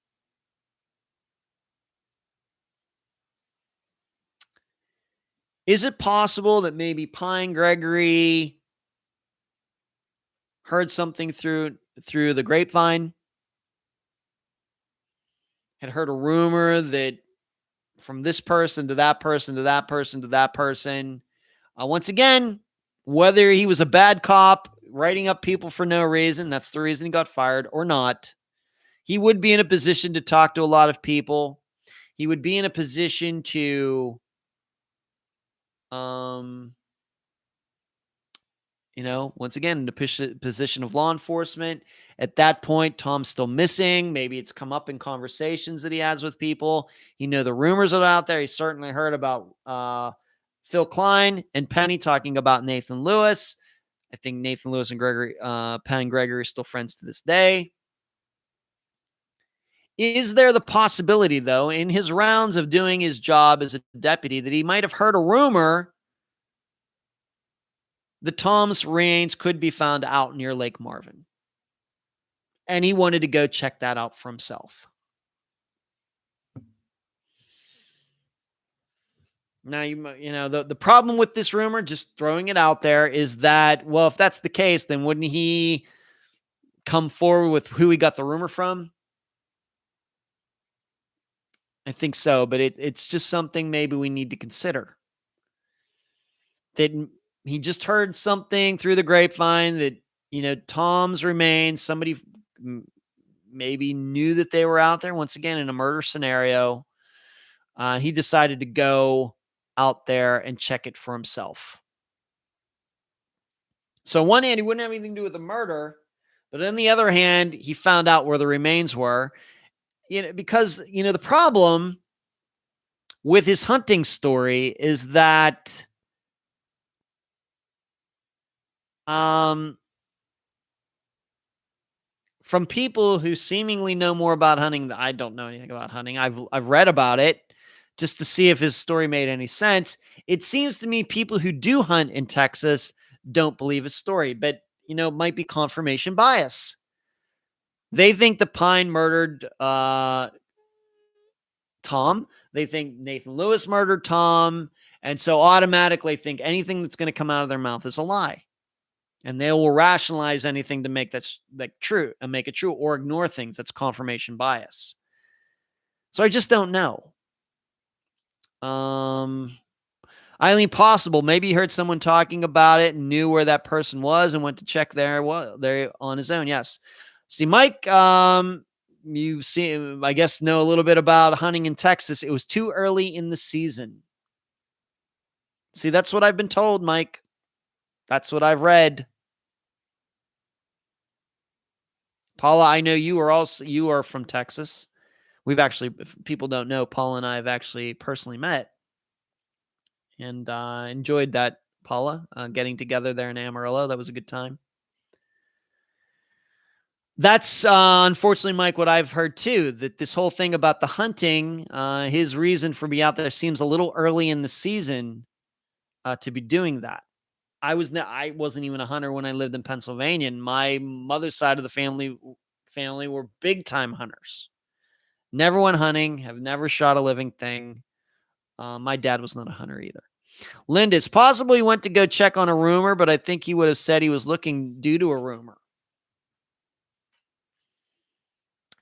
is it possible that maybe Pine Gregory heard something through the grapevine? Had heard a rumor that from this person to that person to that person to that person. Once again, whether he was a bad cop, writing up people for no reason, that's the reason he got fired, or not, he would be in a position to talk to a lot of people. He would be in a position to, once again, in the position of law enforcement. At that point, Tom's still missing. Maybe it's come up in conversations that he has with people. He knew the rumors are out there. He certainly heard about Phil Klein and Penny talking about Nathan Lewis. I think Nathan Lewis and Penn Gregory are still friends to this day. Is there the possibility, though, in his rounds of doing his job as a deputy, that he might have heard a rumor that Tom's remains could be found out near Lake Marvin? And he wanted to go check that out for himself. Now, the problem with this rumor, just throwing it out there, is that, well, if that's the case, then wouldn't he come forward with who he got the rumor from? I think so, but it's just something maybe we need to consider. That he just heard something through the grapevine that, Tom's remains, somebody maybe knew that they were out there once again in a murder scenario. He decided to go out there and check it for himself. So on one hand, he wouldn't have anything to do with the murder, but on the other hand, he found out where the remains were. Because the problem with his hunting story is that from people who seemingly know more about hunting than I don't know anything about hunting. I've read about it just to see if his story made any sense. It seems to me people who do hunt in Texas don't believe his story, but it might be confirmation bias. They think the Pine murdered Tom. They think Nathan Lewis murdered Tom. And so automatically think anything that's going to come out of their mouth is a lie. And they will rationalize anything to make that true and make it true, or ignore things. That's confirmation bias. So I just don't know. Eileen, possible. Maybe he heard someone talking about it and knew where that person was and went to check there. Well, they're on his own. Yes. See, Mike, you see, I guess, know a little bit about hunting in Texas. It was too early in the season. See, that's what I've been told, Mike. That's what I've read. Paula, I know you are from Texas. We've actually, if people don't know, Paula and I have actually personally met and enjoyed that, Paula, getting together there in Amarillo. That was a good time. That's unfortunately, Mike, what I've heard too, that this whole thing about the hunting, his reason for being out there seems a little early in the season to be doing that. I wasn't even a hunter when I lived in Pennsylvania, and my mother's side of the family were big time hunters. Never went hunting, have never shot a living thing. My dad was not a hunter either. Linda, it's possible he went to go check on a rumor, but I think he would have said he was looking due to a rumor.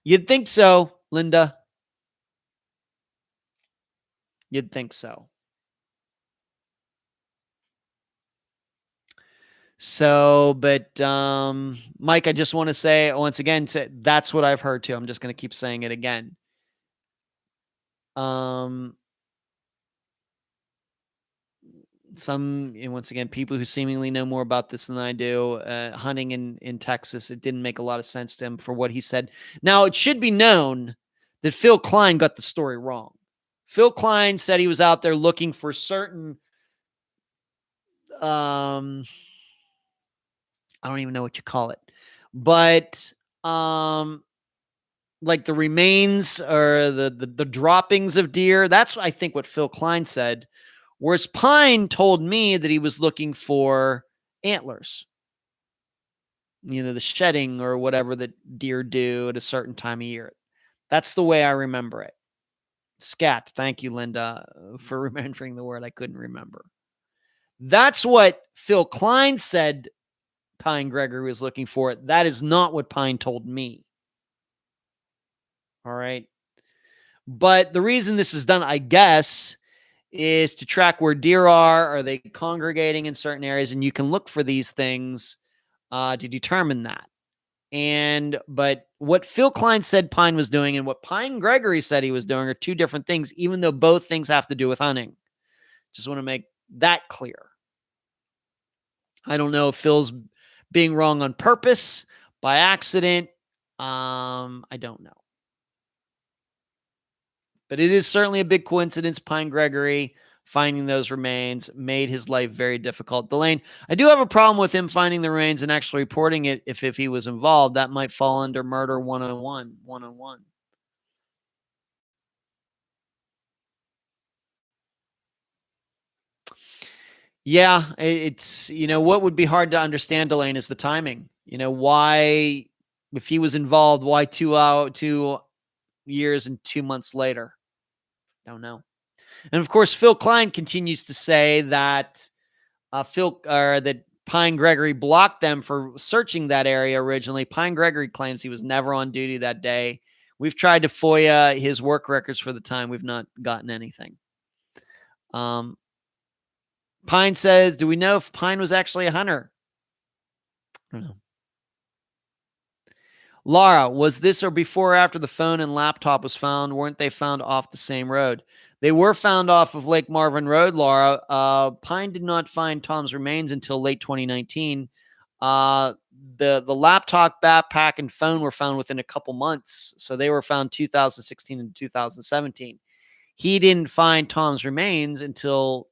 You'd think so, Linda. You'd think so. So, but Mike, I just want to say once again, that's what I've heard too. I'm just going to keep saying it again. Once again, people who seemingly know more about this than I do, hunting in Texas, it didn't make a lot of sense to him for what he said. Now, it should be known that Phil Klein got the story wrong. Phil Klein said he was out there looking for certain, I don't even know what you call it, but like the remains or the droppings of deer. That's, I think, what Phil Klein said. Whereas Pine told me that he was looking for antlers, the shedding or whatever that deer do at a certain time of year. That's the way I remember it. Scat. Thank you, Linda, for remembering the word I couldn't remember. That's what Phil Klein said Pine Gregory was looking for. That is not what Pine told me. All right. But the reason this is done, I guess, is to track where deer are. Are they congregating in certain areas? And you can look for these things to determine that. But what Phil Klein said Pine was doing and what Pine Gregory said he was doing are two different things, even though both things have to do with hunting. Just want to make that clear. I don't know if Phil's being wrong on purpose, by accident. I don't know. But it is certainly a big coincidence. Pine Gregory finding those remains made his life very difficult. Delane, I do have a problem with him finding the remains and actually reporting it if he was involved. That might fall under murder 101. Yeah, it's, what would be hard to understand, Delane, is the timing. Why, if he was involved, why 2 years and 2 months later? Don't know. And of course, Phil Klein continues to say that that Pine Gregory blocked them for searching that area originally. Pine Gregory claims he was never on duty that day. We've tried to FOIA his work records for the time. We've not gotten anything. Pine says, do we know if Pine was actually a hunter? I don't know. Laura, was this or before or after the phone and laptop was found? Weren't they found off the same road? They were found off of Lake Marvin Road, Laura. Pine did not find Tom's remains until late 2019. The laptop, backpack, and phone were found within a couple months. So they were found 2016 and 2017. He didn't find Tom's remains until,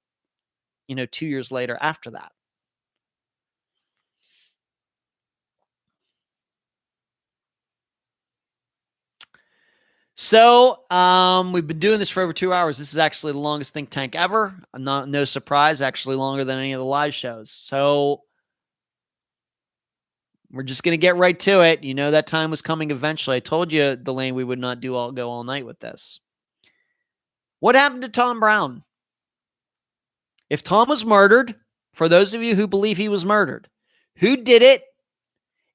2 years later after that. So we've been doing this for over 2 hours. This is actually the longest think tank ever. No surprise, actually longer than any of the live shows. So we're just going to get right to it. That time was coming eventually. I told you, Delane, we would not go all night with this. What happened to Tom Brown? If Tom was murdered, for those of you who believe he was murdered, who did it?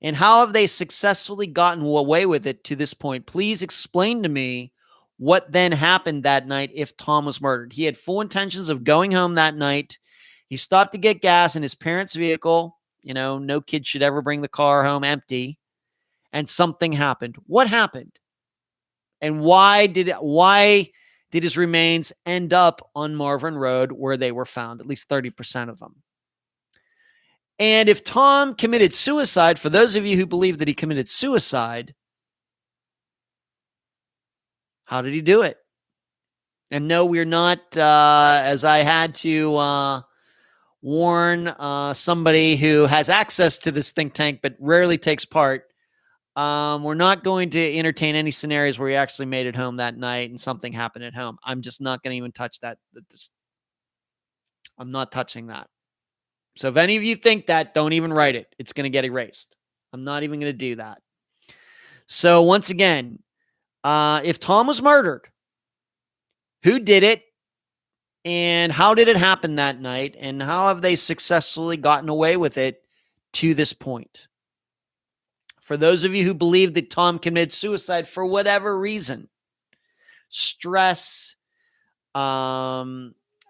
And how have they successfully gotten away with it to this point? Please explain to me what then happened that night if Tom was murdered. He had full intentions of going home that night. He stopped to get gas in his parents' vehicle. No kid should ever bring the car home empty. And something happened. What happened? And why did his remains end up on Marvin Road where they were found? At least 30% of them. And if Tom committed suicide, for those of you who believe that he committed suicide, how did he do it? And no, we're not, as I had to warn somebody who has access to this think tank but rarely takes part, we're not going to entertain any scenarios where he actually made it home that night and something happened at home. I'm just not going to even touch that. I'm not touching that. So if any of you think that, don't even write it. It's going to get erased. I'm not even going to do that. So once again, if Tom was murdered, who did it? And how did it happen that night? And how have they successfully gotten away with it to this point? For those of you who believe that Tom committed suicide for whatever reason, stress,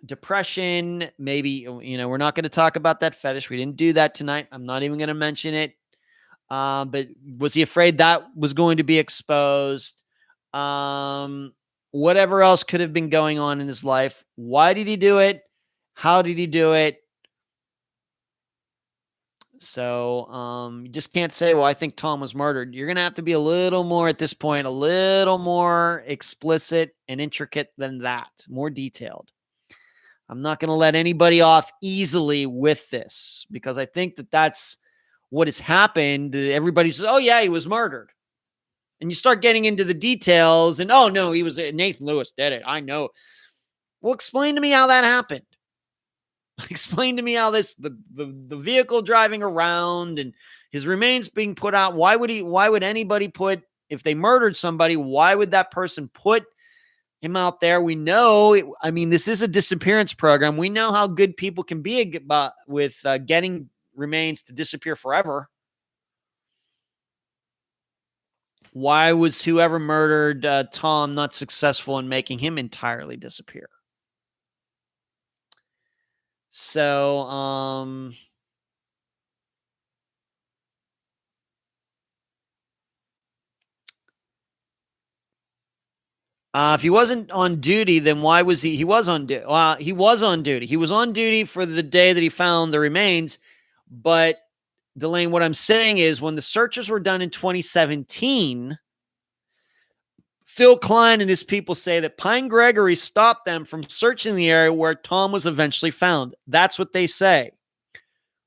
depression, maybe, we're not going to talk about that fetish. We didn't do that tonight. I'm not even going to mention it. But was he afraid that was going to be exposed? Whatever else could have been going on in his life. Why did he do it? How did he do it? So you just can't say, well, I think Tom was murdered. You're going to have to be a little more at this point, a little more explicit and intricate than that, more detailed. I'm not going to let anybody off easily with this because I think that that's what has happened. Everybody says, oh, yeah, he was murdered. And you start getting into the details and, oh, no, Nathan Lewis did it. I know. Well, explain to me how that happened. Explain to me how the vehicle driving around and his remains being put out. Why would anybody if they murdered somebody, why would that person put him out there? We know, this is a disappearance program. We know how good people can be with getting remains to disappear forever. Why was whoever murdered Tom not successful in making him entirely disappear? So, if he wasn't on duty, then why was he? He was on duty. He was on duty. He was on duty for the day that he found the remains. But Delane, what I'm saying is when the searches were done in 2017, Phil Klein and his people say that Pine Gregory stopped them from searching the area where Tom was eventually found. That's what they say.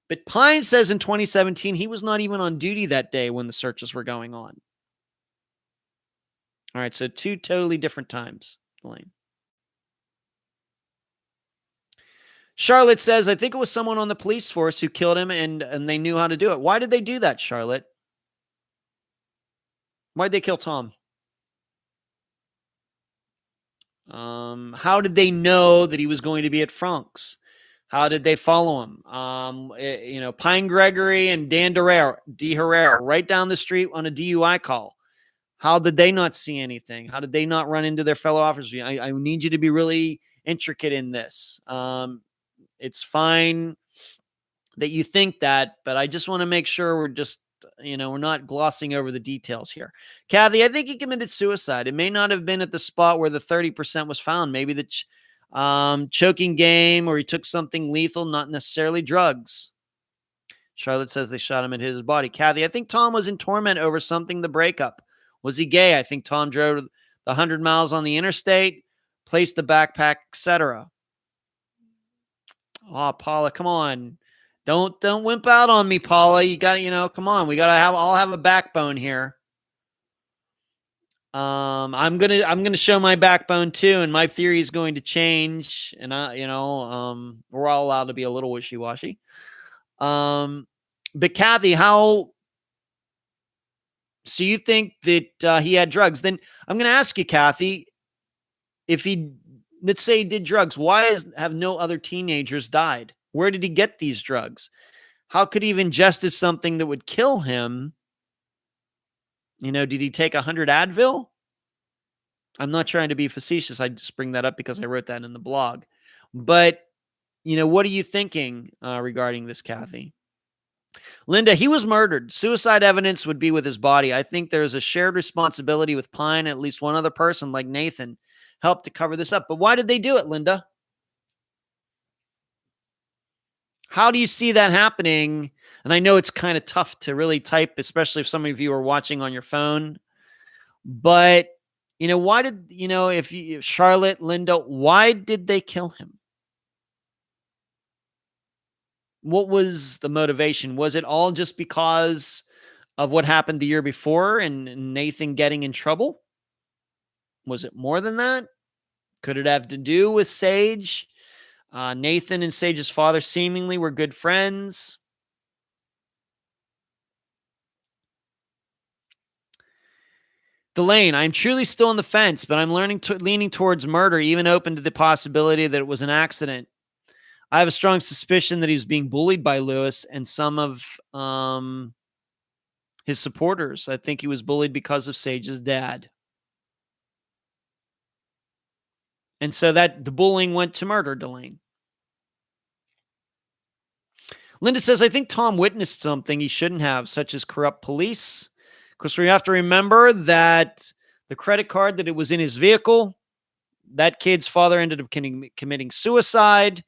But Pine says in 2017, he was not even on duty that day when the searches were going on. All right, so two totally different times, Delane. Charlotte says, I think it was someone on the police force who killed him and they knew how to do it. Why did they do that, Charlotte? Why'd they kill Tom? How did they know that he was going to be at Frank's? How did they follow him? Pine Gregory and Dan Herrera, right down the street on a DUI call. How did they not see anything? How did they not run into their fellow officers? I need you to be really intricate in this. It's fine that you think that, but I just want to make sure we're not glossing over the details here. Kathy, I think he committed suicide. It may not have been at the spot where the 30% was found. Maybe the choking game, or he took something lethal, not necessarily drugs. Charlotte says they shot him and hit his body. Kathy, I think Tom was in torment over something, the breakup. Was he gay? I think Tom drove the 100 miles on the interstate, placed the backpack, etc. Oh, Paula, come on. Don't wimp out on me, Paula. You got, come on. We got to all have a backbone here. I'm gonna show my backbone too, and my theory is going to change. And we're all allowed to be a little wishy-washy. But Kathy, so you think that he had drugs? Then I'm going to ask you, Kathy, let's say he did drugs, why have no other teenagers died? Where did he get these drugs? How could he have ingested something that would kill him? Did he take 100 Advil? I'm not trying to be facetious. I just bring that up because I wrote that in the blog. But, what are you thinking regarding this, Kathy? Linda, he was murdered. Suicide evidence would be with his body. I think there's a shared responsibility with Pine. At least one other person like Nathan helped to cover this up. But why did they do it, Linda? How do you see that happening? And I know it's kind of tough to really type, especially if some of you are watching on your phone. But, why did, if Charlotte, Linda, why did they kill him? What was the motivation? Was it all just because of what happened the year before and Nathan getting in trouble? Was it more than that? Could it have to do with Sage? Nathan and Sage's father seemingly were good friends. Delane, I'm truly still on the fence, but I'm leaning towards murder, even open to the possibility that it was an accident. I have a strong suspicion that he was being bullied by Lewis and some of his supporters. I think he was bullied because of Sage's dad. And so that the bullying went to murder, Delane. Linda says, I think Tom witnessed something he shouldn't have, such as corrupt police. Of course, we have to remember that the credit card that it was in his vehicle, that kid's father ended up committing suicide.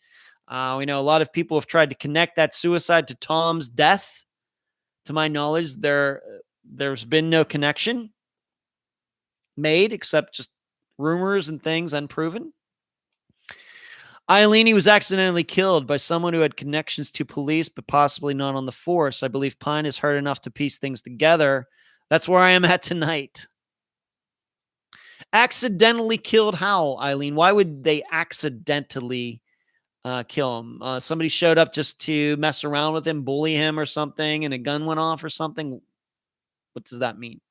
We know a lot of people have tried to connect that suicide to Tom's death. To my knowledge, there's been no connection made except just rumors and things unproven. Eileen, he was accidentally killed by someone who had connections to police, but possibly not on the force. I believe Pine is hurt enough to piece things together. That's where I am at tonight. Accidentally killed how, Eileen? Why would they accidentally kill him? Somebody showed up just to mess around with him, bully him or something, and a gun went off or something. What does that mean?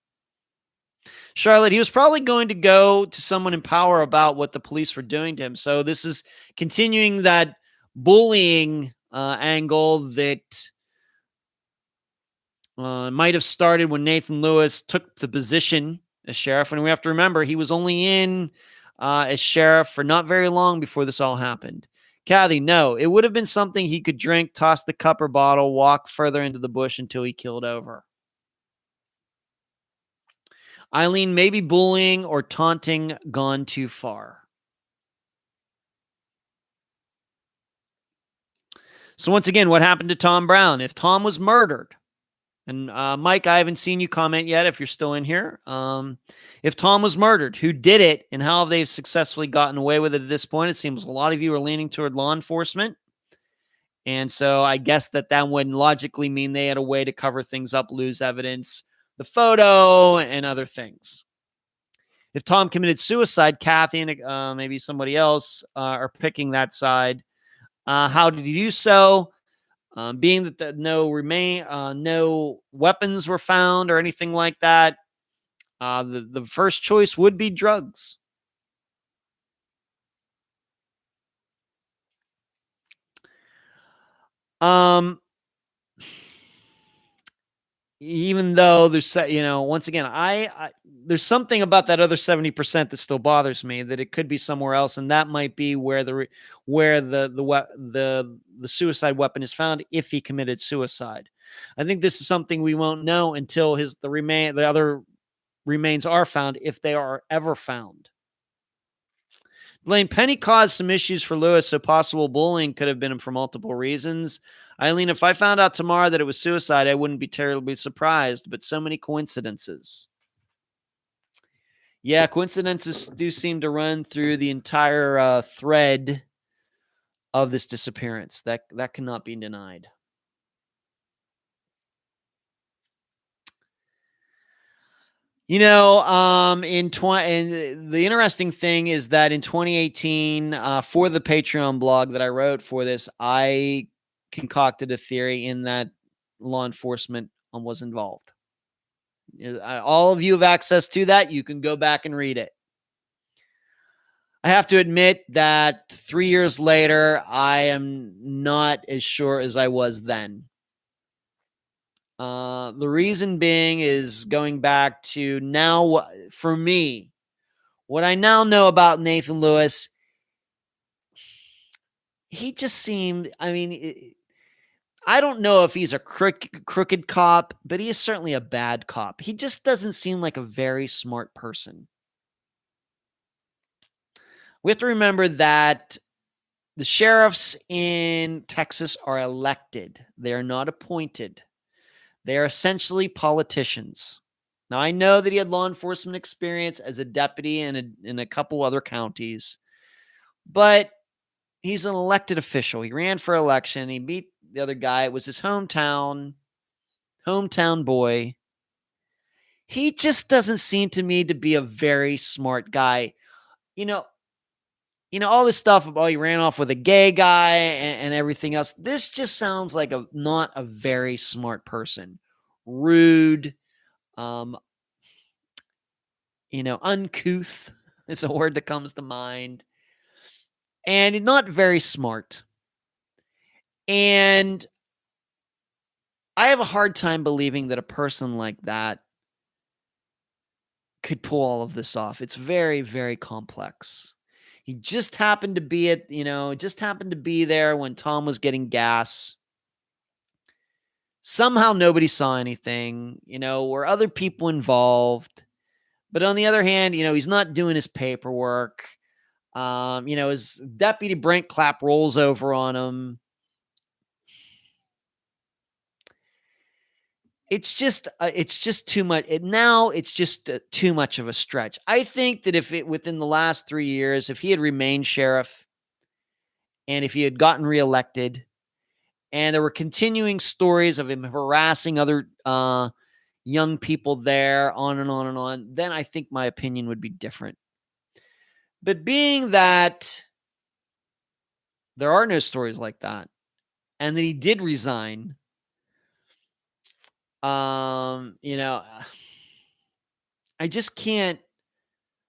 Charlotte, he was probably going to go to someone in power about what the police were doing to him. So this is continuing that bullying angle that might have started when Nathan Lewis took the position as sheriff. And we have to remember, he was only in as sheriff for not very long before this all happened. Kathy, no, it would have been something he could drink, toss the cup or bottle, walk further into the bush until he killed over. Eileen, maybe bullying or taunting gone too far. So once again, what happened to Tom Brown? If Tom was murdered, and Mike, I haven't seen you comment yet if you're still in here. If Tom was murdered, who did it and how have they successfully gotten away with it at this point? It seems a lot of you are leaning toward law enforcement. And so I guess that would logically mean they had a way to cover things up, lose evidence, the photo, and other things. If Tom committed suicide, Kathy and maybe somebody else are picking that side. How did he do so? Being that no weapons were found or anything like that, the first choice would be drugs. Um, Even though there's, once again, there's something about that other 70% that still bothers me, that it could be somewhere else, and that might be where the suicide weapon is found, if he committed suicide. I think this is something we won't know until the other remains are found, if they are ever found. Blaine, Penny caused some issues for Lewis, so possible bullying could have been for multiple reasons. Eileen, if I found out tomorrow that it was suicide, I wouldn't be terribly surprised, but so many coincidences. Yeah, coincidences do seem to run through the entire thread of this disappearance. That cannot be denied. And the interesting thing is that in 2018, for the Patreon blog that I wrote for this, I concocted a theory in that law enforcement was involved. All of you have access to that. You can go back and read it. I have to admit that 3 years later, I am not as sure as I was then. The reason being is going back to now, for me, what I now know about Nathan Lewis, he just seemed, I don't know if he's a crooked cop, but he is certainly a bad cop. He just doesn't seem like a very smart person. We have to remember that the sheriffs in Texas are elected. They are not appointed. They are essentially politicians. Now, I know that he had law enforcement experience as a deputy in a couple other counties, but he's an elected official. He ran for election. He beat the other guy. It was his hometown boy. He just doesn't seem to me to be a very smart guy. All this stuff about he ran off with a gay guy and everything else. This just sounds like not a very smart person. Rude, uncouth is a word that comes to mind. And not very smart. And I have a hard time believing that a person like that could pull all of this off. It's very, very complex. He just happened to be there when Tom was getting gas. Somehow nobody saw anything, were other people involved. But on the other hand, he's not doing his paperwork. His deputy Brent Clapp rolls over on him. It's just too much. It's just too much of a stretch. I think that within the last 3 years, if he had remained sheriff and if he had gotten reelected and there were continuing stories of him harassing other young people there, on and on and on, then I think my opinion would be different. But being that there are no stories like that and that he did resign, I just can't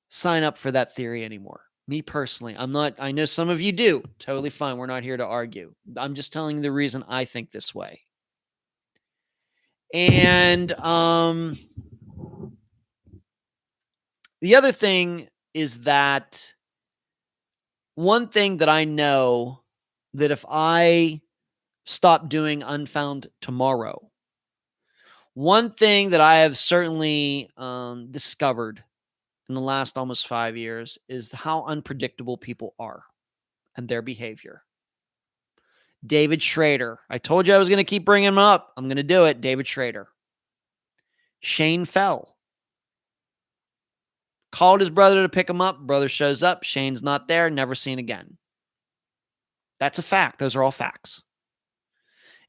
sign up for that theory anymore. Me personally, I know some of you do. Totally fine. We're not here to argue. I'm just telling you the reason I think this way. And the other thing is that one thing that I know, that if I stop doing Unfound tomorrow, one thing that I have certainly discovered in the last almost 5 years is how unpredictable people are and their behavior. David Schrader. I told you I was going to keep bringing him up. I'm going to do it. David Schrader. Shane Fell. Called his brother to pick him up. Brother shows up. Shane's not there. Never seen again. That's a fact. Those are all facts.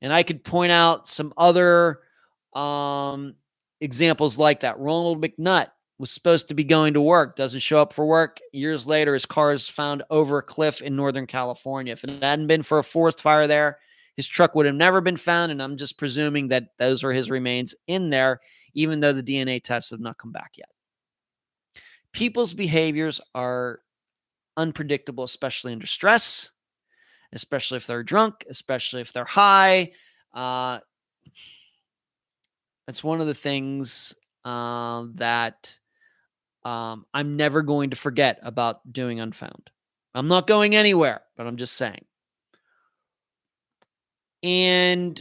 And I could point out some other examples like that. Ronald McNutt was supposed to be going to work, doesn't show up for work. Years later, his car is found over a cliff in Northern California. If it hadn't been for a forest fire there, his truck would have never been found, and I'm just presuming that those are his remains in there, even though the DNA tests have not come back yet. People's behaviors are unpredictable, especially under stress, especially if they're drunk, especially if they're high. That's one of the things that I'm never going to forget about doing Unfound. I'm not going anywhere, but I'm just saying. And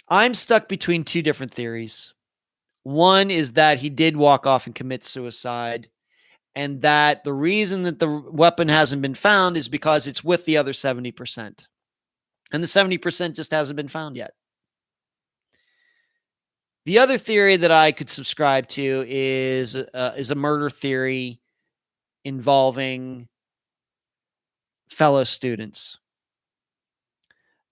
I'm stuck between two different theories. One is that he did walk off and commit suicide, and that the reason that the weapon hasn't been found is because it's with the other 70%. And the 70% just hasn't been found yet. The other theory that I could subscribe to is a murder theory involving fellow students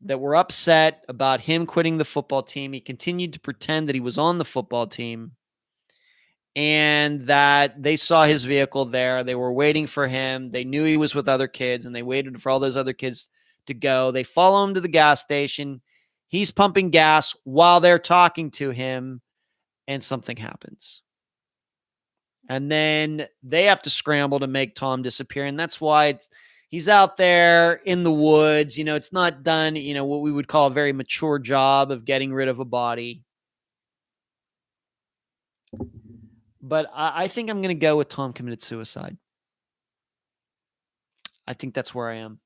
that were upset about him quitting the football team. He continued to pretend that he was on the football team and that they saw his vehicle there. They were waiting for him. They knew he was with other kids, and they waited for all those other kids to go. They follow him to the gas station. He's pumping gas while they're talking to him, and something happens. And then they have to scramble to make Tom disappear, and that's why he's out there in the woods. It's not done, what we would call a very mature job of getting rid of a body. But I think I'm going to go with Tom committed suicide. I think that's where I am.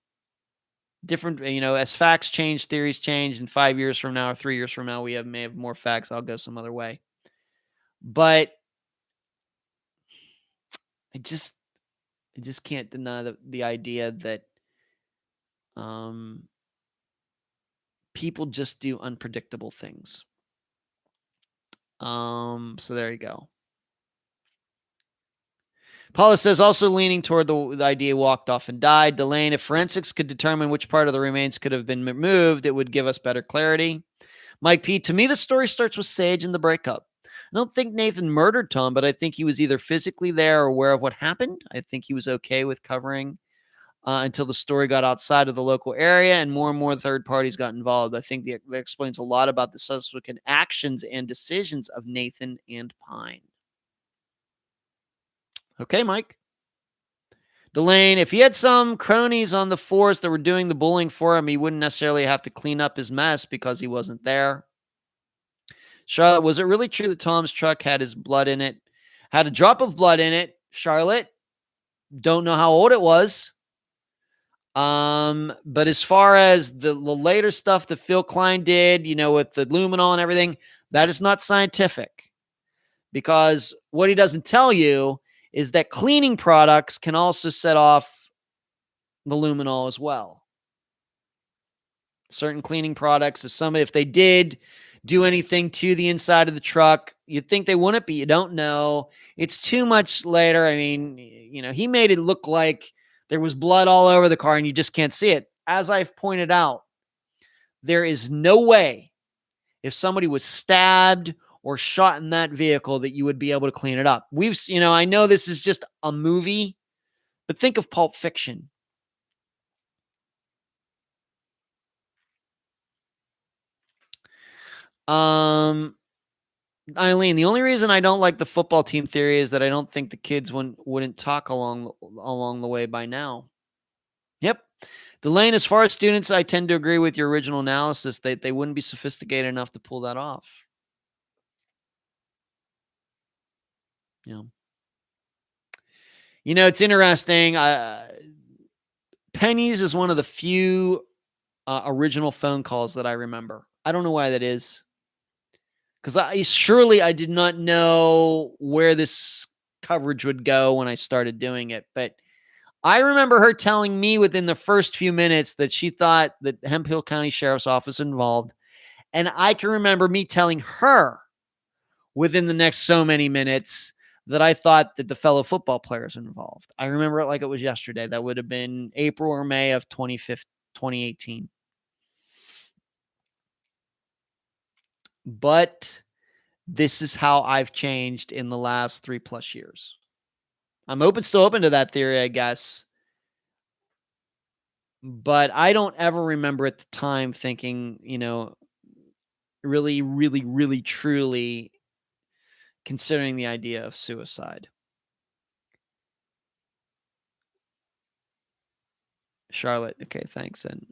Different, as facts change, theories change, and 5 years from now or 3 years from now, we may have more facts. I'll go some other way. But I just can't deny the idea that people just do unpredictable things. So there you go. Paula says, also leaning toward the idea walked off and died. Delane, if forensics could determine which part of the remains could have been removed, it would give us better clarity. Mike P, to me, the story starts with Sage and the breakup. I don't think Nathan murdered Tom, but I think he was either physically there or aware of what happened. I think he was okay with covering until the story got outside of the local area and more third parties got involved. I think that explains a lot about the subsequent actions and decisions of Nathan and Pine. Okay, Mike. Delane, if he had some cronies on the force that were doing the bullying for him, he wouldn't necessarily have to clean up his mess because he wasn't there. Charlotte, was it really true that Tom's truck had his blood in it? Had a drop of blood in it. Charlotte, don't know how old it was. But as far as the later stuff that Phil Klein did, with the luminol and everything, that is not scientific. Because what he doesn't tell you is that cleaning products can also set off the luminol as well. Certain cleaning products, if they did do anything to the inside of the truck, you'd think they wouldn't, but you don't know. It's too much later. I mean, he made it look like there was blood all over the car and you just can't see it. As I've pointed out, there is no way if somebody was stabbed or shot in that vehicle that you would be able to clean it up. I know this is just a movie, but think of Pulp Fiction. Eileen, the only reason I don't like the football team theory is that I don't think the kids wouldn't talk along the way by now. Yep. Delane, as far as students, I tend to agree with your original analysis. They wouldn't be sophisticated enough to pull that off. It's interesting. Penny's is one of the few original phone calls that I remember. I don't know why that is. Because I did not know where this coverage would go when I started doing it. But I remember her telling me within the first few minutes that she thought that Hemphill County Sheriff's Office involved. And I can remember me telling her within the next so many minutes that I thought that the fellow football players involved. I remember it like it was yesterday. That would have been April or May of 2018. But this is how I've changed in the last 3+ years. I'm still open to that theory, I guess. But I don't ever remember at the time thinking, really, really, really, truly considering the idea of suicide. Charlotte. Okay, thanks. And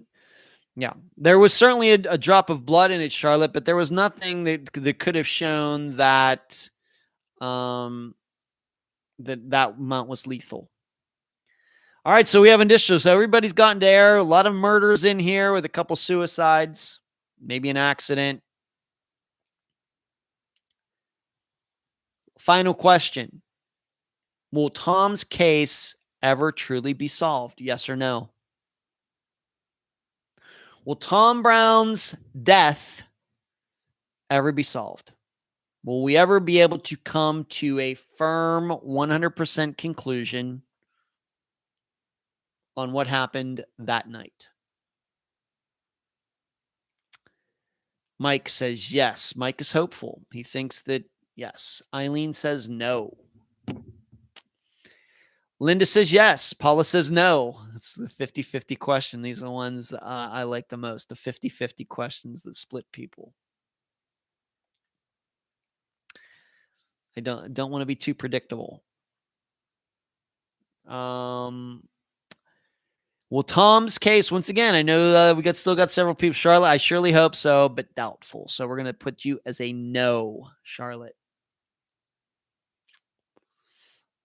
yeah, there was certainly a drop of blood in it, Charlotte, but there was nothing that could have shown that that amount was lethal. All right, so we have additional. So everybody's gotten to air. A lot of murders in here with a couple suicides, maybe an accident. Final question. Will Tom's case ever truly be solved? Yes or no? Will Tom Brown's death ever be solved? Will we ever be able to come to a firm 100% conclusion on what happened that night? Mike says yes. Mike is hopeful. He thinks that yes. Eileen says no. Linda says yes. Paula says no. It's the 50-50 question. These are the ones I like the most. The 50-50 questions that split people. I don't want to be too predictable. Well, Tom's case, once again, I know we still got several people. Charlotte, I surely hope so, but doubtful. So we're going to put you as a no, Charlotte.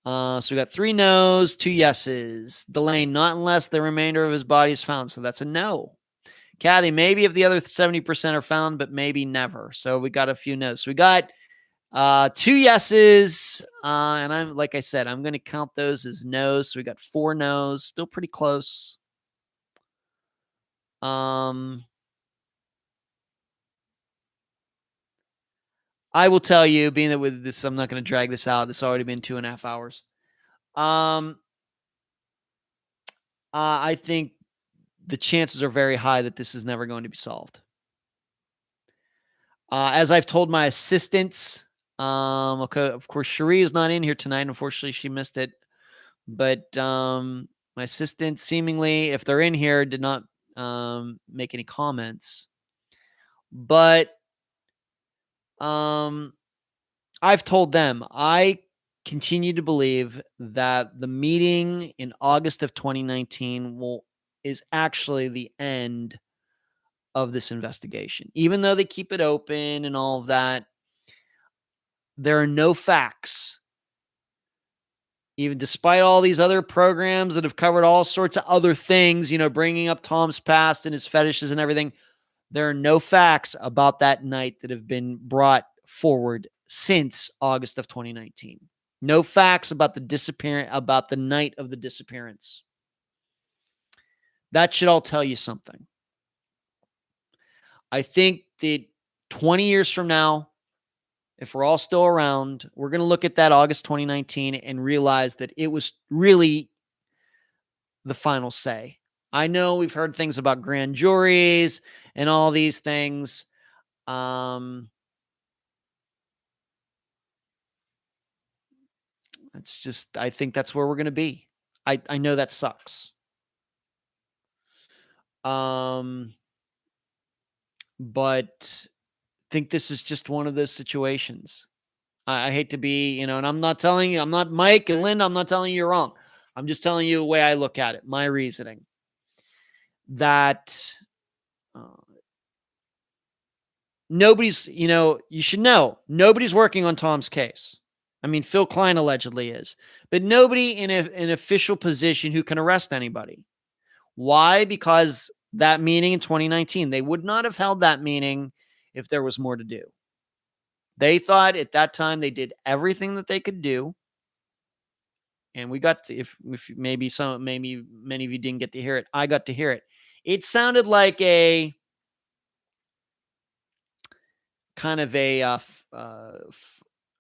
So we got 3 no's, 2 yeses. Delane, not unless the remainder of his body is found. So that's a no. Kathy, maybe if the other 70% are found, but maybe never. So we got a few no's. So we got 2 yeses. And I'm, like I said, I'm going to count those as no's. So we got 4 no's, still pretty close. I will tell you, being that with this, I'm not going to drag this out. It's already been 2.5 hours. I think the chances are very high that this is never going to be solved. As I've told my assistants, okay, of course, Cherie is not in here tonight. Unfortunately, she missed it. But my assistants, seemingly, if they're in here, did not make any comments. But I've told them I continue to believe that the meeting in August of 2019 is actually the end of this investigation. Even though they keep it open and all of that, there are no facts. Even despite all these other programs that have covered all sorts of other things, bringing up Tom's past and his fetishes and everything, there are no facts about that night that have been brought forward since August of 2019. No facts about the night of the disappearance. That should all tell you something. I think that 20 years from now, if we're all still around, we're going to look at that August 2019 and realize that it was really the final say. I know we've heard things about grand juries and all these things. It's just, I think that's where we're going to be. I know that sucks. But I think this is just one of those situations. I hate to be, and I'm not telling you, I'm not Mike and Linda, I'm not telling you you're wrong. I'm just telling you the way I look at it, my reasoning. That nobody's, you should know, nobody's working on Tom's case. I mean, Phil Klein allegedly is, but nobody in an official position who can arrest anybody. Why? Because that meeting in 2019, they would not have held that meeting if there was more to do. They thought at that time they did everything that they could do. And we got to, if maybe many of you didn't get to hear it, I got to hear it. It sounded like a kind of a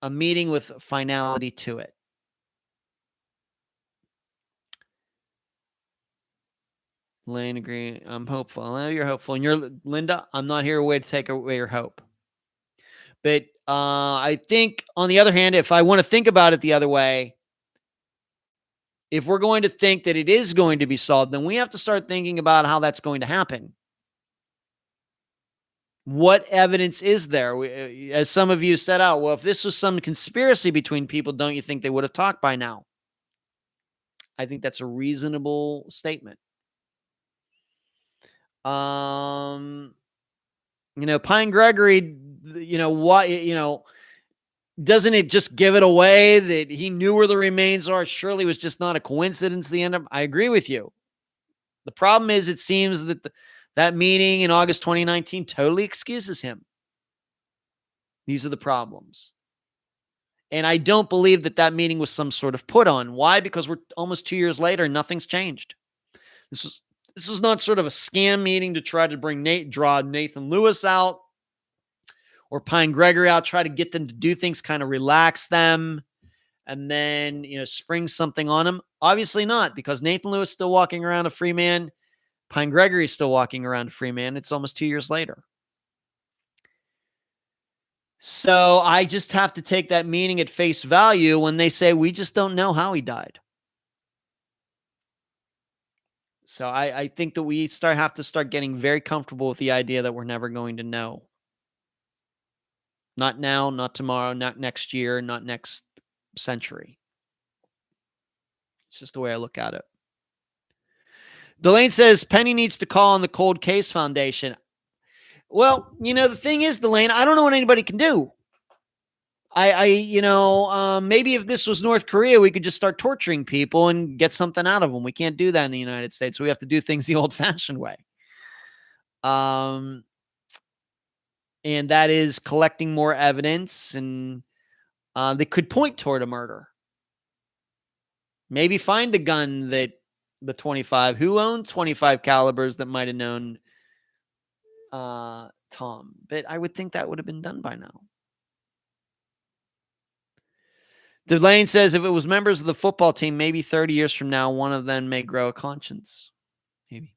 meeting with finality to it. Lane, agree. I'm hopeful. I know you're hopeful. And you're, Linda, I'm not here to take away your hope. But I think, on the other hand, if I want to think about it the other way, if we're going to think that it is going to be solved, then we have to start thinking about how that's going to happen. What evidence is there? As some of you said out, well, if this was some conspiracy between people, don't you think they would have talked by now? I think that's a reasonable statement. Pine Gregory, doesn't it just give it away that he knew where the remains are? Surely it was just not a coincidence. I agree with you. The problem is, it seems that that meeting in August 2019 totally excuses him. These are the problems. And I don't believe that meeting was some sort of put on. Why? Because we're almost 2 years later and nothing's changed. This was not sort of a scam meeting to try to draw Nathan Lewis out or Pine Gregory out, try to get them to do things, kind of relax them, and then, spring something on them. Obviously not, because Nathan Lewis is still walking around a free man. Pine Gregory is still walking around a free man. It's almost 2 years later. So I just have to take that meaning at face value when they say we just don't know how he died. So I think that we have to start getting very comfortable with the idea that we're never going to know. Not now, not tomorrow, not next year, not next century. It's just the way I look at it. Delane says Penny needs to call on the Cold Case Foundation. Well, the thing is, Delane, I don't know what anybody can do. Maybe if this was North Korea, we could just start torturing people and get something out of them. We can't do that in the United States. We have to do things the old-fashioned way. And that is collecting more evidence, and they could point toward a murder. Maybe find a gun that the 25, who owned 25 calibers that might have known Tom. But I would think that would have been done by now. Delane says if it was members of the football team, maybe 30 years from now, one of them may grow a conscience. Maybe.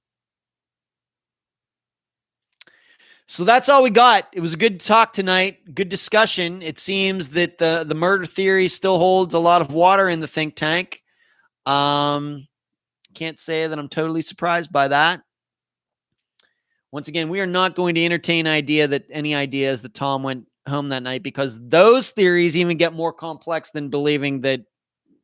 So that's all we got. It was a good talk tonight. Good discussion. It seems that the murder theory still holds a lot of water in the think tank. Can't say that I'm totally surprised by that. Once again, we are not going to entertain any ideas that Tom went home that night, because those theories even get more complex than believing that,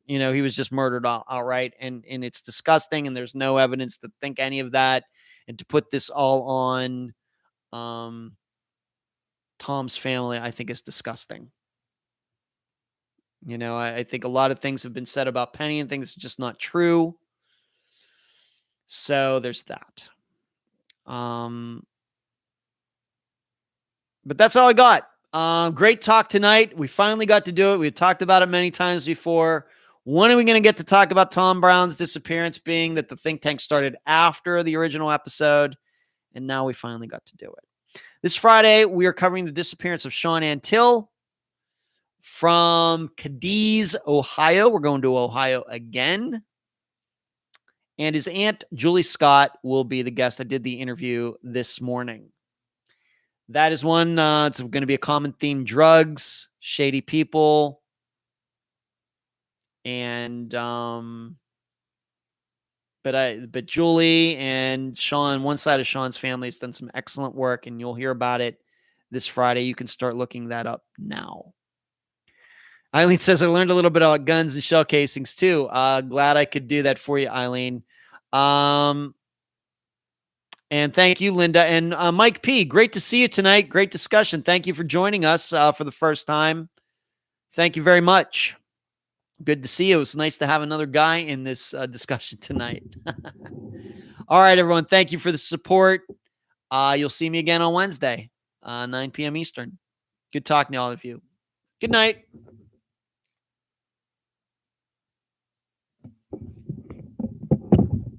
he was just murdered outright. And it's disgusting. And there's no evidence to think any of that. And to put this all on Tom's family, I think is disgusting. I think a lot of things have been said about Penny and things are just not true. So there's that. But that's all I got. Great talk tonight. We finally got to do it. We've talked about it many times before. When are we going to get to talk about Tom Brown's disappearance, being that the think tank started after the original episode, and now we finally got to do it. This Friday, we are covering the disappearance of Sean Antill from Cadiz, Ohio. We're going to Ohio again. And his aunt, Julie Scott, will be the guest. I did the interview this morning. That is one. It's going to be a common theme: drugs, shady people, and but Julie and Sean, one side of Sean's family, has done some excellent work, and you'll hear about it this Friday. You can start looking that up now. Eileen says, I learned a little bit about guns and shell casings too. Glad I could do that for you, Eileen. And thank you, Linda. And Mike P., great to see you tonight. Great discussion. Thank you for joining us for the first time. Thank you very much. Good to see you. It's nice to have another guy in this discussion tonight. All right, everyone. Thank you for the support. You'll see me again on Wednesday, 9 p.m. Eastern. Good talking to all of you. Good night.